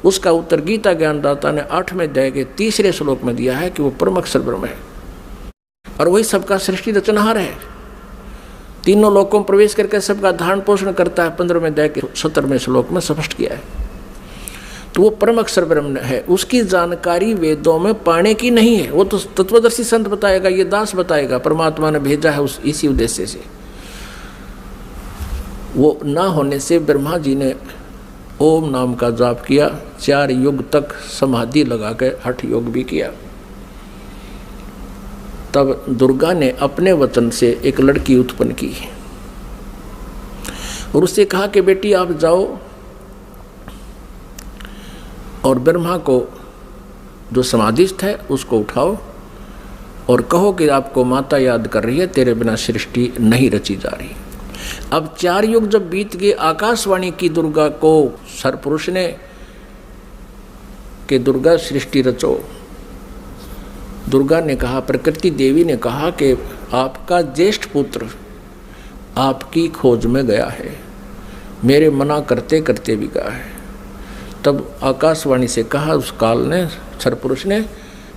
उसका उत्तर गीता ज्ञानदाता ने 8वें अध्याय के 3रे श्लोक में दिया है कि वो परम अक्षर ब्रह्म है और वही सबका सृष्टि रचनहार है। तीनों लोकों में प्रवेश करके सबका धारण पोषण करता है, 15वें अध्याय के 17वें श्लोक में स्पष्ट किया है। तो वो परम अक्षर ब्रह्म है। उसकी जानकारी वेदों में पाने की नहीं है, वो तो तत्वदर्शी संत बताएगा, ये दास बताएगा, परमात्मा ने भेजा है उस इसी उद्देश्य से। वो ना होने से ब्रह्मा जी ने ओम नाम का जाप किया, 4 युग तक समाधि लगा के हठ योग भी किया। तब दुर्गा ने अपने वचन से एक लड़की उत्पन्न की और उससे कहा कि बेटी आप जाओ और ब्रह्मा को जो समाधिस्थ है उसको उठाओ और कहो कि आपको माता याद कर रही है, तेरे बिना सृष्टि नहीं रची जा रही। अब 4 युग जब बीत गए, आकाशवाणी की दुर्गा को सरपुरुष ने कि दुर्गा सृष्टि रचो। दुर्गा ने कहा, प्रकृति देवी ने कहा कि आपका ज्येष्ठ पुत्र आपकी खोज में गया है, मेरे मना करते करते भी गया है। तब आकाशवाणी से कहा उस काल ने, सरपुरुष ने,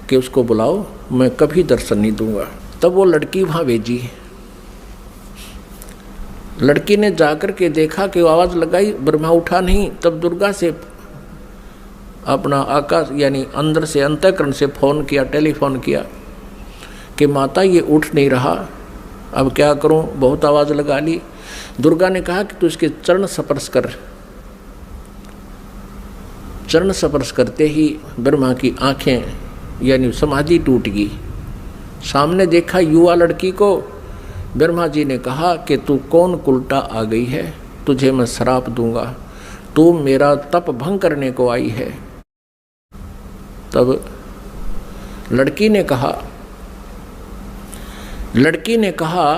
कि उसको बुलाओ, मैं कभी दर्शन नहीं दूंगा। तब वो लड़की वहाँ भेजी। लड़की ने जाकर के देखा कि आवाज़ लगाई, ब्रह्मा उठा नहीं। तब दुर्गा से अपना आकाश यानी अंदर से अंतःकरण से फ़ोन किया, टेलीफोन किया कि माता ये उठ नहीं रहा, अब क्या करूं, बहुत आवाज़ लगा ली। दुर्गा ने कहा कि तू इसके चरण स्पर्श कर। चरण स्पर्श करते ही ब्रह्मा की आंखें यानी समाधि टूट गई। सामने देखा युवा लड़की को। ब्रह्मा जी ने कहा कि तू कौन कुलटा आ गई है, तुझे मैं श्राप दूंगा, तू मेरा तप भंग करने को आई है। तब लड़की ने कहा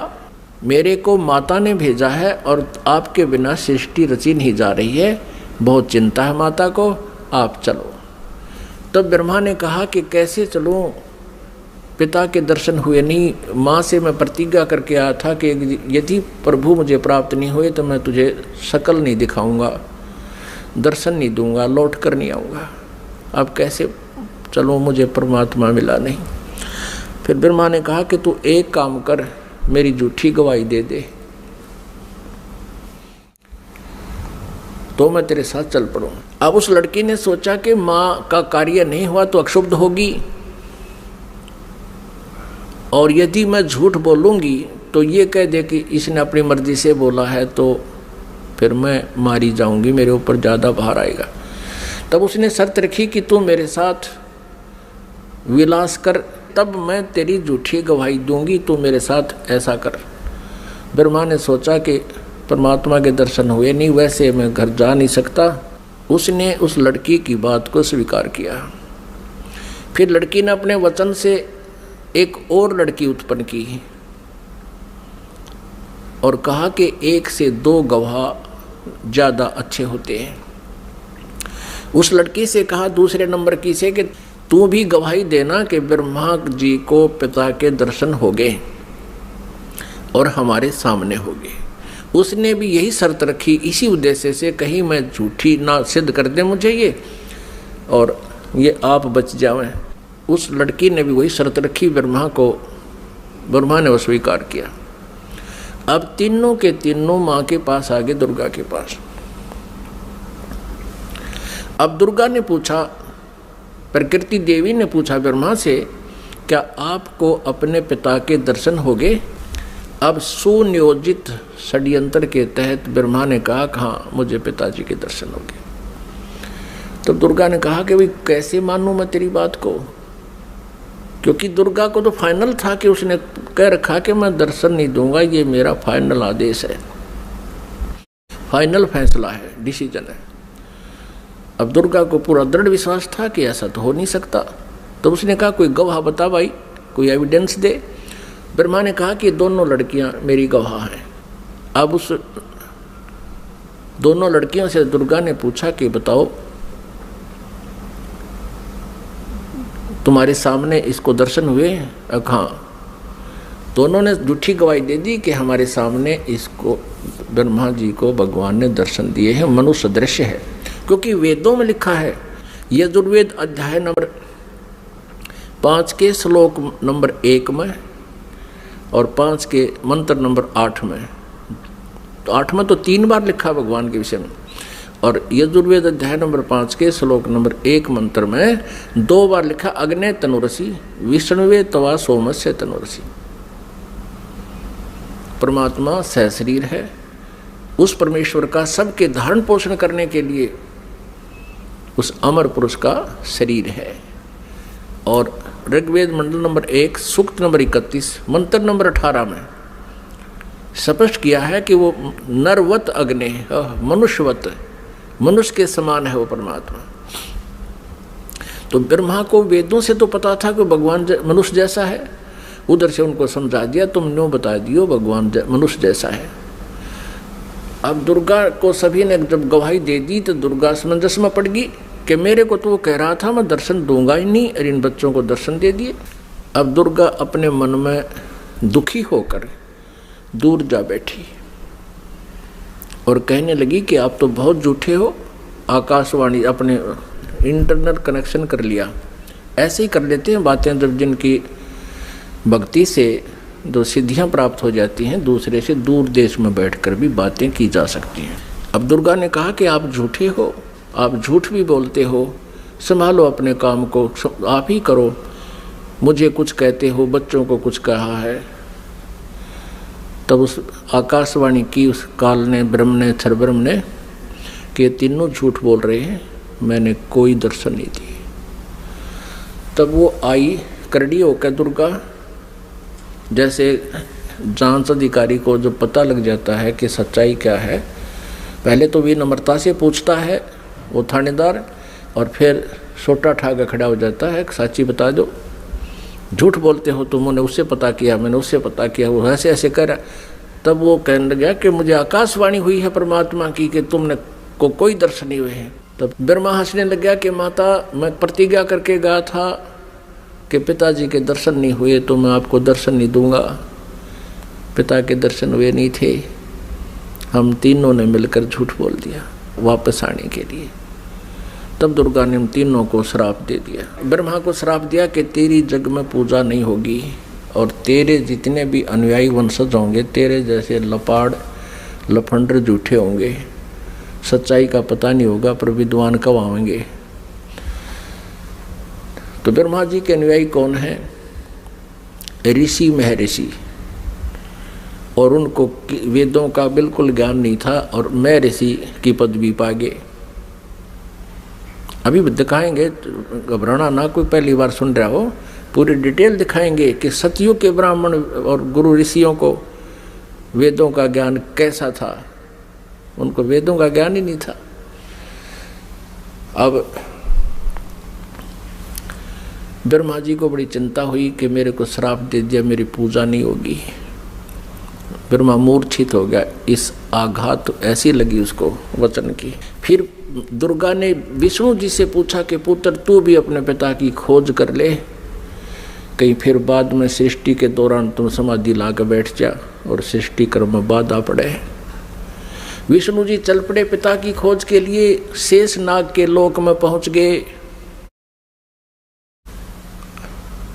मेरे को माता ने भेजा है और आपके बिना सृष्टि रची नहीं जा रही है, बहुत चिंता है माता को, आप चलो। तब ब्रह्मा ने कहा कि कैसे चलूं, पिता के दर्शन हुए नहीं। माँ से मैं प्रतिज्ञा करके आया था कि यदि प्रभु मुझे प्राप्त नहीं हुए तो मैं तुझे शकल नहीं दिखाऊंगा, दर्शन नहीं दूंगा, लौट कर नहीं आऊँगा। अब कैसे चलूं, मुझे परमात्मा मिला नहीं। फिर ब्रह्मा ने कहा कि तू एक काम कर, मेरी झूठी गवाही दे दे तो मैं तेरे साथ चल पड़ूँ। अब उस लड़की ने सोचा कि माँ का कार्य नहीं हुआ तो अक्षुब्ध होगी और यदि मैं झूठ बोलूँगी तो ये कह दे कि इसने अपनी मर्जी से बोला है, तो फिर मैं मारी जाऊँगी, मेरे ऊपर ज़्यादा भार आएगा। तब उसने शर्त रखी कि तू मेरे साथ विलास कर, तब मैं तेरी झूठी गवाही दूंगी, तू मेरे साथ ऐसा कर। ब्रह्मा ने सोचा कि परमात्मा के दर्शन हुए नहीं, वैसे मैं घर जा नहीं सकता। उसने उस लड़की की बात को स्वीकार किया। फिर लड़की ने अपने वचन से एक और लड़की उत्पन्न की और कहा कि 1 से 2 गवाह ज़्यादा अच्छे होते हैं। उस लड़की से कहा दूसरे नंबर की से कि तू भी गवाही देना कि ब्रह्मा जी को पिता के दर्शन हो गए। और हमारे सामने होगे। उसने भी यही शर्त रखी इसी उद्देश्य से, कहीं मैं झूठी ना सिद्ध कर दे मुझे ये और ये आप बच जावें। उस लड़की ने भी वही शर्त रखी, ब्रह्मा ने वो स्वीकार किया। अब तीनों के तीनों माँ के पास आ गए, दुर्गा के पास। अब दुर्गा ने पूछा, प्रकृति देवी ने पूछा ब्रह्मा से, क्या आपको अपने पिता के दर्शन हो गए? अब सुनियोजित षड्यंत्र के तहत ब्रह्मा ने कहा, हाँ मुझे पिताजी के दर्शन हो गए। तो दुर्गा ने कहा कि भाई कैसे मानूं मैं तेरी बात को, क्योंकि दुर्गा को तो फाइनल था कि उसने कह रखा कि मैं दर्शन नहीं दूंगा, ये मेरा फाइनल आदेश है, फाइनल फैसला है, डिसीजन है। अब दुर्गा को पूरा दृढ़ विश्वास था कि ऐसा तो हो नहीं सकता। तो उसने कहा कोई गवाह बता भाई, कोई एविडेंस दे। ब्रह्मा ने कहा कि दोनों लड़कियां मेरी गवाह हैं। अब उस दोनों लड़कियों से दुर्गा ने पूछा कि बताओ तुम्हारे सामने इसको दर्शन हुए? हाँ। दोनों ने झूठी गवाही दे दी कि हमारे सामने इसको ब्रह्मा जी को भगवान ने दर्शन दिए हैं, मनुष्य दृश्य है। क्योंकि वेदों में लिखा है, यजुर्वेद अध्याय नंबर 5 के श्लोक नंबर 1 में और 5 के मंत्र नंबर 8 में, तो 8 में तो 3 बार लिखा भगवान के विषय में, और यजुर्वेद अध्याय नंबर 5 के श्लोक नंबर 1 मंत्र में 2 बार लिखा, अग्ने तनुरसी विष्णुवे तवा सोमस्य तनुरसी। परमात्मा सहशरीर है, उस परमेश्वर का सबके धारण पोषण करने के लिए उस अमर पुरुष का शरीर है। और ऋग्वेद मंडल नंबर 1 सूक्त नंबर 31 मंत्र नंबर 18 में स्पष्ट किया है कि वो नरवत अग्नि, मनुष्यवत, मनुष्य के समान है वो परमात्मा। तो ब्रह्मा को वेदों से तो पता था कि भगवान मनुष्य जैसा है, उधर से उनको समझा दिया, तुम न्यों बता दियो भगवान मनुष्य जैसा है। अब दुर्गा को सभी ने जब गवाही दे दी तो दुर्गा समंजस में पड़ गई कि मेरे को तो वो कह रहा था मैं दर्शन दूंगा ही नहीं, और इन बच्चों को दर्शन दे दिए। अब दुर्गा अपने मन में दुखी होकर दूर जा बैठी और कहने लगी कि आप तो बहुत झूठे हो। आकाशवाणी अपने इंटरनेट कनेक्शन कर लिया, ऐसे ही कर लेते हैं बातें जब जिनकी भक्ति से जो सिद्धियां प्राप्त हो जाती हैं, दूसरे से दूर देश में बैठकर भी बातें की जा सकती हैं। अब दुर्गा ने कहा कि आप झूठे हो, आप झूठ भी बोलते हो, संभालो अपने काम को, आप ही करो, मुझे कुछ कहते हो, बच्चों को कुछ कहा है। तब उस आकाशवाणी की उस काल ने, ब्रह्म ने, क्षरब्रह्म ने कि तीनों झूठ बोल रहे हैं, मैंने कोई दर्शन नहीं दिए। तब वो आई करड़ी होकर दुर्गा, जैसे जांच अधिकारी को जो पता लग जाता है कि सच्चाई क्या है, पहले तो विनम्रता से पूछता है वो थानेदार, और फिर सोटा ठाकर खड़ा हो जाता है, सच्ची बता दो, झूठ बोलते हो तुम, मैंने उससे पता किया, मैंने उससे पता किया, वो ऐसे ऐसे कर। तब वो कहने लगा कि मुझे आकाशवाणी हुई है परमात्मा की कि तुमने को कोई दर्शन नहीं हुए हैं। तब ब्रह्मा हंसने लग गया कि माता मैं प्रतिज्ञा करके गया था कि पिताजी के दर्शन नहीं हुए तो मैं आपको दर्शन नहीं दूंगा। पिता के दर्शन हुए नहीं थे, हम तीनों ने मिलकर झूठ बोल दिया वापस आने के लिए। तब दुर्गा ने हम तीनों को श्राप दे दिया। ब्रह्मा को श्राप दिया कि तेरी जग में पूजा नहीं होगी और तेरे जितने भी अनुयायी वंशज होंगे तेरे जैसे लपाड़ लफंडर झूठे होंगे, सच्चाई का पता नहीं होगा पर विद्वान कब आएंगे। तो ब्रह्मा जी के अनुयायी कौन है? ऋषि महर्षि, और उनको वेदों का बिल्कुल ज्ञान नहीं था और मैं ऋषि की पदवी पा गए। अभी दिखाएंगे, घबराना ना, कोई पहली बार सुन रहा हो, पूरी डिटेल दिखाएंगे कि सतयुग के ब्राह्मण और गुरु ऋषियों को वेदों का ज्ञान कैसा था। उनको वेदों का ज्ञान ही नहीं था। अब ब्रह्मा जी को बड़ी चिंता हुई कि मेरे को श्राप दे दिया, मेरी पूजा नहीं होगी। ब्रह्मा मूर्छित हो गया, इस आघात ऐसी लगी उसको वचन की। फिर दुर्गा ने विष्णु जी से पूछा कि पुत्र तू भी अपने पिता की खोज कर ले कहीं फिर बाद में सृष्टि के दौरान तुम समाधि ला के बैठ जा और सृष्टि कर्म में बाधा पड़े। विष्णु जी चल पड़े पिता की खोज के लिए, शेष नाग के लोक में पहुंच गए।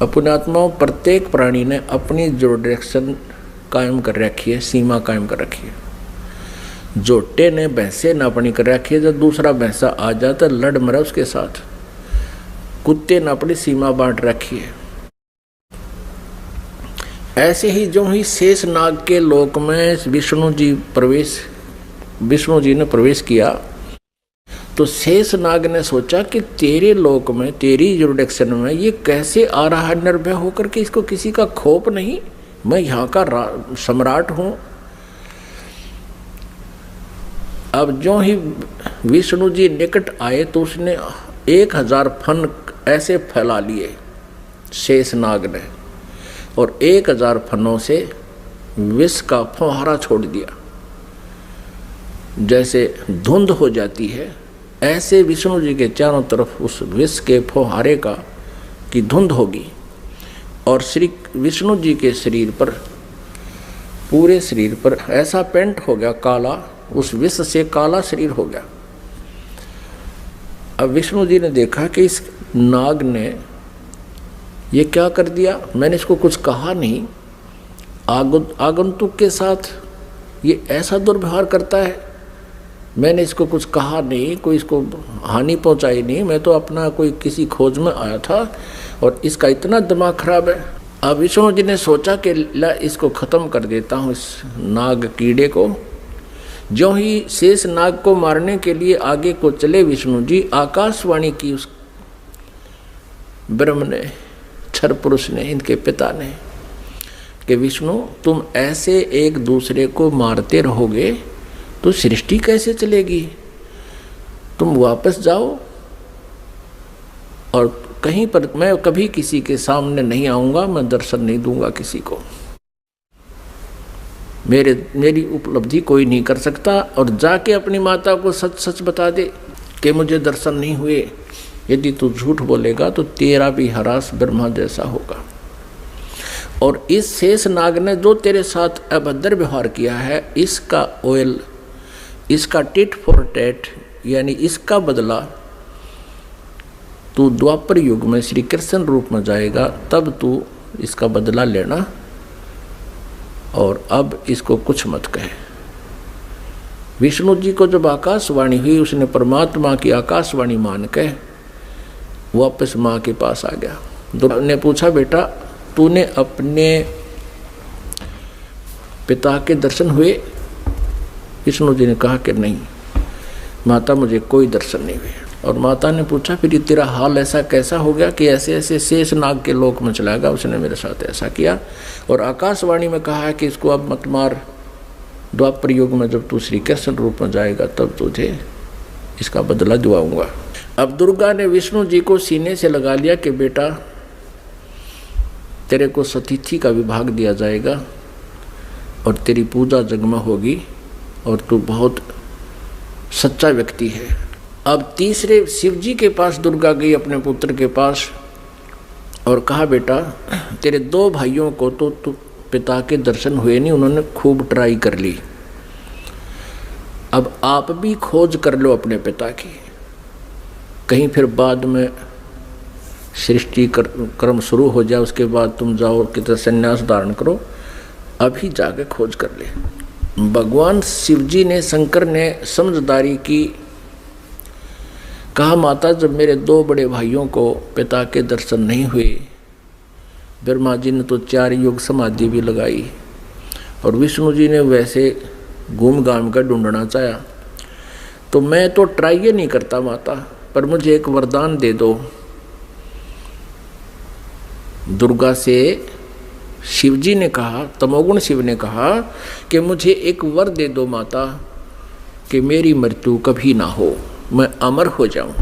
पुण्यात्माओं, प्रत्येक प्राणी ने अपनी जो डायरेक्शन कायम कर रखी है, सीमा कायम कर रखी है। जोटे ने भैंसे नापनी कर रखी है, जब दूसरा भैंसा आ जाता लड़ मरा उसके साथ। कुत्ते ने अपनी सीमा बांट रखी है। ऐसे ही जो ही शेष नाग के लोक में विष्णु जी ने प्रवेश किया, तो शेष नाग ने सोचा कि तेरे लोक में, तेरी जुरिडिक्शन में ये कैसे आ रहा है निर्भय होकर के, इसको किसी का खौफ नहीं, मैं यहाँ का सम्राट हूं। अब जो ही विष्णु जी निकट आए तो उसने 1000 फन ऐसे फैला लिए शेष नाग ने, और 1000 फनों से विष का फुहारा छोड़ दिया। जैसे धुंध हो जाती है, ऐसे विष्णु जी के चारों तरफ उस विष के फुहारे की धुंध होगी, और श्री विष्णु जी के शरीर पर, पूरे शरीर पर ऐसा पेंट हो गया काला, उस विष से काला शरीर हो गया। अब विष्णु जी ने देखा कि इस नाग ने ये क्या कर दिया, मैंने इसको कुछ कहा नहीं, आगंतुक के साथ ये ऐसा दुर्व्यवहार करता है, मैंने इसको कुछ कहा नहीं, कोई इसको हानि पहुंचाई नहीं, मैं तो अपना कोई किसी खोज में आया था और इसका इतना दिमाग खराब है। अब विष्णु जी ने सोचा कि ला इसको ख़त्म कर देता हूँ, इस नाग कीड़े को। जो ही शेष नाग को मारने के लिए आगे को चले विष्णु जी, आकाशवाणी की उस ब्रह्म ने, क्षर पुरुष ने, इनके पिता ने, कि विष्णु तुम ऐसे एक दूसरे को मारते रहोगे तो सृष्टि कैसे चलेगी, तुम वापस जाओ, और कहीं पर मैं कभी किसी के सामने नहीं आऊंगा, मैं दर्शन नहीं दूंगा किसी को, मेरी उपलब्धि कोई नहीं कर सकता, और जाके अपनी माता को सच सच बता दे कि मुझे दर्शन नहीं हुए। यदि तू झूठ बोलेगा तो तेरा भी हरास ब्रह्मा जैसा होगा। और इस शेष नाग ने जो तेरे साथ अभद्र व्यवहार किया है, इसका ऑयल, इसका टिट फॉर टैट, यानी इसका बदला तू द्वापर युग में श्री कृष्ण रूप में जाएगा, तब तू इसका बदला लेना, और अब इसको कुछ मत कहे। विष्णु जी को जब आकाशवाणी हुई, उसने परमात्मा की आकाशवाणी मान के वापस माँ के पास आ गया। दुर्गा ने पूछा, बेटा तूने अपने पिता के दर्शन हुए? विष्णु जी ने कहा कि नहीं माता, मुझे कोई दर्शन नहीं हुए। और माता ने पूछा, फिर तेरा हाल ऐसा कैसा हो गया कि ऐसे ऐसे शेष नाग के लोक में चला गया, उसने मेरे साथ ऐसा किया, और आकाशवाणी में कहा है कि इसको अब मत मार, द्वापर युग में जब तू श्री कृष्ण रूप में जाएगा तब तुझे इसका बदला दिलाऊंगा। अब दुर्गा ने विष्णु जी को सीने से लगा लिया कि बेटा तेरे को सतिथि का विभाग दिया जाएगा और तेरी पूजा जगमा होगी, और तू बहुत सच्चा व्यक्ति है। अब तीसरे शिव जी के पास दुर्गा गई, अपने पुत्र के पास, और कहा, बेटा तेरे 2 भाइयों को तो पिता के दर्शन हुए नहीं, उन्होंने खूब ट्राई कर ली, अब आप भी खोज कर लो अपने पिता की, कहीं फिर बाद में सृष्टि कर्म शुरू हो जाए, उसके बाद तुम जाओ कितना संन्यास धारण करो, अभी जाके खोज कर ले। भगवान शिव जी ने, शंकर ने समझदारी की, कहा, माता जब मेरे 2 बड़े भाइयों को पिता के दर्शन नहीं हुए, ब्रह्मा जी ने तो 4 युग समाधि भी लगाई, और विष्णु जी ने वैसे घूम घाम कर ढूंढना चाहा, तो मैं तो ट्राई नहीं करता माता, पर मुझे एक वरदान दे दो। दुर्गा से शिव जी ने कहा, तमोगुण शिव ने कहा कि मुझे एक वर दे दो माता, कि मेरी मृत्यु कभी ना हो, मैं अमर हो जाऊं।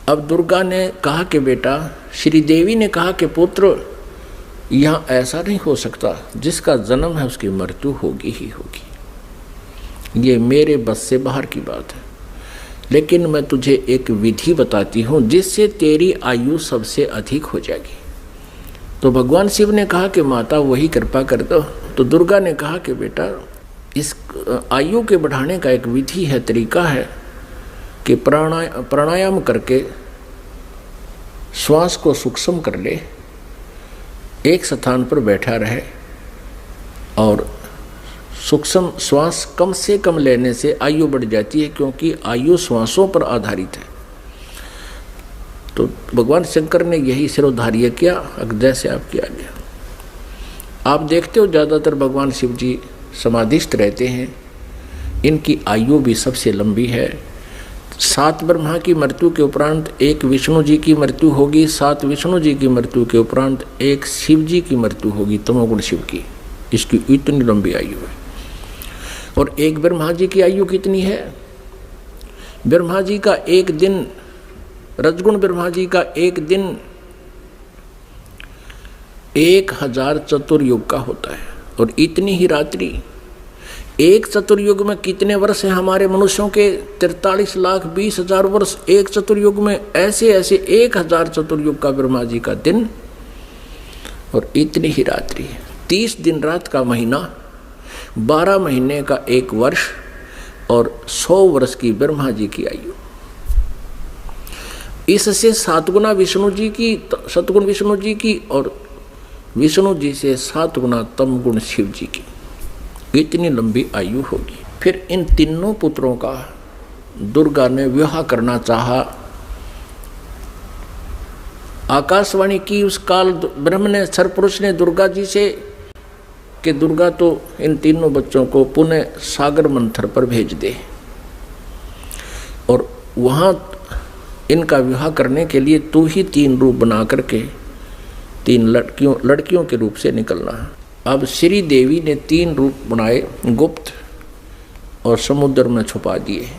अब दुर्गा ने कहा कि बेटा, श्री देवी ने कहा कि पुत्र यहाँ ऐसा नहीं हो सकता, जिसका जन्म है उसकी मृत्यु होगी ही होगी, ये मेरे बस से बाहर की बात है, लेकिन मैं तुझे एक विधि बताती हूँ जिससे तेरी आयु सबसे अधिक हो जाएगी। तो भगवान शिव ने कहा कि माता वही कृपा कर दो। तो दुर्गा ने कहा कि बेटा इस आयु के बढ़ाने का एक विधि है, तरीका है कि प्राणायाम करके श्वास को सूक्ष्म कर ले, एक स्थान पर बैठा रहे और सूक्ष्म श्वास कम से कम लेने से आयु बढ़ जाती है, क्योंकि आयु श्वासों पर आधारित है। तो भगवान शंकर ने यही सिरोधार्य किया, जैसे आप किया गया। आप देखते हो ज़्यादातर भगवान शिव जी समाधिस्थ रहते हैं, इनकी आयु भी सबसे लंबी है। 7 ब्रह्मा की मृत्यु के उपरांत एक विष्णु जी की मृत्यु होगी, 7 विष्णु जी की मृत्यु के उपरांत एक शिव जी की मृत्यु होगी, तमोगुण शिव की। इसकी इतनी लंबी आयु है। और एक ब्रह्मा जी की आयु कितनी है? ब्रह्मा जी का एक दिन, रजगुण ब्रह्मा जी का एक दिन 1000 चतुर्युग का होता है। और इतनी ही रात्रि, एक चतुर्युग में कितने वर्ष हैं हमारे मनुष्यों के? 43,20,000 वर्ष एक चतुर्युग में। ऐसे ऐसे 1000 चतुर्युग का ब्रह्मा जी का दिन और इतनी ही रात्रि। 30 दिन रात का महीना, 12 महीने का एक वर्ष और 100 वर्ष की ब्रह्मा जी की आयु। इससे 7 गुना विष्णु जी की, सतगुण विष्णु जी की, और विष्णु जी से 7 गुना तम गुण शिव जी की, इतनी लंबी आयु होगी। फिर इन तीनों पुत्रों का दुर्गा ने विवाह करना चाहा। आकाशवाणी की उस काल ब्रह्म ने, सरपुरुष ने दुर्गा जी से कि दुर्गा तो इन तीनों बच्चों को पुनः सागर मंथर पर भेज दे और वहाँ इनका विवाह करने के लिए तू ही 3 रूप बना करके 3 लड़कियों के रूप से निकलना है। अब श्री देवी ने 3 रूप बनाए, गुप्त, और समुद्र में छुपा दिए।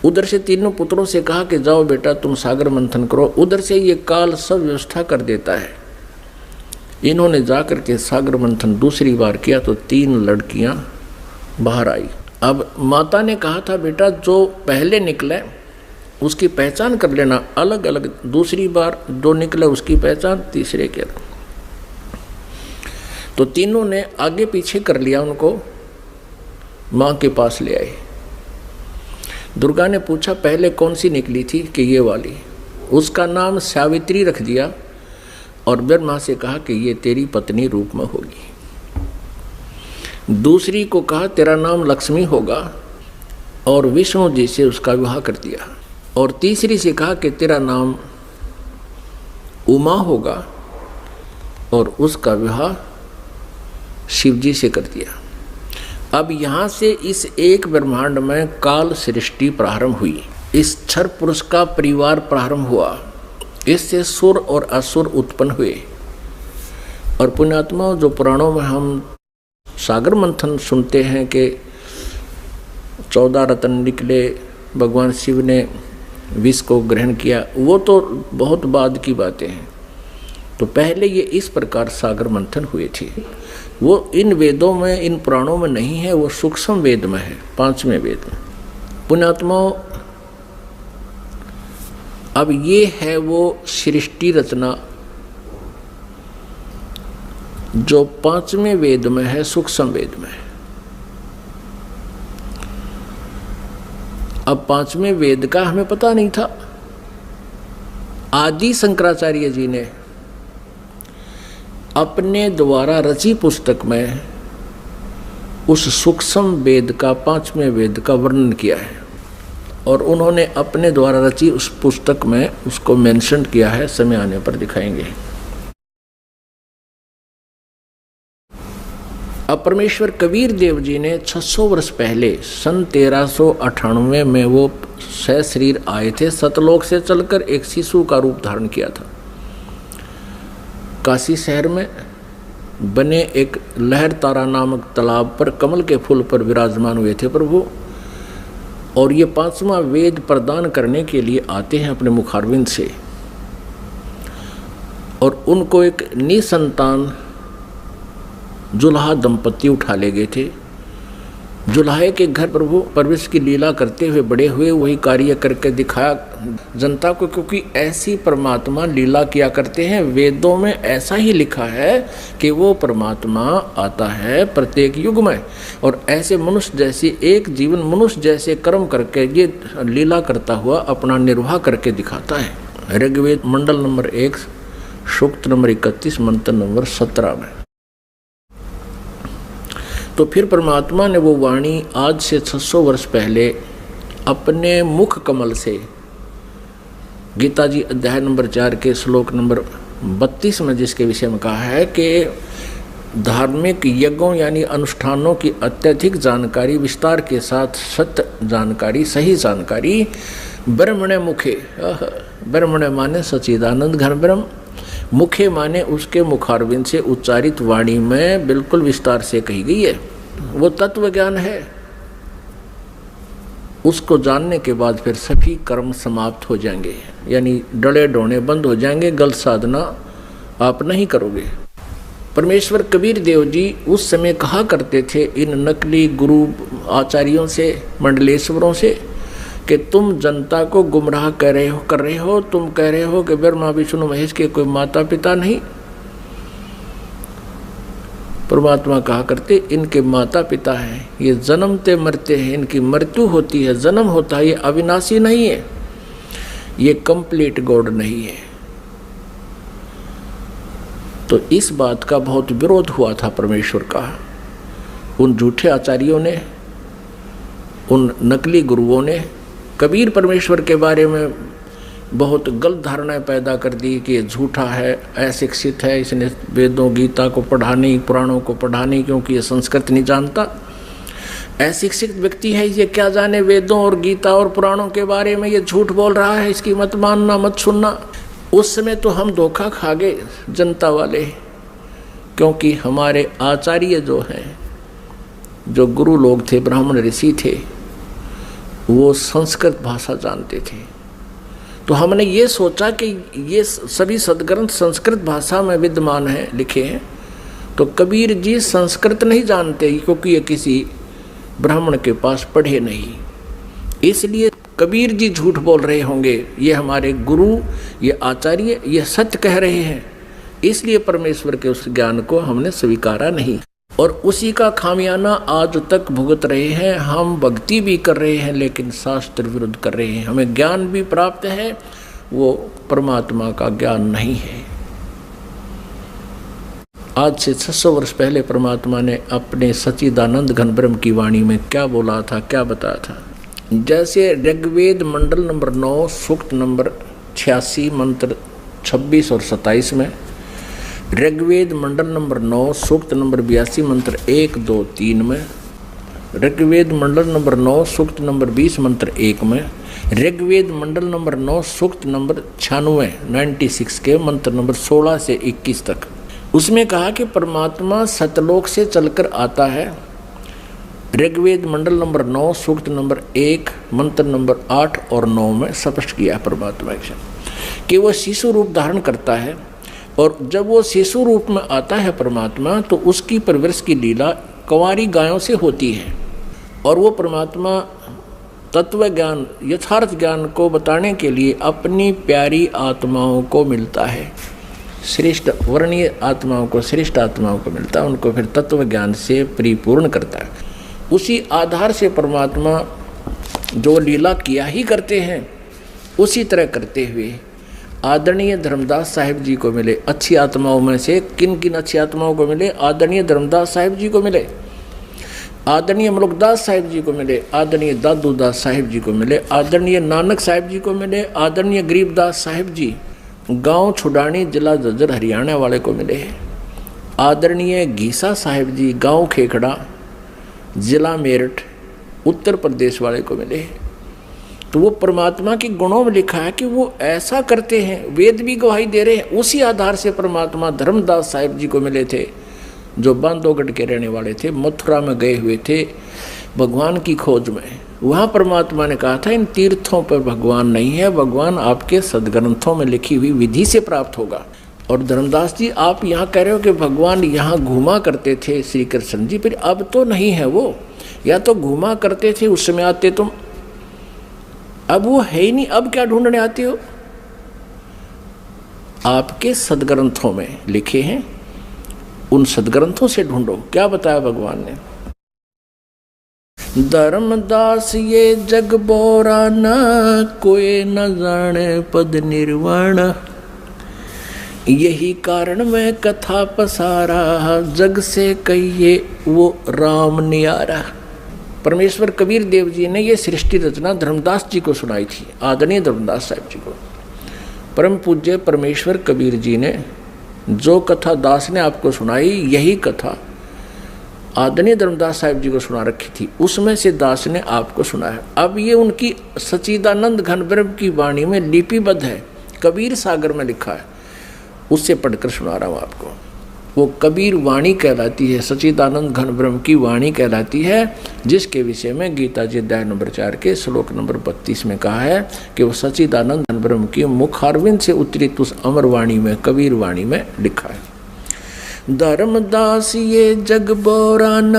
उधर से तीनों पुत्रों से कहा कि जाओ बेटा तुम सागर मंथन करो। उधर से ये काल सब व्यवस्था कर देता है। इन्होंने जाकर के सागर मंथन दूसरी बार किया तो 3 लड़कियां बाहर आई। अब माता ने कहा था बेटा जो पहले निकले उसकी पहचान कर लेना, अलग अलग। दूसरी बार जो निकले उसकी पहचान तीसरे के। तो तीनों ने आगे पीछे कर लिया, उनको माँ के पास ले आए। दुर्गा ने पूछा पहले कौन सी निकली थी? कि ये वाली। उसका नाम सावित्री रख दिया और ब्रह्मा से कहा कि ये तेरी पत्नी रूप में होगी। दूसरी को कहा तेरा नाम लक्ष्मी होगा और विष्णु जी से उसका विवाह कर दिया। और तीसरी से कहा कि तेरा नाम उमा होगा और उसका विवाह शिव जी से कर दिया। अब यहाँ से इस एक ब्रह्मांड में काल सृष्टि प्रारंभ हुई। इस क्षर पुरुष का परिवार प्रारंभ हुआ। इससे सुर और असुर उत्पन्न हुए। और पुण्यात्मा, जो पुराणों में हम सागर मंथन सुनते हैं कि 14 रत्न निकले, भगवान शिव ने विष को ग्रहण किया, वो तो बहुत बाद की बातें हैं। तो पहले ये इस प्रकार सागर मंथन हुए थे। वो इन वेदों में, इन पुराणों में नहीं है, वो सूक्ष्म वेद में है, 5वें वेद में। पुण्यात्माओं, अब ये है वो सृष्टि रचना जो 5वें वेद में है, सूक्ष्म वेद में है। अब 5वें वेद का हमें पता नहीं था। आदि शंकराचार्य जी ने अपने द्वारा रची पुस्तक में उस सूक्ष्म वेद का, 5वें वेद का वर्णन किया है और उन्होंने अपने द्वारा रची उस पुस्तक में उसको मेंशन किया है। समय आने पर दिखाएंगे। अब परमेश्वर कबीर देव जी ने 600 वर्ष पहले सन 1398 में वो सशरीर आए थे। सतलोक से चलकर एक शिशु का रूप धारण किया था। काशी शहर में बने एक लहर तारा नामक तालाब पर कमल के फूल पर विराजमान हुए थे प्रभु। और ये 5वां वेद प्रदान करने के लिए आते हैं अपने मुखारविंद से। और उनको एक निसंतान जुल्हा दंपति उठा ले गए थे जुलाहे के घर प्रभु परवेश की लीला करते हुए बड़े हुए, वही कार्य करके दिखाया जनता को, क्योंकि ऐसी परमात्मा लीला किया करते हैं। वेदों में ऐसा ही लिखा है कि वो परमात्मा आता है प्रत्येक युग में, और ऐसे मनुष्य जैसी एक जीवन मनुष्य जैसे कर्म करके ये लीला करता हुआ अपना निर्वाह करके दिखाता है। ऋग्वेद मंडल नंबर 1 सूक्त नंबर 31 मंत्र नंबर 17 में। तो फिर परमात्मा ने वो वाणी आज से 600 वर्ष पहले अपने मुख कमल से गीता जी अध्याय नंबर 4 के श्लोक नंबर 32 में जिसके विषय में कहा है कि धार्मिक यज्ञों यानी अनुष्ठानों की अत्यधिक जानकारी, विस्तार के साथ सत्य जानकारी, सही जानकारी ब्रह्मणे मुखे, ब्रह्मणे माने सच्चिदानंद घन ब्रह्म, मुखे माने उसके मुखारविंद से उच्चारित वाणी में बिल्कुल विस्तार से कही गई है। वो तत्व ज्ञान है। उसको जानने के बाद फिर सभी कर्म समाप्त हो जाएंगे, यानी डले डोने बंद हो जाएंगे, गलत साधना आप नहीं करोगे। परमेश्वर कबीर देव जी उस समय कहा करते थे इन नकली गुरु आचार्यों से, मंडलेश्वरों से, कि तुम जनता को गुमराह कर रहे हो, तुम कह रहे हो कि ब्रह्मा विष्णु महेश के कोई माता पिता नहीं। परमात्मा कहा करते इनके माता पिता हैं, ये जन्मते मरते हैं, इनकी मृत्यु होती है, जन्म होता है, ये अविनाशी नहीं है, ये कंप्लीट गॉड नहीं है। तो इस बात का बहुत विरोध हुआ था परमेश्वर का। उन झूठे आचार्यों ने, उन नकली गुरुओं ने कबीर परमेश्वर के बारे में बहुत गलत धारणाएं पैदा कर दी कि ये झूठा है, अशिक्षित है, इसने वेदों गीता को पढ़ा नहीं, पुराणों को पढ़ा नहीं, क्योंकि ये संस्कृत नहीं जानता। अशिक्षित व्यक्ति है, ये क्या जाने वेदों और गीता और पुराणों के बारे में, ये झूठ बोल रहा है, इसकी मत मानना, मत सुनना। उस समय तो हम धोखा खा गए जनता वाले, क्योंकि हमारे आचार्य जो हैं, जो गुरु लोग थे, ब्राह्मण ऋषि थे, वो संस्कृत भाषा जानते थे। तो हमने ये सोचा कि ये सभी सदग्रंथ संस्कृत भाषा में विद्यमान हैं, लिखे हैं, तो कबीर जी संस्कृत नहीं जानते, क्योंकि ये किसी ब्राह्मण के पास पढ़े नहीं, इसलिए कबीर जी झूठ बोल रहे होंगे। ये हमारे गुरु, ये आचार्य, ये सत्य कह रहे हैं, इसलिए परमेश्वर के उस ज्ञान को हमने स्वीकारा नहीं, और उसी का खामियाना आज तक भुगत रहे हैं। हम भक्ति भी कर रहे हैं लेकिन शास्त्र विरुद्ध कर रहे हैं। हमें ज्ञान भी प्राप्त है, वो परमात्मा का ज्ञान नहीं है। आज से 600 वर्ष पहले परमात्मा ने अपने सच्चिदानंद घन ब्रह्म की वाणी में क्या बोला था, क्या बताया था। जैसे ऋग्वेद मंडल नंबर 9 सूक्त नंबर 86 मंत्र 26 और 27 में, ऋग्वेद मंडल नंबर 9 सूक्त नंबर 82 मंत्र 1, 2, 3 में, ऋग्वेद मंडल नंबर 9 सूक्त नंबर 20 मंत्र 1 में, ऋग्वेद मंडल नंबर 9 सूक्त नंबर 96 के मंत्र नंबर 16 से 21 तक, उसमें कहा कि परमात्मा सतलोक से चलकर आता है। ऋग्वेद मंडल नंबर 9 सूक्त नंबर 1 मंत्र नंबर 8 और 9 में स्पष्ट किया परमात्मा कि वो शिशु रूप धारण करता है, और जब वो शिशु रूप में आता है परमात्मा, तो उसकी परवरिश की लीला कंवारी गायों से होती है, और वो परमात्मा तत्व ज्ञान, यथार्थ ज्ञान को बताने के लिए अपनी प्यारी आत्माओं को मिलता है, श्रेष्ठ वर्णीय आत्माओं को, श्रेष्ठ आत्माओं को मिलता है, उनको फिर तत्व ज्ञान से परिपूर्ण करता है। उसी आधार से परमात्मा जो लीला किया ही करते हैं, उसी तरह करते हुए आदरणीय धर्मदास साहिब जी को मिले। अच्छी आत्माओं में से किन किन अच्छी आत्माओं को मिले? आदरणीय धर्मदास साहिब जी को मिले, आदरणीय मलुकदास साहिब जी को मिले, आदरणीय दादूदास साहिब जी को मिले, आदरणीय नानक साहिब जी को मिले, आदरणीय गरीबदास साहिब जी गांव छुडानी जिला झज्जर हरियाणा वाले को मिले, आदरणीय घीसा साहिब जी गांव खेखड़ा जिला मेरठ उत्तर प्रदेश वाले को मिले। तो वो परमात्मा के गुणों में लिखा है कि वो ऐसा करते हैं, वेद भी गवाही दे रहे हैं। उसी आधार से परमात्मा धर्मदास साहिब जी को मिले थे, जो बांधवगढ़ के रहने वाले थे, मथुरा में गए हुए थे भगवान की खोज में। वहाँ परमात्मा ने कहा था इन तीर्थों पर भगवान नहीं है, भगवान आपके सदग्रंथों में लिखी हुई विधि से प्राप्त होगा। और धर्मदास जी आप यहाँ कह रहे हो कि भगवान यहाँ घूमा करते थे श्री कृष्ण जी, फिर अब तो नहीं है वो, या तो घूमा करते थे उस समय आते तुम, अब वो है ही नहीं, अब क्या ढूंढने आते हो? आपके सदग्रंथों में लिखे हैं, उन सदग्रंथों से ढूंढो। क्या बताया भगवान ने? धर्मदास ये जग बोरा न, कोई न जाने पद निर्वाण। यही कारण मैं कथा पसारा, जग से कहिए वो राम नियारा। परमेश्वर कबीर देव जी ने ये सृष्टि रचना धर्मदास जी को सुनाई थी, आदरणीय धर्मदास साहिब जी को। परम पूज्य परमेश्वर कबीर जी ने जो कथा दास ने आपको सुनाई, यही कथा आदरणीय धर्मदास साहिब जी को सुना रखी थी, उसमें से दास ने आपको सुनाया। अब ये उनकी सच्चिदानंद घन ब्रह्म की वाणी में लिपिबद्ध है, कबीर सागर में लिखा है, उससे पढ़कर सुना रहा हूँ आपको। वो कबीर वाणी कहलाती है, सच्चिदानंद घन ब्रह्म की वाणी कहलाती है, जिसके विषय में गीता जी अध्याय नंबर 4 के श्लोक नंबर 32 में कहा है कि वो सच्चिदानंद घन ब्रह्म की मुखारविंद से उतरित उस अमर वाणी में, कबीर वाणी में लिखा है। धर्मदास ये जग बोरा न,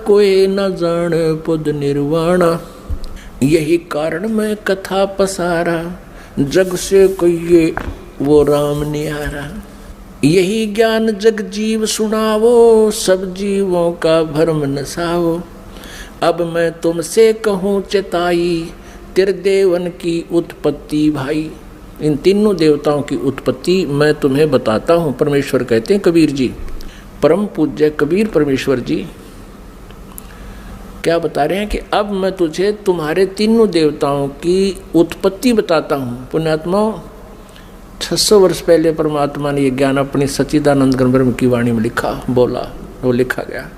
कोई न जान पद निर्वाणा। यही कारण मैं कथा पसारा, जग से कहिए वो राम निहारा। यही ज्ञान जग जीव सुनावो, सब जीवों का भरम नसावो। अब मैं तुमसे कहूँ चिताई, त्रिदेवन की उत्पत्ति भाई। इन तीनों देवताओं की उत्पत्ति मैं तुम्हें बताता हूँ, परमेश्वर कहते हैं कबीर जी। परम पूज्य कबीर परमेश्वर जी क्या बता रहे हैं कि अब मैं तुझे तुम्हारे तीनों देवताओं की उत्पत्ति बताता हूँ। पुण्यात्मा, 600 वर्ष पहले परमात्मा ने ये ज्ञान अपनी सच्चिदानंद घन ब्रह्म की वाणी में लिखा, बोला, वो लिखा गया।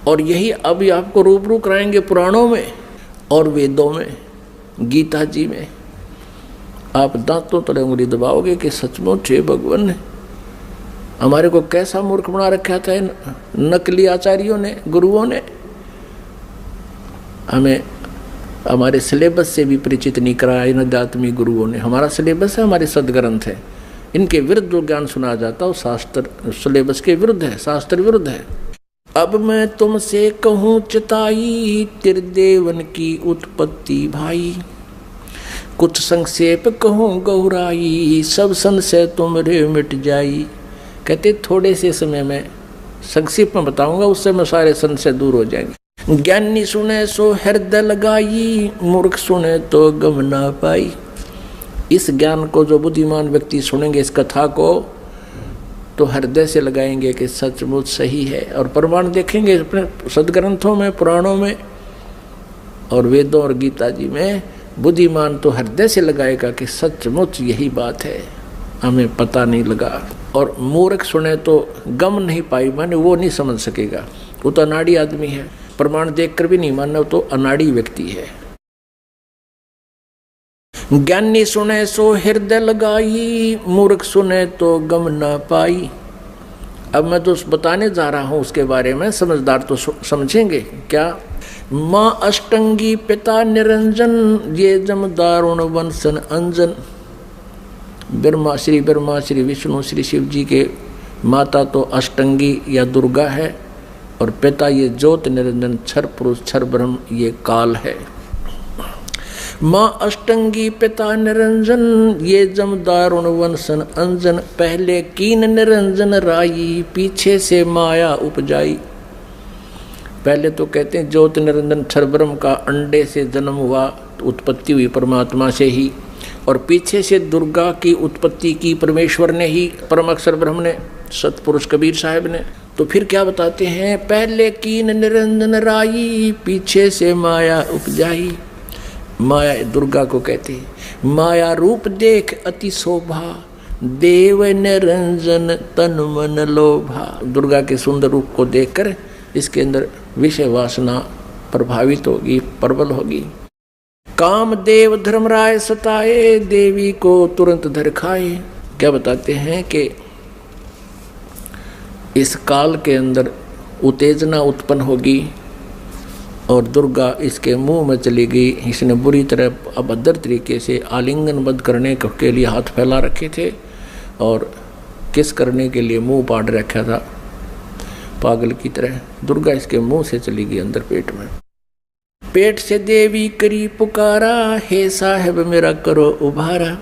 और यही अब आपको रूबरू कराएंगे पुराणों में और वेदों में, गीता जी में। आप दांतों तले उंगली दबाओगे कि सचमुच हे भगवान ने हमारे को कैसा मूर्ख बना रखा था नकली आचार्यों ने, गुरुओं ने। हमें हमारे सिलेबस से भी परिचित नहीं कराया इन अध्यात्मी गुरुओं ने। हमारा सिलेबस है, हमारे सदग्रंथ है, इनके विरुद्ध जो ज्ञान सुना जाता है वो शास्त्र सिलेबस के विरुद्ध है, शास्त्र विरुद्ध है। अब मैं तुमसे कहूँ चिताई, त्रिदेवन की उत्पत्ति भाई। कुछ संक्षेप कहूँ गौराई, सब संशय तुमरे मिट जाई। कहते थोड़े से समय में संक्षेप में बताऊंगा, उससे में सारे संशय दूर हो जाएंगे। ज्ञानी सुने सो हृदय लगाई, मूर्ख सुने तो गम ना पाई। इस ज्ञान को जो बुद्धिमान व्यक्ति सुनेंगे, इस कथा को, तो हृदय से लगाएंगे कि सचमुच सही है। और प्रमाण देखेंगे अपने सदग्रंथों में, पुराणों में और वेदों और गीता जी में। बुद्धिमान तो हृदय से लगाएगा कि सचमुच यही बात है, हमें पता नहीं लगा। और मूर्ख सुने तो गम नहीं पाई, माने वो नहीं समझ सकेगा, वो तो अनाड़ी आदमी है। प्रमाण देखकर भी नहीं मानना, तो अनाड़ी व्यक्ति है। ज्ञानी सुने सो हृदय लगाई, मूर्ख सुने तो गम ना पाई। अब मैं तो बताने जा रहा हूं उसके बारे में, समझदार तो समझेंगे क्या। माँ अष्टंगी पिता निरंजन, ये जमदारुण वंशन अंजन। ब्रह्मा श्री विष्णु श्री शिव जी के माता तो अष्टंगी या दुर्गा है, और पिता ये ज्योत निरंजन क्षर पुरुष क्षर ब्रह्म ये काल है। माँ अष्टंगी पिता निरंजन, ये जमदारुण वंशन अंजन। पहले कीन निरंजन राई, पीछे से माया उपजाई। पहले तो कहते हैं ज्योत निरंजन क्षर ब्रह्म का अंडे से जन्म हुआ, उत्पत्ति हुई परमात्मा से ही, और पीछे से दुर्गा की उत्पत्ति की परमेश्वर ने ही, परम अक्षर ब्रह्म ने, सतपुरुष कबीर साहब ने। तो फिर क्या बताते हैं, पहले कीन निरंजन राई, पीछे से माया उपजाई। माया दुर्गा को कहते हैं। माया रूप देख अति शोभा, देव निरंजन तन मन लोभा। दुर्गा के सुंदर रूप को देखकर इसके अंदर विषय वासना प्रभावित होगी, प्रबल होगी। काम देव धर्मराय सताए, देवी को तुरंत धर खाए। क्या बताते हैं कि इस काल के अंदर उत्तेजना उत्पन्न होगी और दुर्गा इसके मुंह में चली गई। इसने बुरी तरह अभद्र तरीके से आलिंगनबद्ध करने के लिए हाथ फैला रखे थे और किस करने के लिए मुंह पाड़ रखा था। पागल की तरह। दुर्गा इसके मुंह से चली गई अंदर पेट में। पेट से देवी करी पुकारा, हे साहब मेरा करो उभारा।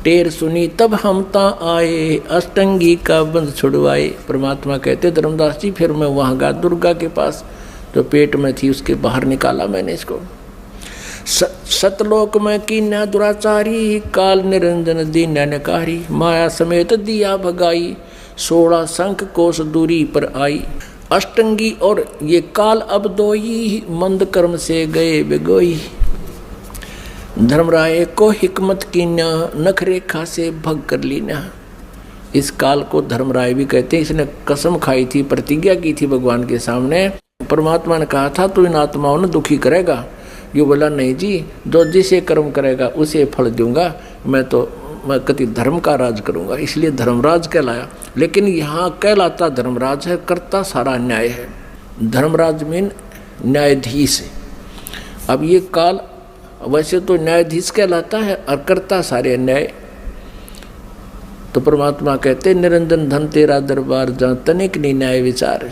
टेर सुनी तब हम ता आए, अष्टंगी का बंध छुड़वाए। परमात्मा कहते धर्मदास जी फिर मैं वहाँ गया दुर्गा के पास, जो पेट में थी उसके बाहर निकाला मैंने इसको। सतलोक में कीन्या दुराचारी, काल निरंजन दीन्या नकारी। माया समेत दिया भगाई, 16 शंख कोस दूरी पर आई। अष्टंगी और ये काल अब दोई, मंद कर्म से गए बिगोई। धर्मराय को हिकमत कीन्या, नख रेखा से भग कर लीना। इस काल को धर्मराय भी कहते हैं। इसने कसम खाई थी, प्रतिज्ञा की थी भगवान के सामने। परमात्मा ने कहा था तू इन आत्माओं ने दुखी करेगा। ये बोला नहीं जी, जो जिसे कर्म करेगा उसे फल दूंगा। मैं कति धर्म का राज करूंगा, इसलिए धर्मराज कहलाया। लेकिन यहाँ कहलाता धर्मराज है, करता सारा न्याय है। धर्मराज मीन न्यायाधीश। अब ये काल वैसे तो न्यायाधीश कहलाता है और करता सारे न्याय। तो परमात्मा कहते निरंजन धन तेरा दरबार, जहाँ तनिक नहीं न्याय विचार।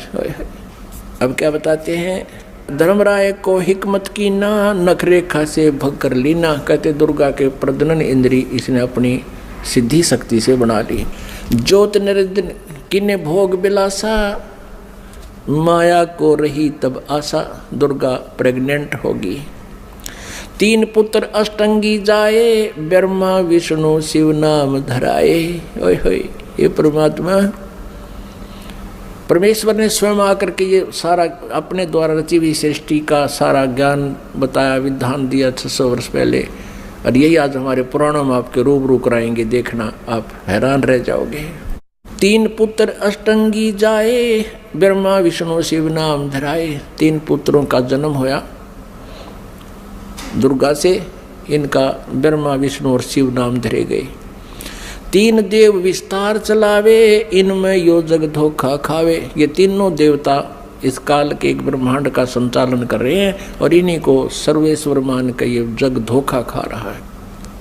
अब क्या बताते हैं, धर्मराय को हिकमत की ना, नख रेखा से भग कर लीना। कहते दुर्गा के प्रजनन इंद्री इसने अपनी सिद्धि शक्ति से बना ली। ज्योत निरंजन किन्ने भोग बिलासा, माया को रही तब आशा। दुर्गा प्रेग्नेंट होगी। 3 पुत्र अष्टंगी जाए, ब्रह्मा विष्णु शिव नाम धराए। ओए होए, ये परमात्मा परमेश्वर ने स्वयं आकर के ये सारा अपने द्वारा रची हुई सृष्टि का सारा ज्ञान बताया, विधान दिया 600 वर्ष पहले। और यही आज हमारे पुराणों में आपके रूबरू कराएंगे, देखना आप हैरान रह जाओगे। 3 पुत्र अष्टंगी जाए, ब्रह्मा विष्णु शिव नाम धराए। 3 पुत्रों का जन्म होया दुर्गा से, इनका ब्रह्मा विष्णु और शिव नाम धरे गए। 3 देव विस्तार चलावे, इनमें यो जग धोखा खावे। ये तीनों देवता इस काल के एक ब्रह्मांड का संचालन कर रहे हैं और इन्हीं को सर्वेश्वर मान के ये जग धोखा खा रहा है।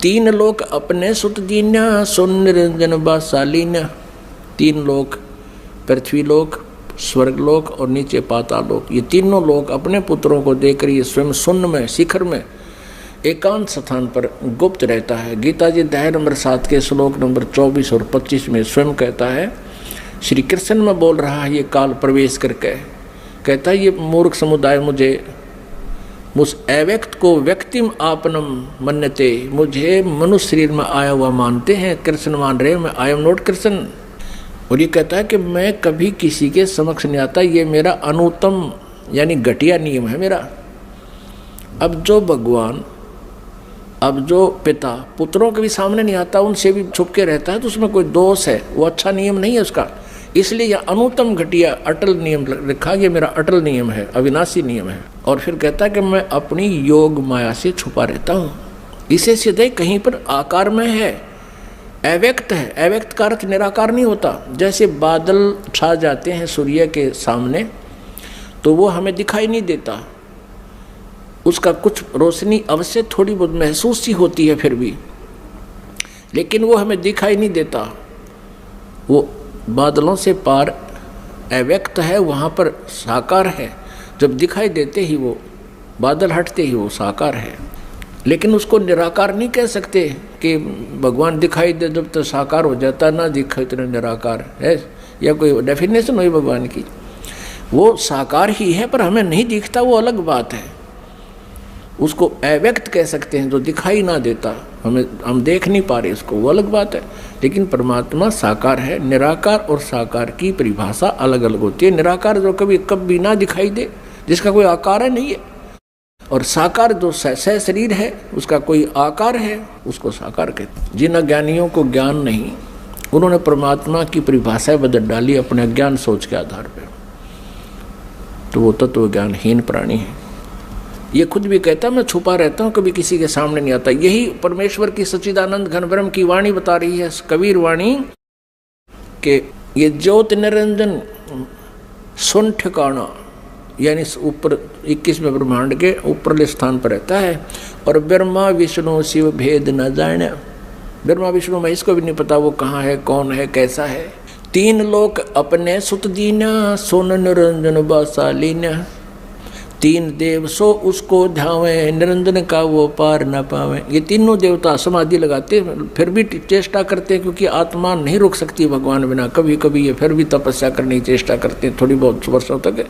3 लोक अपने सुत दीन्या, सुन निरंजन बासालीन्या। 3 लोक, पृथ्वी लोक, स्वर्ग लोक और नीचे पाताल लोक, ये तीनों लोग अपने पुत्रों को देकर ये स्वयं शून्य में, शिखर में, एकांत स्थान पर गुप्त रहता है। गीता जी अध्याय नंबर 7 के श्लोक नंबर 24 और 25 में स्वयं कहता है, श्री कृष्ण में बोल रहा है ये काल प्रवेश करके, कहता है ये मूर्ख समुदाय मुझे उस अव्यक्त को व्यक्तिम आपनम मन्यते, मुझे मनुष्य शरीर में आया हुआ मानते हैं, कृष्ण मान रहे, मैं आई एम नॉट कृष्ण। और ये कहता है कि मैं कभी किसी के समक्ष नहीं आता, ये मेरा अनुत्तम यानी घटिया नियम है मेरा। अब जो भगवान, अब जो पिता पुत्रों के भी सामने नहीं आता, उनसे भी छुप के रहता है, तो उसमें कोई दोष है, वो अच्छा नियम नहीं है उसका। इसलिए यह अनुत्तम घटिया अटल नियम लिखा, ये मेरा अटल नियम है, अविनाशी नियम है। और फिर कहता है कि मैं अपनी योग माया से छुपा रहता हूँ। इसे सीधे कहीं पर आकार में है, अव्यक्त है। अव्यक्त का अर्थ निराकार नहीं होता। जैसे बादल छा जाते हैं सूर्य के सामने तो वो हमें दिखाई नहीं देता, उसका कुछ रोशनी अवश्य थोड़ी बहुत महसूस सी होती है फिर भी, लेकिन वो हमें दिखाई नहीं देता। वो बादलों से पार अव्यक्त है, वहाँ पर साकार है। जब दिखाई देते ही वो बादल हटते ही वो साकार है। लेकिन उसको निराकार नहीं कह सकते कि भगवान दिखाई दे जब तो साकार हो जाता, ना दिखाई तो निराकार है, या कोई डेफिनेशन हुई भगवान की। वो साकार ही है पर हमें नहीं दिखता, वो अलग बात है। उसको अव्यक्त कह सकते हैं, जो दिखाई ना देता, हम देख नहीं पा रहे उसको, वो अलग बात है। लेकिन परमात्मा साकार है। निराकार और साकार की परिभाषा अलग अलग होती है। निराकार जो कभी ना दिखाई दे, जिसका कोई आकार है नहीं है, और साकार जो शरीर है, उसका कोई आकार है, उसको साकार कहते। जिन अज्ञानियों को ज्ञान नहीं, उन्होंने परमात्मा की परिभाषा बदल डाली अपने अज्ञान सोच के आधार पर, तो वो तत्व ज्ञानहीन प्राणी है। ये खुद भी कहता मैं छुपा रहता हूँ, कभी किसी के सामने नहीं आता। यही परमेश्वर की सच्चिदानंद घन ब्रह्म की वाणी बता रही है, कबीर वाणी के ये ज्योत निरंजन सुन ठिकाना, यानी ऊपर 21वें ब्रह्मांड के ऊपरले स्थान पर रहता है। और ब्रह्मा विष्णु शिव भेद न जाने, ब्रह्मा विष्णु में इसको भी नहीं पता वो कहाँ है, कौन है, कैसा है। तीन लोक अपने सुत दीना, सोन निरंजन बासालीना। तीन देव सो उसको ध्यावे, निरंजन का वो पार न पावे। ये तीनों देवता समाधि लगाते फिर भी चेष्टा करते, क्योंकि आत्मा नहीं रुक सकती भगवान बिना। कभी कभी ये फिर भी तपस्या करने की चेष्टा करते हैं थोड़ी बहुत वर्षों तक,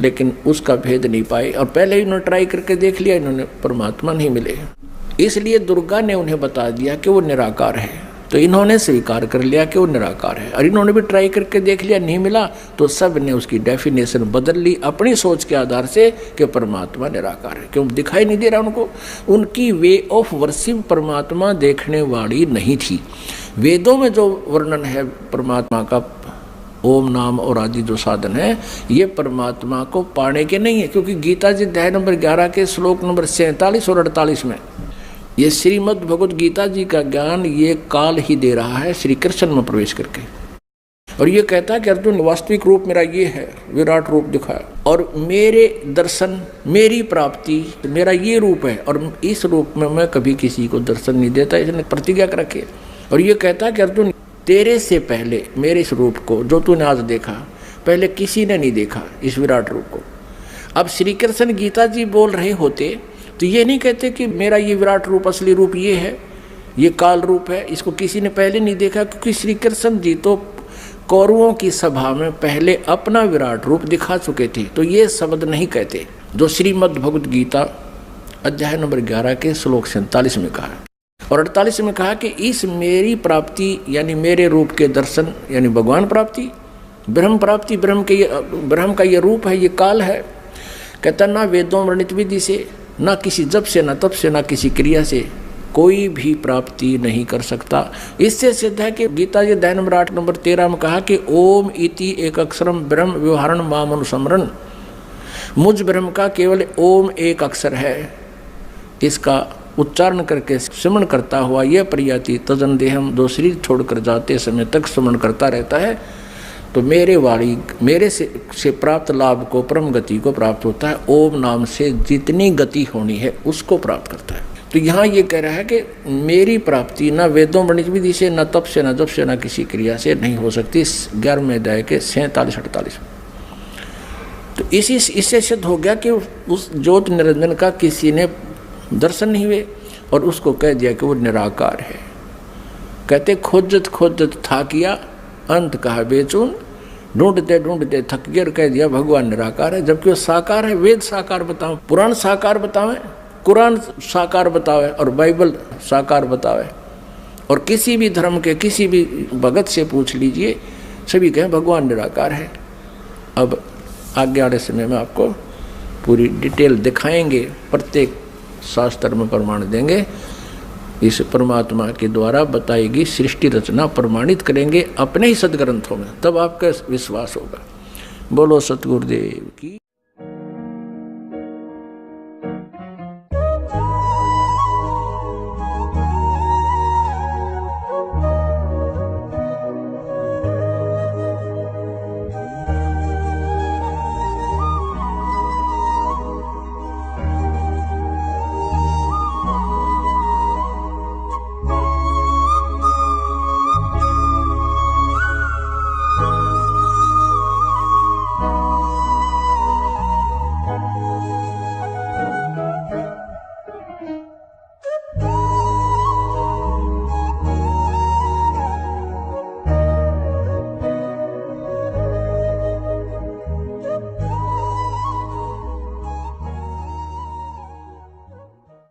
लेकिन उसका भेद नहीं पाए। और पहले ही उन्होंने ट्राई करके देख लिया, इन्होंने परमात्मा नहीं मिले। इसलिए दुर्गा ने उन्हें बता दिया कि वो निराकार है, तो इन्होंने स्वीकार कर लिया कि वो निराकार है। और इन्होंने भी ट्राई करके देख लिया, नहीं मिला, तो सब ने उसकी डेफिनेशन बदल ली अपनी सोच के आधार से कि परमात्मा निराकार है। क्यों दिखाई नहीं दे रहा उनको? उनकी वे ऑफ वर्शिप परमात्मा देखने वाली नहीं थी। वेदों में जो वर्णन है परमात्मा का, ओम नाम और आदि जो साधन है, ये परमात्मा को पाने के नहीं है। क्योंकि गीता जी अध्याय नंबर 11 के श्लोक नंबर 47 और 48 में ये श्रीमद् भगवद गीता जी का ज्ञान ये काल ही दे रहा है श्री कृष्ण में प्रवेश करके। और ये कहता है कि अर्जुन वास्तविक रूप मेरा ये है, विराट रूप दिखाया, और मेरे दर्शन, मेरी प्राप्ति, मेरा ये रूप है, और इस रूप में मैं कभी किसी को दर्शन नहीं देता। इसने प्रतिज्ञा कर रखी है। और ये कहता है कि अर्जुन तेरे से पहले मेरे इस रूप को जो तूने आज देखा, पहले किसी ने नहीं देखा इस विराट रूप को। अब श्री कृष्ण गीता जी बोल रहे होते तो ये नहीं कहते कि मेरा ये विराट रूप, असली रूप ये है, ये काल रूप है, इसको किसी ने पहले नहीं देखा। क्योंकि श्री कृष्ण जी तो कौरवों की सभा में पहले अपना विराट रूप दिखा चुके थे, तो ये शब्द नहीं कहते जो श्रीमद् भगवद गीता अध्याय नंबर 11 के श्लोक 47 में कहा। और 48 में कहा कि इस मेरी प्राप्ति यानी मेरे रूप के दर्शन यानी भगवान प्राप्ति, ब्रह्म प्राप्ति, ब्रह्म का ये रूप है, ये काल है। कहता ना वेदों वर्णित विधि से, ना किसी जप से, ना तप से, ना किसी क्रिया से कोई भी प्राप्ति नहीं कर सकता। इससे सिद्ध है कि गीता जी अध्याय नंबर 8 नंबर 13 में कहा कि ओम इति एक अक्षरम ब्रह्म व्यवहारण माम अनुसमरण। मुझ ब्रह्म का केवल ओम एक अक्षर है, इसका उच्चारण करके स्मरण करता हुआ यह प्रयाति तजन देहम, जो शरीर छोड़कर जाते समय तक स्मरण करता रहता है, तो मेरे से प्राप्त लाभ को, परम गति को प्राप्त होता है। ओम नाम से जितनी गति होनी है उसको प्राप्त करता है। तो यहाँ ये कह रहा है कि मेरी प्राप्ति ना वेदों वर्णित विधि से, ना तप से, ना जप से, ना किसी क्रिया से नहीं हो सकती। 11वें अध्याय के 47-48। तो इससे सिद्ध हो गया कि उस ज्योत निरंजन का किसी ने दर्शन नहीं हुए और उसको कह दिया कि वो निराकार है। कहते खोजत खोजत था किया, अंत कहा बेचून, ढूंढते ढूंढते थक गया, कह दिया भगवान निराकार है। जबकि वो साकार है। वेद साकार बताओ, पुराण साकार बतावे, कुरान साकार बतावे और बाइबल साकार बतावे। और किसी भी धर्म के किसी भी भगत से पूछ लीजिए, सभी कहें भगवान निराकार है। अब आगे आने समय में आपको पूरी डिटेल दिखाएंगे, प्रत्येक शास्त्र में प्रमाण देंगे। इस परमात्मा के द्वारा बताई गई सृष्टि रचना प्रमाणित करेंगे अपने ही सदग्रंथों में, तब आपका विश्वास होगा। बोलो सतगुरुदेव की।